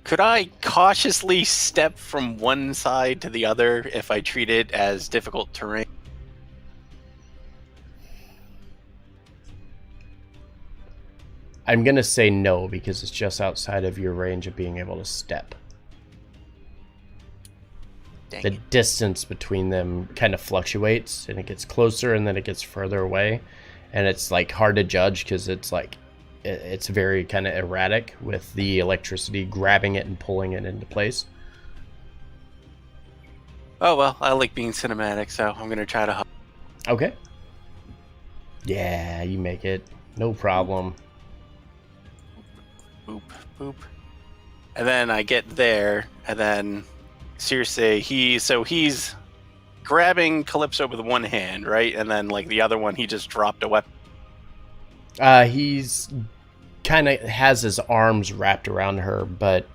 Could I cautiously step from one side to the other if I treat it as difficult terrain? I'm going to say no because it's just outside of your range of being able to step. Dang The it. distance between them kind of fluctuates and it gets closer and then it gets further away. And it's like hard to judge because it's like it's very kind of erratic with the electricity grabbing it and pulling it into place. Oh well, I like being cinematic, so I'm gonna try to hop. Okay. Yeah, you make it. No problem. Boop, boop. And then I get there, and then seriously, he's grabbing Calypso with one hand, right? And then like the other one, he just dropped a weapon. He's kind of has his arms wrapped around her, but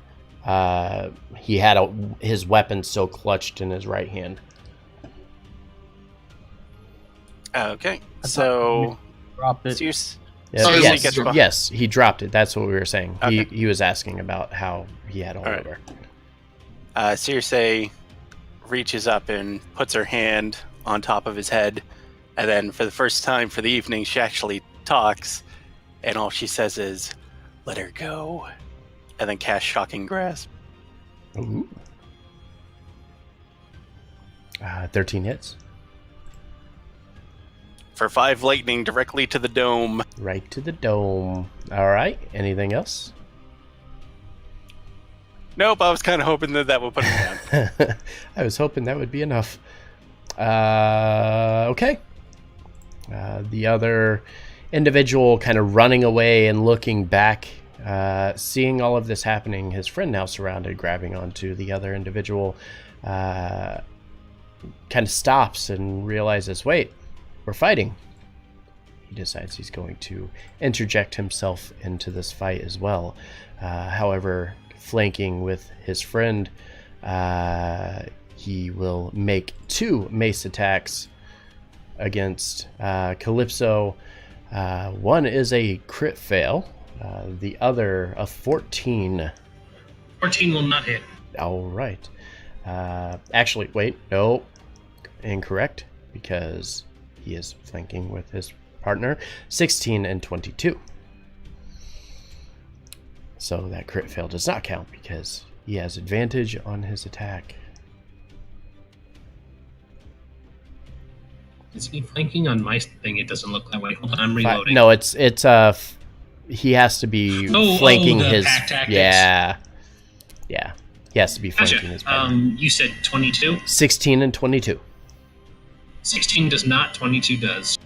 he had his weapon still clutched in his right hand. Okay, so Drop it. Sears, Yes, he dropped it. That's what we were saying. Okay. He was asking about how he had hold of her. Circe reaches up and puts her hand on top of his head, and then for the first time for the evening, she actually talks, and all she says is, "Let her go," and then casts Shocking Grasp. Ooh. 13 hits. For 5 lightning directly to the dome. Right to the dome. All right. Anything else? Nope, I was kind of hoping that would put him down. I was hoping that would be enough. Okay. The other individual kind of running away and looking back, seeing all of this happening, his friend now surrounded, grabbing onto the other individual, kind of stops and realizes, wait, we're fighting. He decides he's going to interject himself into this fight as well. However, flanking with his friend, he will make 2 mace attacks against Calypso. One is a crit fail, the other a 14. 14 will not hit. All right. Actually, wait, no, incorrect, because he is flanking with his partner. 16 and 22. So that crit fail does not count because he has advantage on his attack. Is he flanking on my thing? It doesn't look that way. Hold on, I'm reloading. No, it's he has to be flanking the his pack tactics. Yeah. He has to be flanking his partner. You said 22? 16 and 22. 16 does not, 22 does.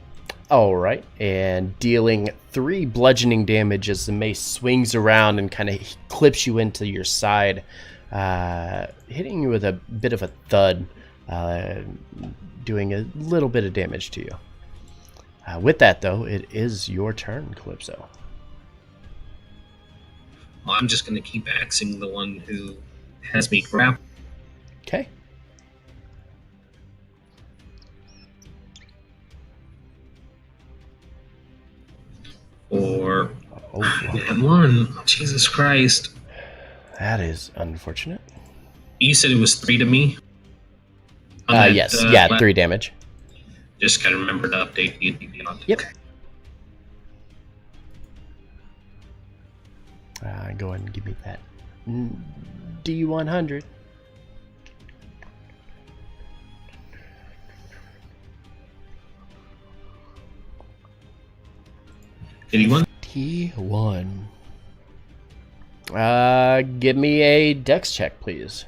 All right, and dealing 3 bludgeoning damage as the mace swings around and kind of clips you into your side, hitting you with a bit of a thud, doing a little bit of damage to you. With that, though, it is your turn, Calypso. Well, I'm just going to keep axing the one who has me grappled. Okay. Or and 1. Jesus Christ. That is unfortunate. You said it was 3 to me? Yes, 3 damage. Just gotta remember to update the beyond. Yep. Go ahead and give me that D100. Anyone? T1. Give me a dex check, please.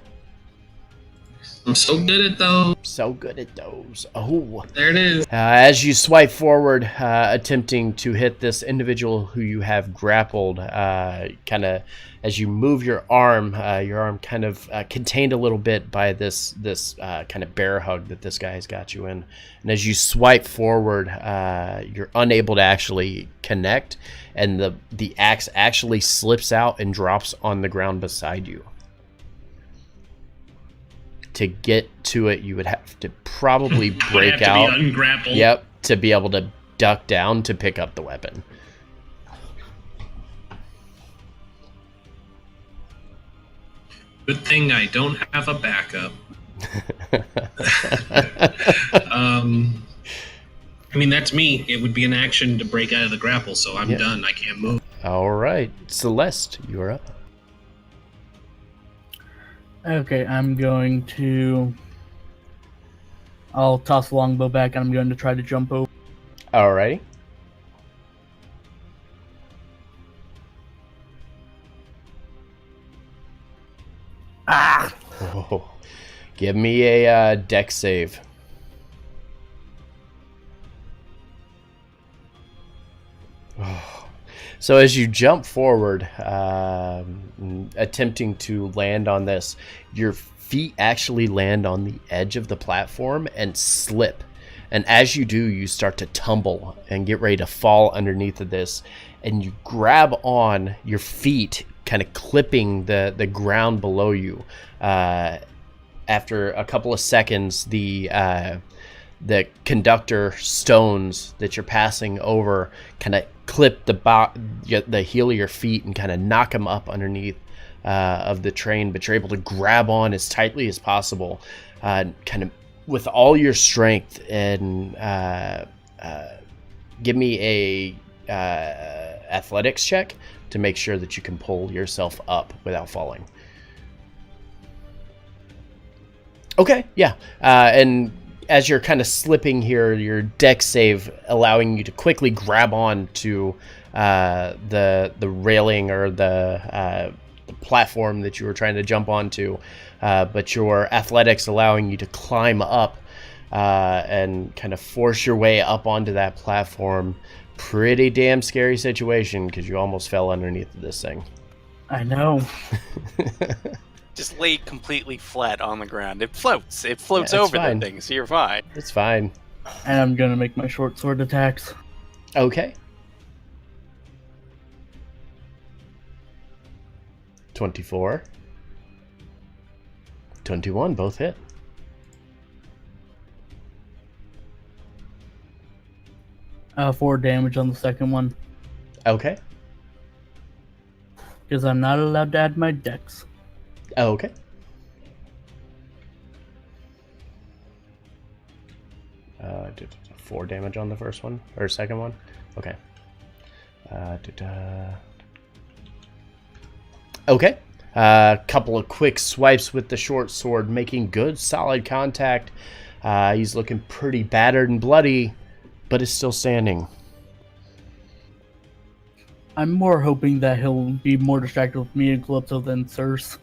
I'm so good at those. So good at those. Oh. There it is. As you swipe forward, attempting to hit this individual who you have grappled, kind of as you move your arm kind of contained a little bit by this kind of bear hug that this guy has got you in. And as you swipe forward, you're unable to actually connect, and the axe actually slips out and drops on the ground beside you. To get to it, you would have to probably break out. To be ungrappled. Yep, to be able to duck down to pick up the weapon. Good thing I don't have a backup. I mean, that's me. It would be an action to break out of the grapple, so I'm done. I can't move. All right, Celeste, you're up. Okay, I'll toss the longbow back and I'm going to try to jump over. All right. Oh, give me a dex save. So as you jump forward, attempting to land on this, your feet actually land on the edge of the platform and slip. And as you do, you start to tumble and get ready to fall underneath of this. And you grab on your feet, kind of clipping the ground below you. After a couple of seconds, the conductor stones that you're passing over kind of clip the heel of your feet and kind of knock them up underneath of the train, but you're able to grab on as tightly as possible, kind of with all your strength, and give me a athletics check to make sure that you can pull yourself up without falling. Okay, yeah. And as you're kind of slipping here, your dex save allowing you to quickly grab on to the railing or the platform that you were trying to jump onto, but your athletics allowing you to climb up and kind of force your way up onto that platform. Pretty damn scary situation because you almost fell underneath this thing. I know. Just lay completely flat on the ground. It floats. It floats Yeah, it's over fine. the thing, so you're fine. It's fine. And I'm gonna make my short sword attacks. Okay. 24. 21, both hit. Four damage on the second one. Okay. Because I'm not allowed to add my dex. Okay. Did 4 damage on the first one or second one. Okay. Okay. Couple of quick swipes with the short sword, making good, solid contact. He's looking pretty battered and bloody, but is still standing. I'm more hoping that he'll be more distracted with me and Keleto than Circe.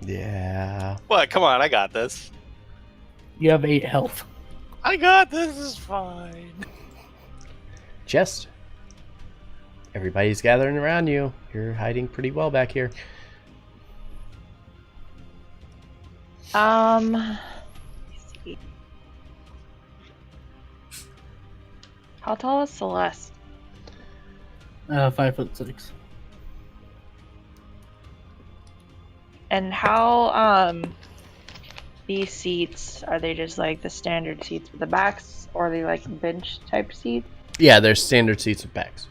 Yeah. What? Come on, I got this. You have 8 health. I got this. Is fine. Just. Everybody's gathering around you. You're hiding pretty well back here. Let's see. How tall is Celeste? 5'6". And how these seats, are they just like the standard seats with the backs, or are they like bench type seats? Yeah, there's standard seats with backs.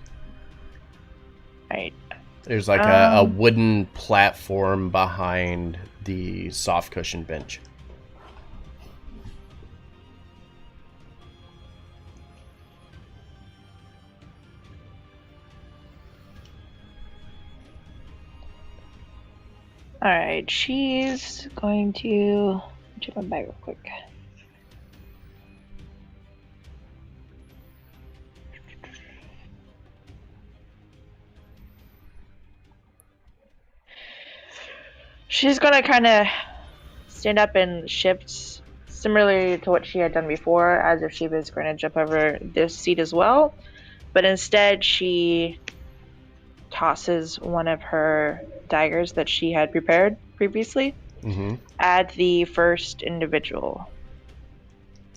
Right. There's like a wooden platform behind the soft cushion bench. Alright, she's going to check my bag real quick. She's gonna kind of stand up and shift similarly to what she had done before, as if she was going to jump over this seat as well. But instead, she tosses one of her daggers that she had prepared previously at the first individual.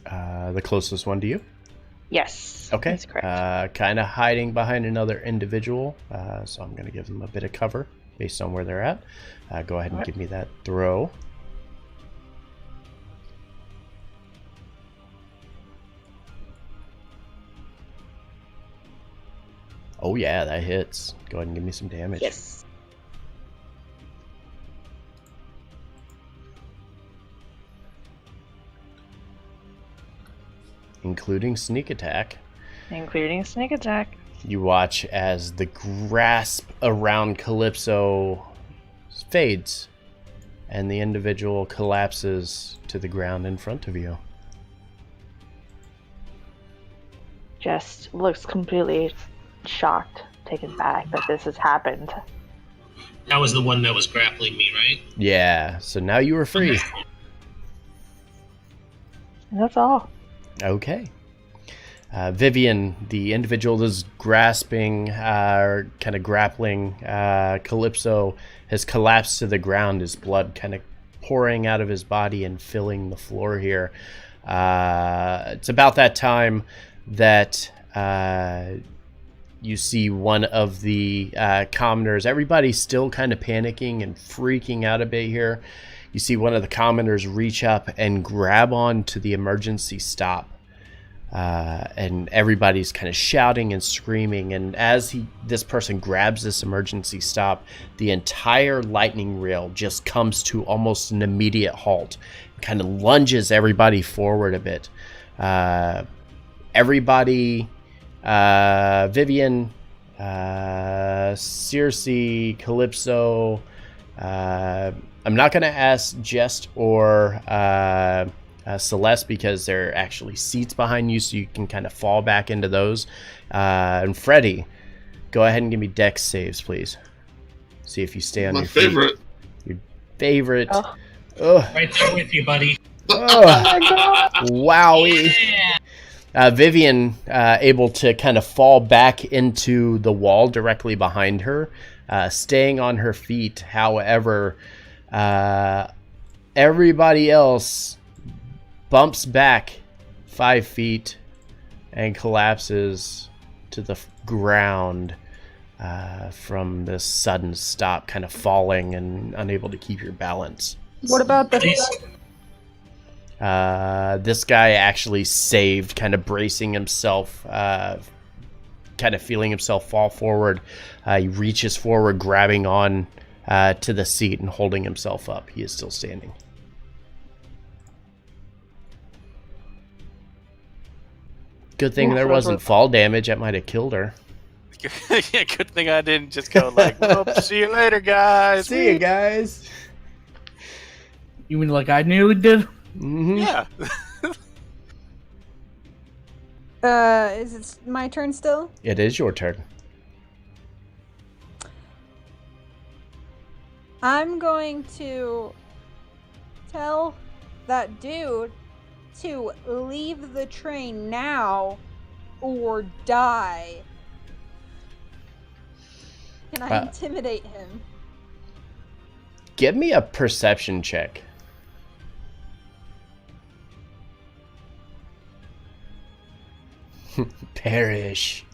The closest one to you? Yes. Okay. That's correct. Kind of hiding behind another individual, so I'm going to give them a bit of cover based on where they're at. Go ahead and give me that throw. Oh yeah, that hits. Go ahead and give me some damage. Yes. Including sneak attack. Including sneak attack. You watch as the grasp around Calypso fades and the individual collapses to the ground in front of you. Just looks completely shocked, taken back that this has happened. That was the one that was grappling me, right? Yeah, so now you are free. And that's all. Okay. Vivian, the individual that's grasping, or kind of grappling Calypso, has collapsed to the ground, his blood kind of pouring out of his body and filling the floor here. It's about that time that you see one of the commoners. Everybody's still kind of panicking and freaking out a bit here. You see one of the commoners reach up and grab on to the emergency stop. And everybody's kind of shouting and screaming. And as this person grabs this emergency stop, the entire lightning rail just comes to almost an immediate halt. It kind of lunges everybody forward a bit. Everybody, Vivian, Circe, Calypso. I'm not going to ask Jest or Celeste because there are actually seats behind you, so you can kind of fall back into those. And Freddy, go ahead and give me dex saves, please. See if you stay on My your feet. favorite. Your favorite. Oh. Ugh. Right there with you, buddy. Wowie. Vivian able to kind of fall back into the wall directly behind her, staying on her feet. However, everybody else bumps back 5 feet and collapses to the ground from this sudden stop, kind of falling and unable to keep your balance. What about the This guy actually saved, kind of bracing himself, kind of feeling himself fall forward. He reaches forward, grabbing on to the seat and holding himself up. He is still standing. Good thing there wasn't fall damage. That might have killed her. Yeah, good thing I didn't just go like, "Well, see you later, guys." See you guys. You mean like I nearly did? Mm-hmm. Yeah. Is it my turn still? It is your turn. I'm going to tell that dude to leave the train now or die. Can I intimidate him? Give me a perception check. Perish.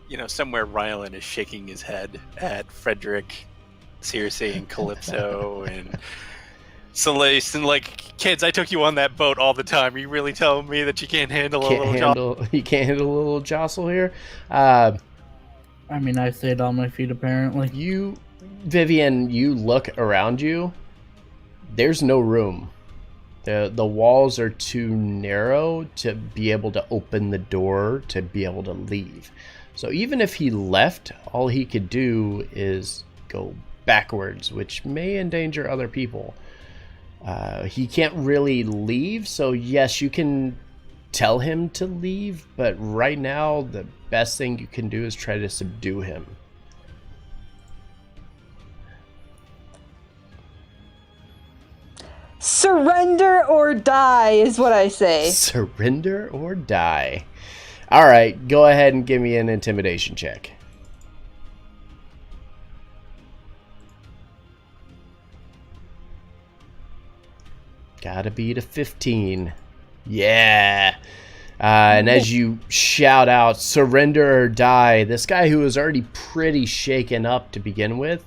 You know, somewhere Rylan is shaking his head at Frederick, Circe, and Calypso, and Celeste, and like, kids, I took you on that boat all the time. Are you really telling me that you can't handle a little jostle? You can't handle a little jostle here. I mean, I stayed on my feet apparently. You, Vivian, you look around you. There's no room. The walls are too narrow to be able to open the door to be able to leave. So even if he left, all he could do is go backwards, which may endanger other people. He can't really leave, so yes, you can tell him to leave, but right now the best thing you can do is try to subdue him. Surrender or die is what I say. Surrender or die. All right, go ahead and give me an intimidation check. Gotta beat a 15. Yeah. And as you shout out, surrender or die, this guy who was already pretty shaken up to begin with,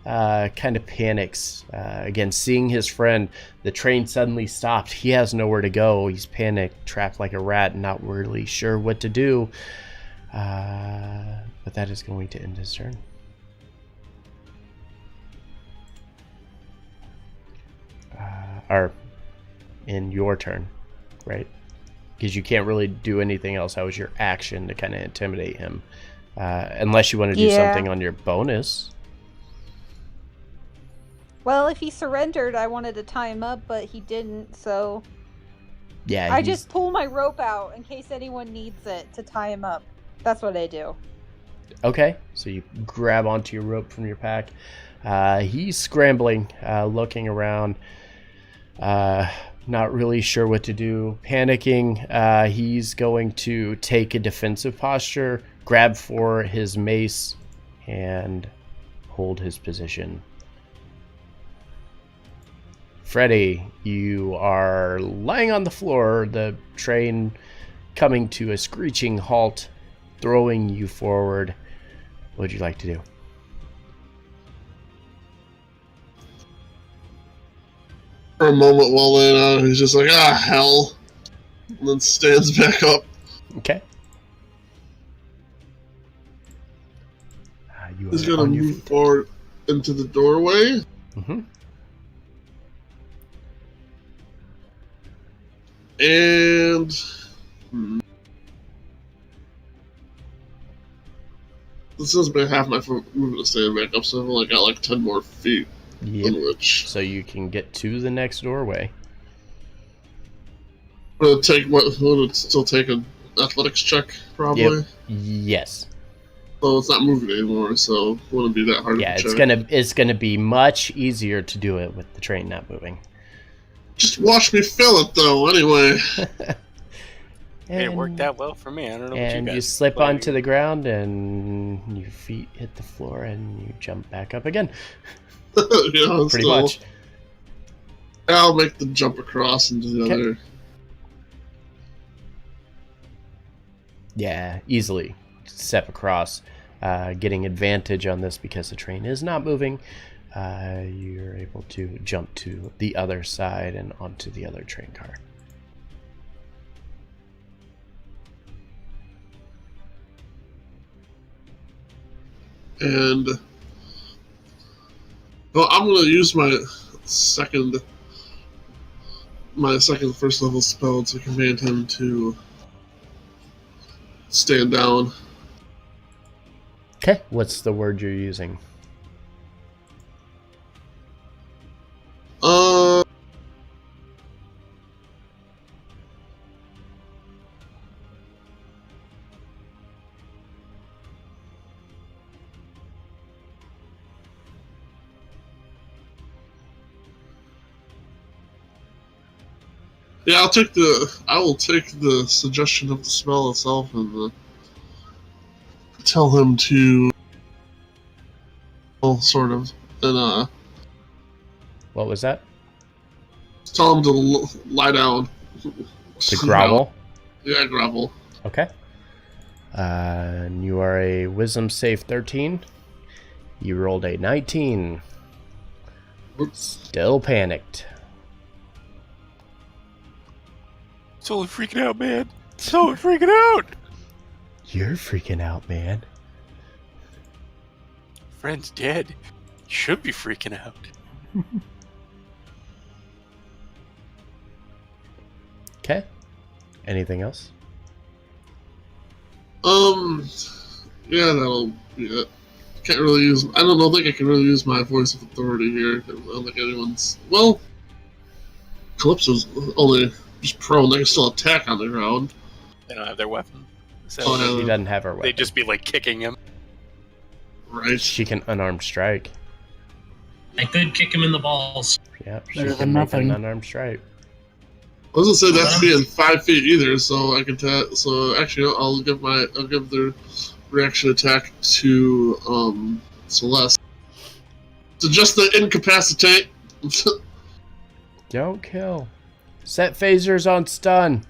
kind of panics. Again, seeing his friend, the train suddenly stopped. He has nowhere to go. He's panicked, trapped like a rat, not really sure what to do. But that is going to end his turn. Or in your turn, right? Because you can't really do anything else. That was your action to kind of intimidate him. Unless you want to do something on your bonus. Well, if he surrendered, I wanted to tie him up, but he didn't, so... Yeah, I just pull my rope out in case anyone needs it to tie him up. That's what I do. Okay, so you grab onto your rope from your pack. He's scrambling, looking around, not really sure what to do, panicking. He's going to take a defensive posture, grab for his mace, and hold his position. Freddy, you are lying on the floor, the train coming to a screeching halt, throwing you forward. What would you like to do? For a moment while laying on, he's just like, hell. And then stands back up. Okay. You He's are going on to your move feet. forward into the doorway. Mm-hmm. And... This is about half my movement to stand back up, so I've only got like 10 more feet. Yep. Which... So you can get to the next doorway. Would it still take an athletics check, probably? Yep. Yes. So it's not moving anymore, so it wouldn't be that hard Yeah, of a it's gonna be much easier to do it with the train not moving. Just watch me fill it, though, anyway. It worked out well for me. I don't know what you And guys you slip planning. onto the ground, and your feet hit the floor, and you jump back up again. Yeah, Pretty much. I'll make the jump across into the Okay. other. Yeah, easily step across, getting advantage on this because the train is not moving. You're able to jump to the other side and onto the other train car. And well, I'm gonna use my second first level spell to command him to stand down. Okay, what's the word you're using? Yeah, I will take the suggestion of the spell itself and tell him to, well, sort of, and What was that? tell him to lie down. To grovel? Yeah, grovel. Okay. And you are a wisdom save 13. You rolled a 19. Oops. Still panicked. So freaking out, man. So freaking out. You're freaking out, man. Friend's dead. You should be freaking out. Okay. Anything else? Yeah, that'll be it. Can't really use. I don't think I can really use my voice of authority here. I don't think anyone's. Well, Calypso's only just prone. They can still attack on the ground. They don't have their weapon. So Oh, He doesn't have her weapon. they'd just be like kicking him. Right. She can unarmed strike. I could kick him in the balls. Yep, she Better can than make nothing. an unarmed strike. I wasn't say that's being 5 feet either, so I can so actually I'll give the reaction attack to Celeste. So just the incapacitate. Don't kill. Set phasers on stun.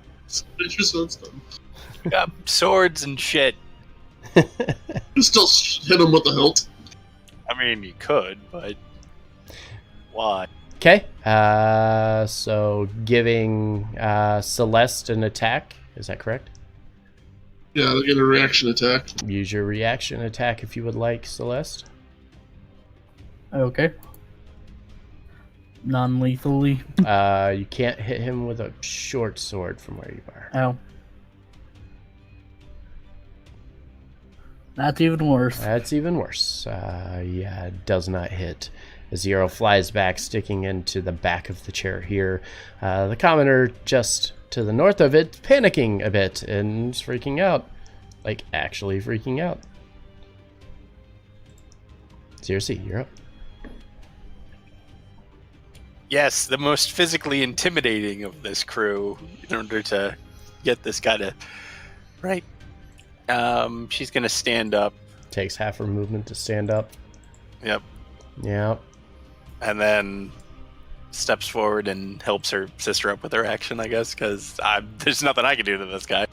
Got swords and shit. You still hit him with the hilt. I mean, you could, but why? Okay. So giving Celeste an attack. Is that correct? Yeah, they get a reaction attack. Use your reaction attack if you would like, Celeste. Okay. Non-lethally. You can't hit him with a short sword from where you are. Ow. That's even worse. That's even worse. Yeah, it does not hit. As the arrow flies back, sticking into the back of the chair here. The commoner just to the north of it, panicking a bit and freaking out. Like, actually freaking out. Circe, you're up. Yes, the most physically intimidating of this crew in order to get this guy to... Right. She's going to stand up. Takes half her movement to stand up. Yep. Yep. And then steps forward and helps her sister up with her action, I guess, because there's nothing I can do to this guy.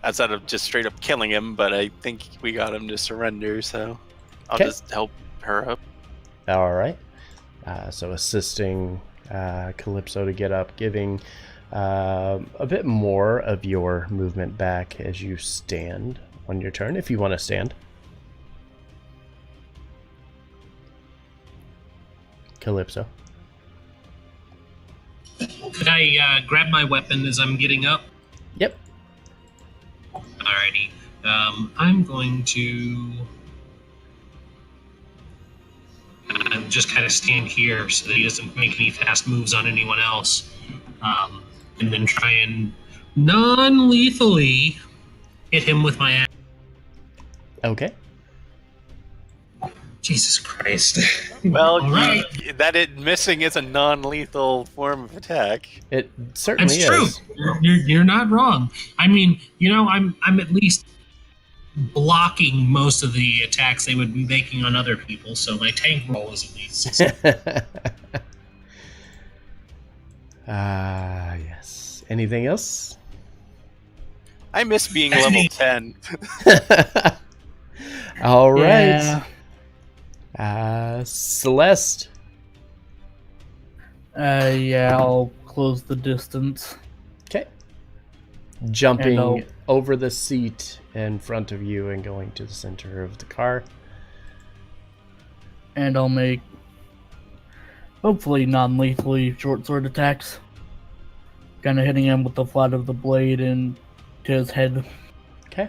outside of just straight up killing him, but I think we got him to surrender, so I'll Okay. just help her up. All right. So assisting Calypso to get up, giving a bit more of your movement back as you stand on your turn, if you want to stand. Calypso. Could I grab my weapon as I'm getting up? Yep. Alrighty. I'm going to just kind of stand here so that he doesn't make any fast moves on anyone else. And then try and non-lethally hit him with my axe. Okay. Jesus Christ. Well, All right. missing is a non-lethal form of attack. It certainly That's true. is. You're not wrong. I mean, I'm at least blocking most of the attacks they would be making on other people, so my tank roll is at least Yes. Anything else? I miss being level 10. All right. Yeah. Celeste. Yeah, I'll close the distance. Okay. Jumping I'll- over the seat in front of you and going to the center of the car. And I'll make, hopefully non-lethally, short sword attacks. Kind of hitting him with the flat of the blade into his head. Okay.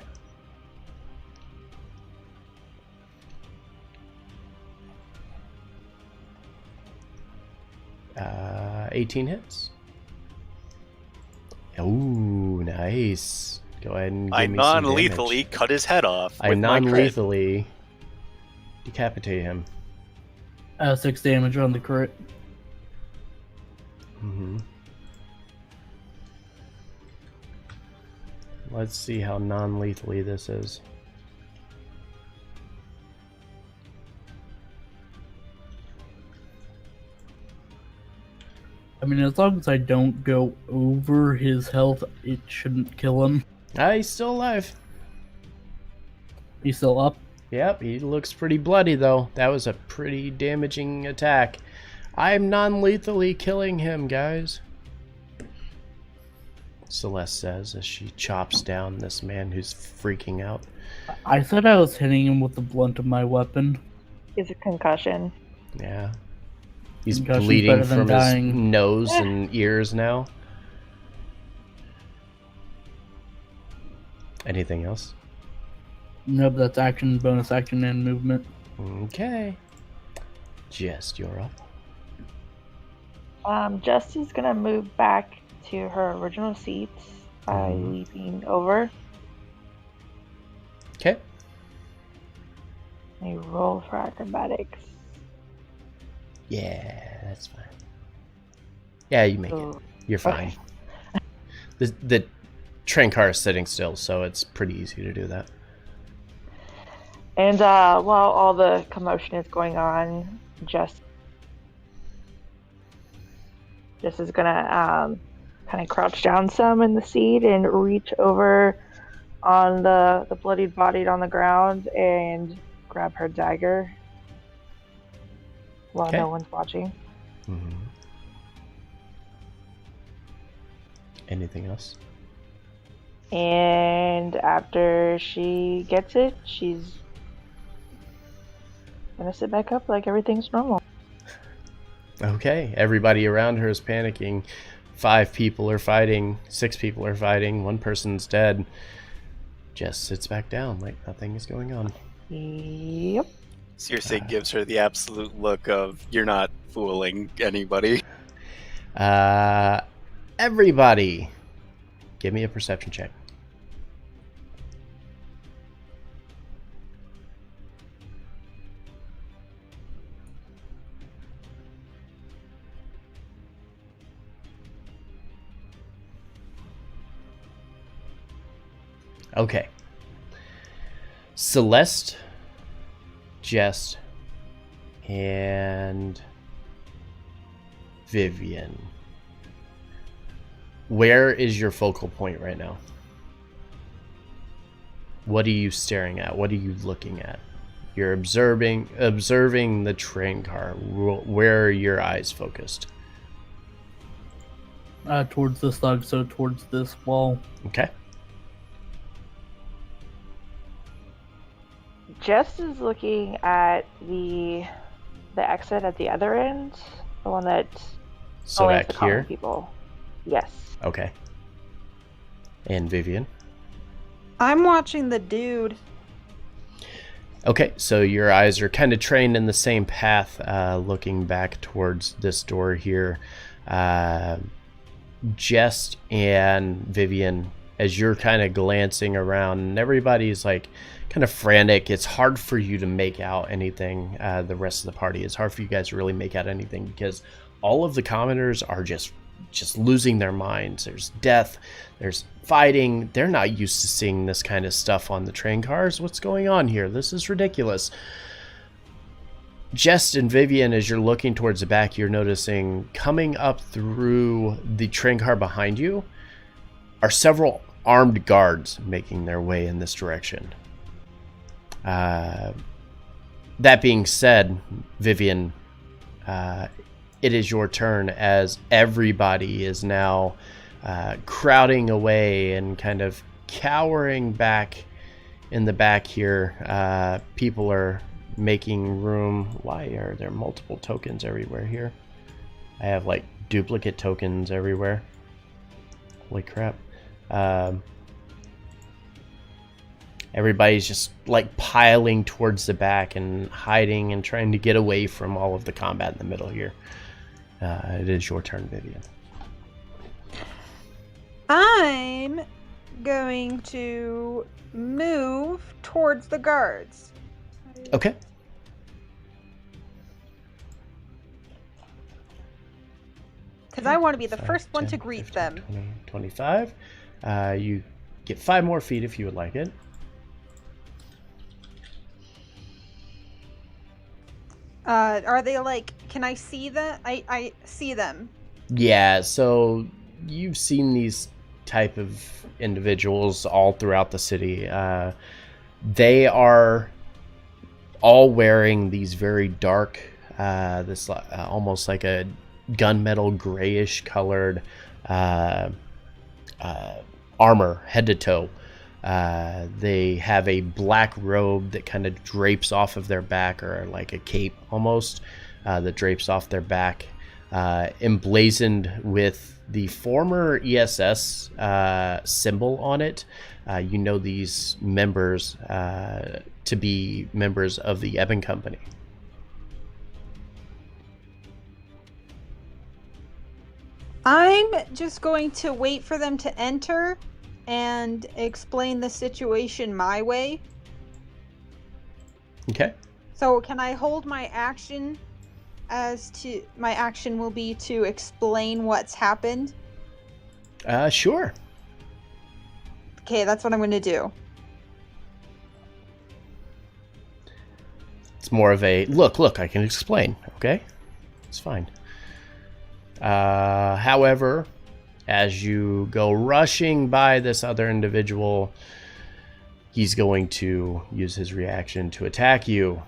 Uh, 18 hits. Ooh, nice. Go ahead and give I me some non-lethally damage. cut his head off. I with my crit. non-lethally decapitate him. 6 damage on the crit. Mm-hmm. Let's see how non-lethally this is. I mean, as long as I don't go over his health, it shouldn't kill him. He's still alive. He's still up. Yep, he looks pretty bloody though. That was a pretty damaging attack. I'm non-lethally killing him, guys. Celeste says as she chops down this man who's freaking out. I said I was hitting him with the blunt of my weapon. Is a concussion. Yeah. He's Concussion's bleeding better than from his dying. nose and ears now. Anything else? Nope, that's action, bonus action, and movement. Okay. Just you're up. Jess is gonna move back to her original seat by leaping over. Okay. A roll for acrobatics. Yeah, that's fine. Yeah, you make it. So, You're fine. The train car is sitting still, so it's pretty easy to do that. and while all the commotion is going on, Jess is gonna kind of crouch down some in the seat and reach over on the bloodied body on the ground and grab her dagger while Okay. no one's watching. Mm-hmm. Anything else? And after she gets it, she's gonna sit back up like everything's normal. Okay, everybody around her is panicking. 5 people are fighting, 6 people are fighting, 1 person's dead. Jess sits back down like nothing is going on. Yep. Circe gives her the absolute look of, you're not fooling anybody. Everybody, give me a perception check. Okay. Celeste, Jess, and Vivian. Where is your focal point right now? What are you staring at? What are you looking at? You're observing the train car. Where are your eyes focused? Towards the slug, so towards this wall. Okay. Jess is looking at the exit at the other end, the one that So only has back the common here? people. Yes. Okay. And Vivian? I'm watching the dude. Okay, so your eyes are kind of trained in the same path, looking back towards this door here. Jess and Vivian, as you're kind of glancing around, and everybody's like kind of frantic. It's hard for you to make out anything. The rest of the party, it's hard for you guys to really make out anything because all of the commoners are just losing their minds. There's death, there's fighting. They're not used to seeing this kind of stuff on the train cars. What's going on here? This is ridiculous. Jess and Vivian, as you're looking towards the back, you're noticing coming up through the train car behind you are several armed guards making their way in this direction. That being said, Vivian, it is your turn as everybody is now crowding away and kind of cowering back in the back here. People are making room. Why are there multiple tokens everywhere here? I have like duplicate tokens everywhere. Holy crap. Everybody's just like piling towards the back and hiding and trying to get away from all of the combat in the middle here. It is your turn, Vivian. I'm going to move towards the guards. Okay. Because I want to be the 5, first one 10, to greet 15, them. 20, 25. You get 5 more feet if you would like it. Are they like, can I see them? I see them. Yeah, so you've seen these type of individuals all throughout the city. They are all wearing these very dark, this almost like a gunmetal grayish colored armor head to toe. They have a black robe that kind of drapes off of their back, or like a cape almost, that drapes off their back, emblazoned with the former ESS symbol on it. You know these members to be members of the Eben Company. I'm just going to wait for them to enter and explain the situation my way. Okay. So can I hold my action my action will be to explain what's happened? Sure. Okay, that's what I'm going to do. It's more of a look, I can explain. Okay. It's fine. However, as you go rushing by this other individual, he's going to use his reaction to attack you.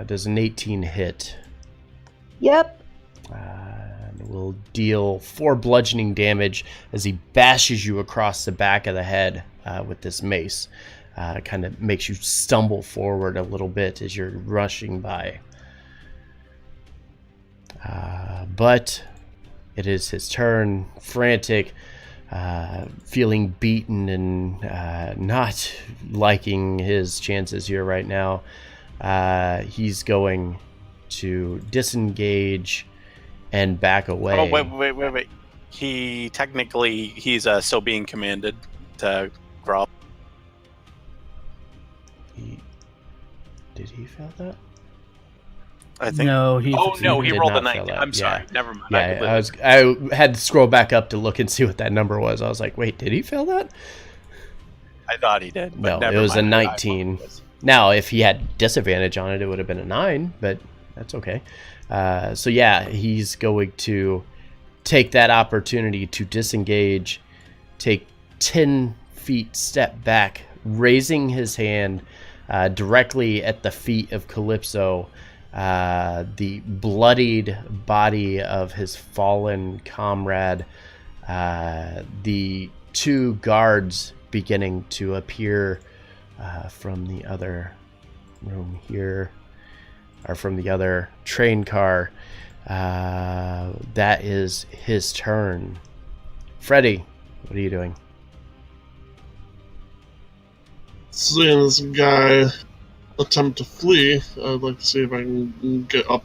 Does an 18 hit? Yep. Will deal 4 bludgeoning damage as he bashes you across the back of the head with this mace. Kind of makes you stumble forward a little bit as you're rushing by. But it is his turn, frantic, feeling beaten and not liking his chances here right now. He's going to disengage and back away. Oh, wait. He's still being commanded to growl. Did he fail that? I think. No, he. Oh no, he did rolled a not fail 19. that. I'm Yeah. sorry. Never mind. Yeah, I had to scroll back up to look and see what that number was. I was like, wait, did he fail that? I thought he did. But No, never it was a mind. 19. Now, if he had disadvantage on it, it would have been a 9, but that's okay. So yeah, he's going to take that opportunity to disengage, take 10 feet step back raising his hand directly at the feet of Calypso, the bloodied body of his fallen comrade, the two guards beginning to appear from the other room here, or from the other train car. That is his turn. Freddy, what are you doing? Seeing this guy attempt to flee, I'd like to see if I can get up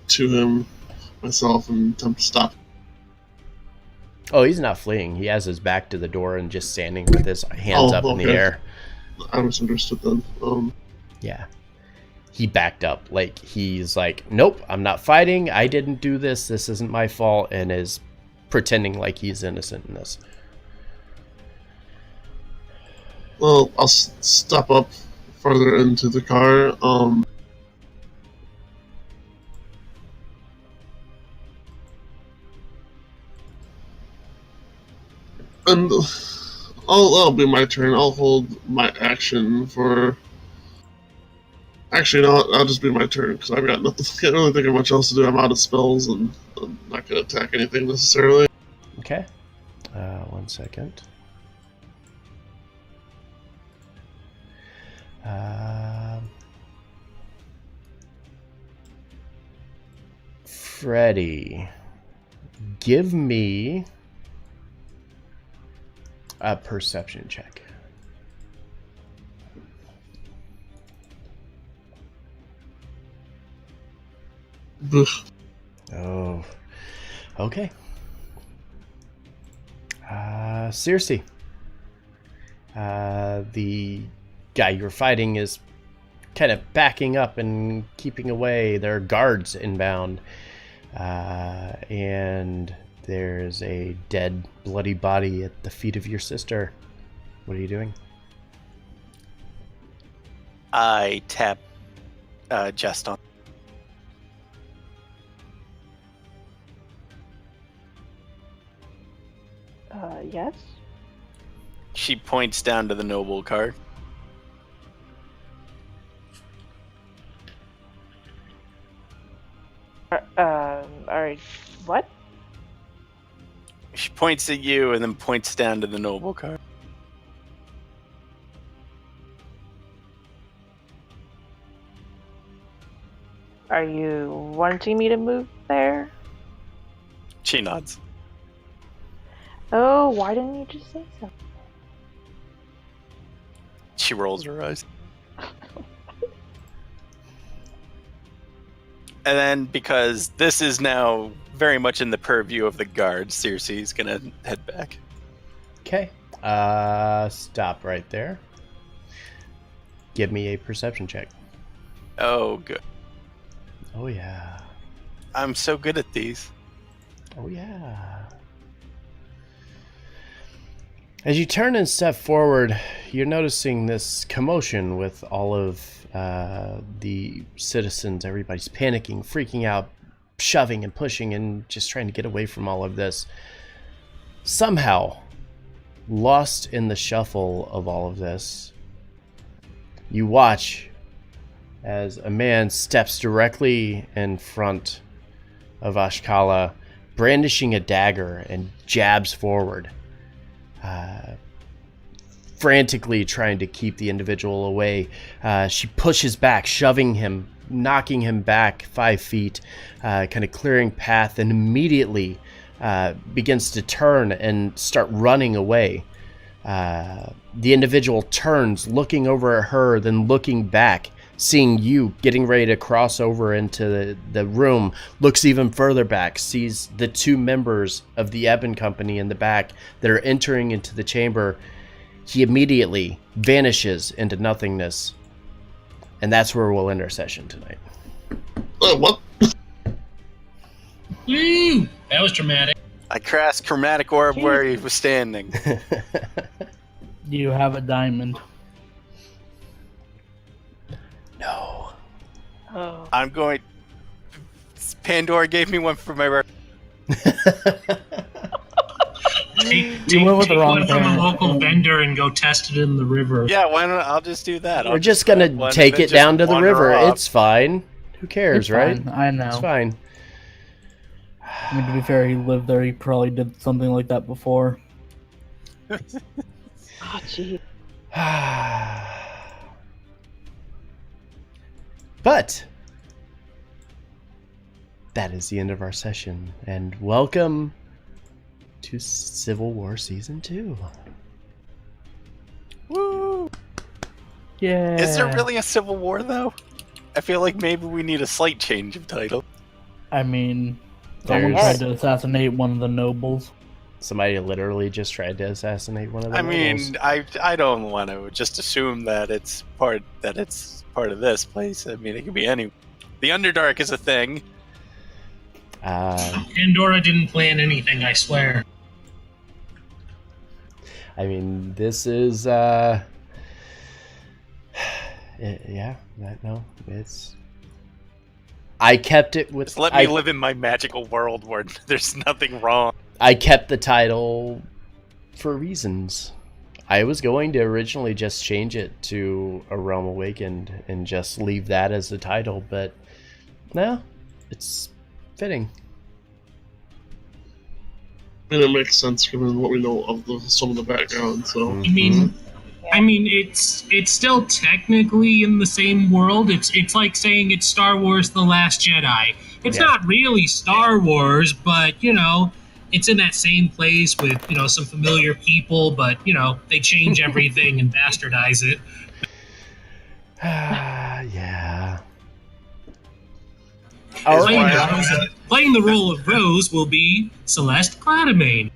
to him myself and attempt to stop. Oh, he's not fleeing. He has his back to the door and just standing with his hands up in the air. I misunderstood then. Yeah. He backed up. Like, he's like, nope, I'm not fighting. I didn't do this. This isn't my fault, and is pretending like he's innocent in this. Well, I'll step up further into the car. And that'll be my turn. I'll hold my action for... Actually, no, I'll just be my turn, because I've got nothing. Can't really think of much else to do. I'm out of spells, and I'm not going to attack anything necessarily. Okay. 1 second. Freddy, give me a perception check. Oh, okay. Circe, the guy you're fighting is kind of backing up and keeping away. There are guards inbound, and there's a dead, bloody body at the feet of your sister. What are you doing? I tap Jest on. Yes. She points down to the noble card. Alright, what? She points at you and then points down to the noble card. Are you wanting me to move there? She nods. Oh, why didn't you just say so? She rolls her eyes. And then, because this is now very much in the purview of the guard, Circe's gonna head back. Okay. Stop right there. Give me a perception check. Oh, good. Oh, yeah. I'm so good at these. Oh, yeah. As you turn and step forward, you're noticing this commotion with all of the citizens. Everybody's panicking, freaking out, shoving and pushing and just trying to get away from all of this. Somehow, lost in the shuffle of all of this, you watch as a man steps directly in front of Ashkala, brandishing a dagger, and jabs forward, frantically trying to keep the individual away. She pushes back, shoving him, knocking him back 5 feet, kind of clearing path, and immediately begins to turn and start running away. The individual turns, looking over at her, then looking back, seeing you getting ready to cross over into the room, looks even further back, sees the 2 members of the Eben Company in the back that are entering into the chamber. He immediately vanishes into nothingness. And that's where we'll end our session tonight. What? Woo! That was dramatic. I cast chromatic orb where he was standing. You have a diamond. No. Oh. I'm going... Pandora gave me one for my birthday. You went with the Take wrong one from a parent. local vendor and go test it in the river. Yeah, why not? I'll just do that. We're just gonna take it down to the river. It's fine. Who cares, It's right? fine. I know. It's fine. I mean, to be fair, he lived there. He probably did something like that before. Oh, gee. But that is the end of our session, and welcome to Civil War Season 2. Woo! Yeah. Is there really a civil war, though? I feel like maybe we need a slight change of title. I mean, someone There's- tried to assassinate one of the nobles. Somebody literally just tried to assassinate one of the I nobles. mean, I don't want to just assume that it's part of this place. I mean, it could be any. The Underdark is a thing. Pandora didn't plan anything, I swear. I mean, this is, it's... I kept it with... Just let me live in my magical world where there's nothing wrong. I kept the title for reasons. I was going to originally just change it to A Realm Awakened and just leave that as the title, but no, it's fitting. And it makes sense given what we know of some of the background. So I mean, it's still technically in the same world. It's like saying it's Star Wars: The Last Jedi. It's not really Star Wars, but it's in that same place with some familiar people, but they change everything and bastardize it. Yeah. Playing the role of Rose will be Celeste Gladamain.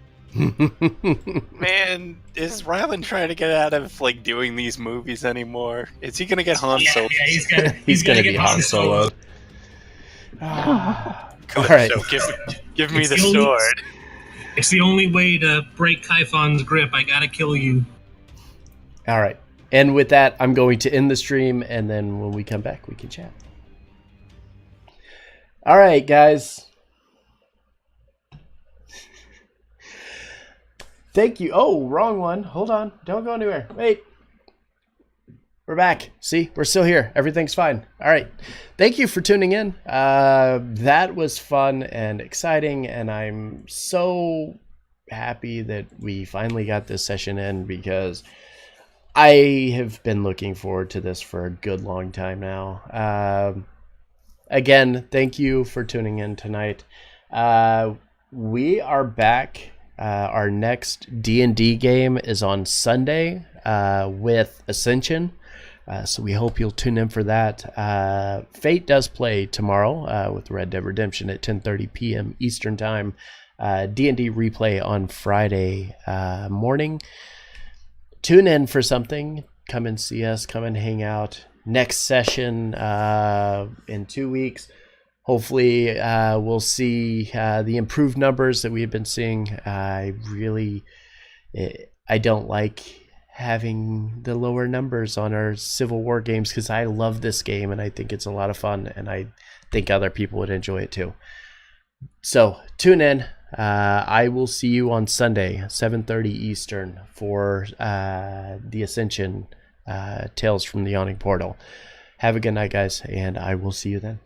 Man, is Rylan trying to get out of doing these movies anymore? Is he gonna get Han Solo? Yeah, He's gonna be Han Solo. All right. So give me It's the the only- sword. It's the only way to break Kaifon's grip. I gotta kill you. All right. And with that, I'm going to end the stream, and then when we come back, we can chat. All right, guys. Thank you. Oh, wrong one. Hold on. Don't go anywhere. Wait. We're back. See, we're still here. Everything's fine. All right. Thank you for tuning in. That was fun and exciting, and I'm so happy that we finally got this session in because I have been looking forward to this for a good long time now. Again, thank you for tuning in tonight. We are back. Our next D&D game is on Sunday with Ascension. So we hope you'll tune in for that. Fate does play tomorrow with Red Dead Redemption at 10:30 p.m. Eastern Time. D&D replay on Friday morning. Tune in for something. Come and see us. Come and hang out. Next session in 2 weeks. Hopefully we'll see the improved numbers that we have been seeing. I don't like having the lower numbers on our Civil War games because I love this game and I think it's a lot of fun and I think other people would enjoy it too. So tune in. I will see you on Sunday, 7:30 Eastern for the Ascension Tales from the Yawning Portal. Have a good night, guys, and I will see you then.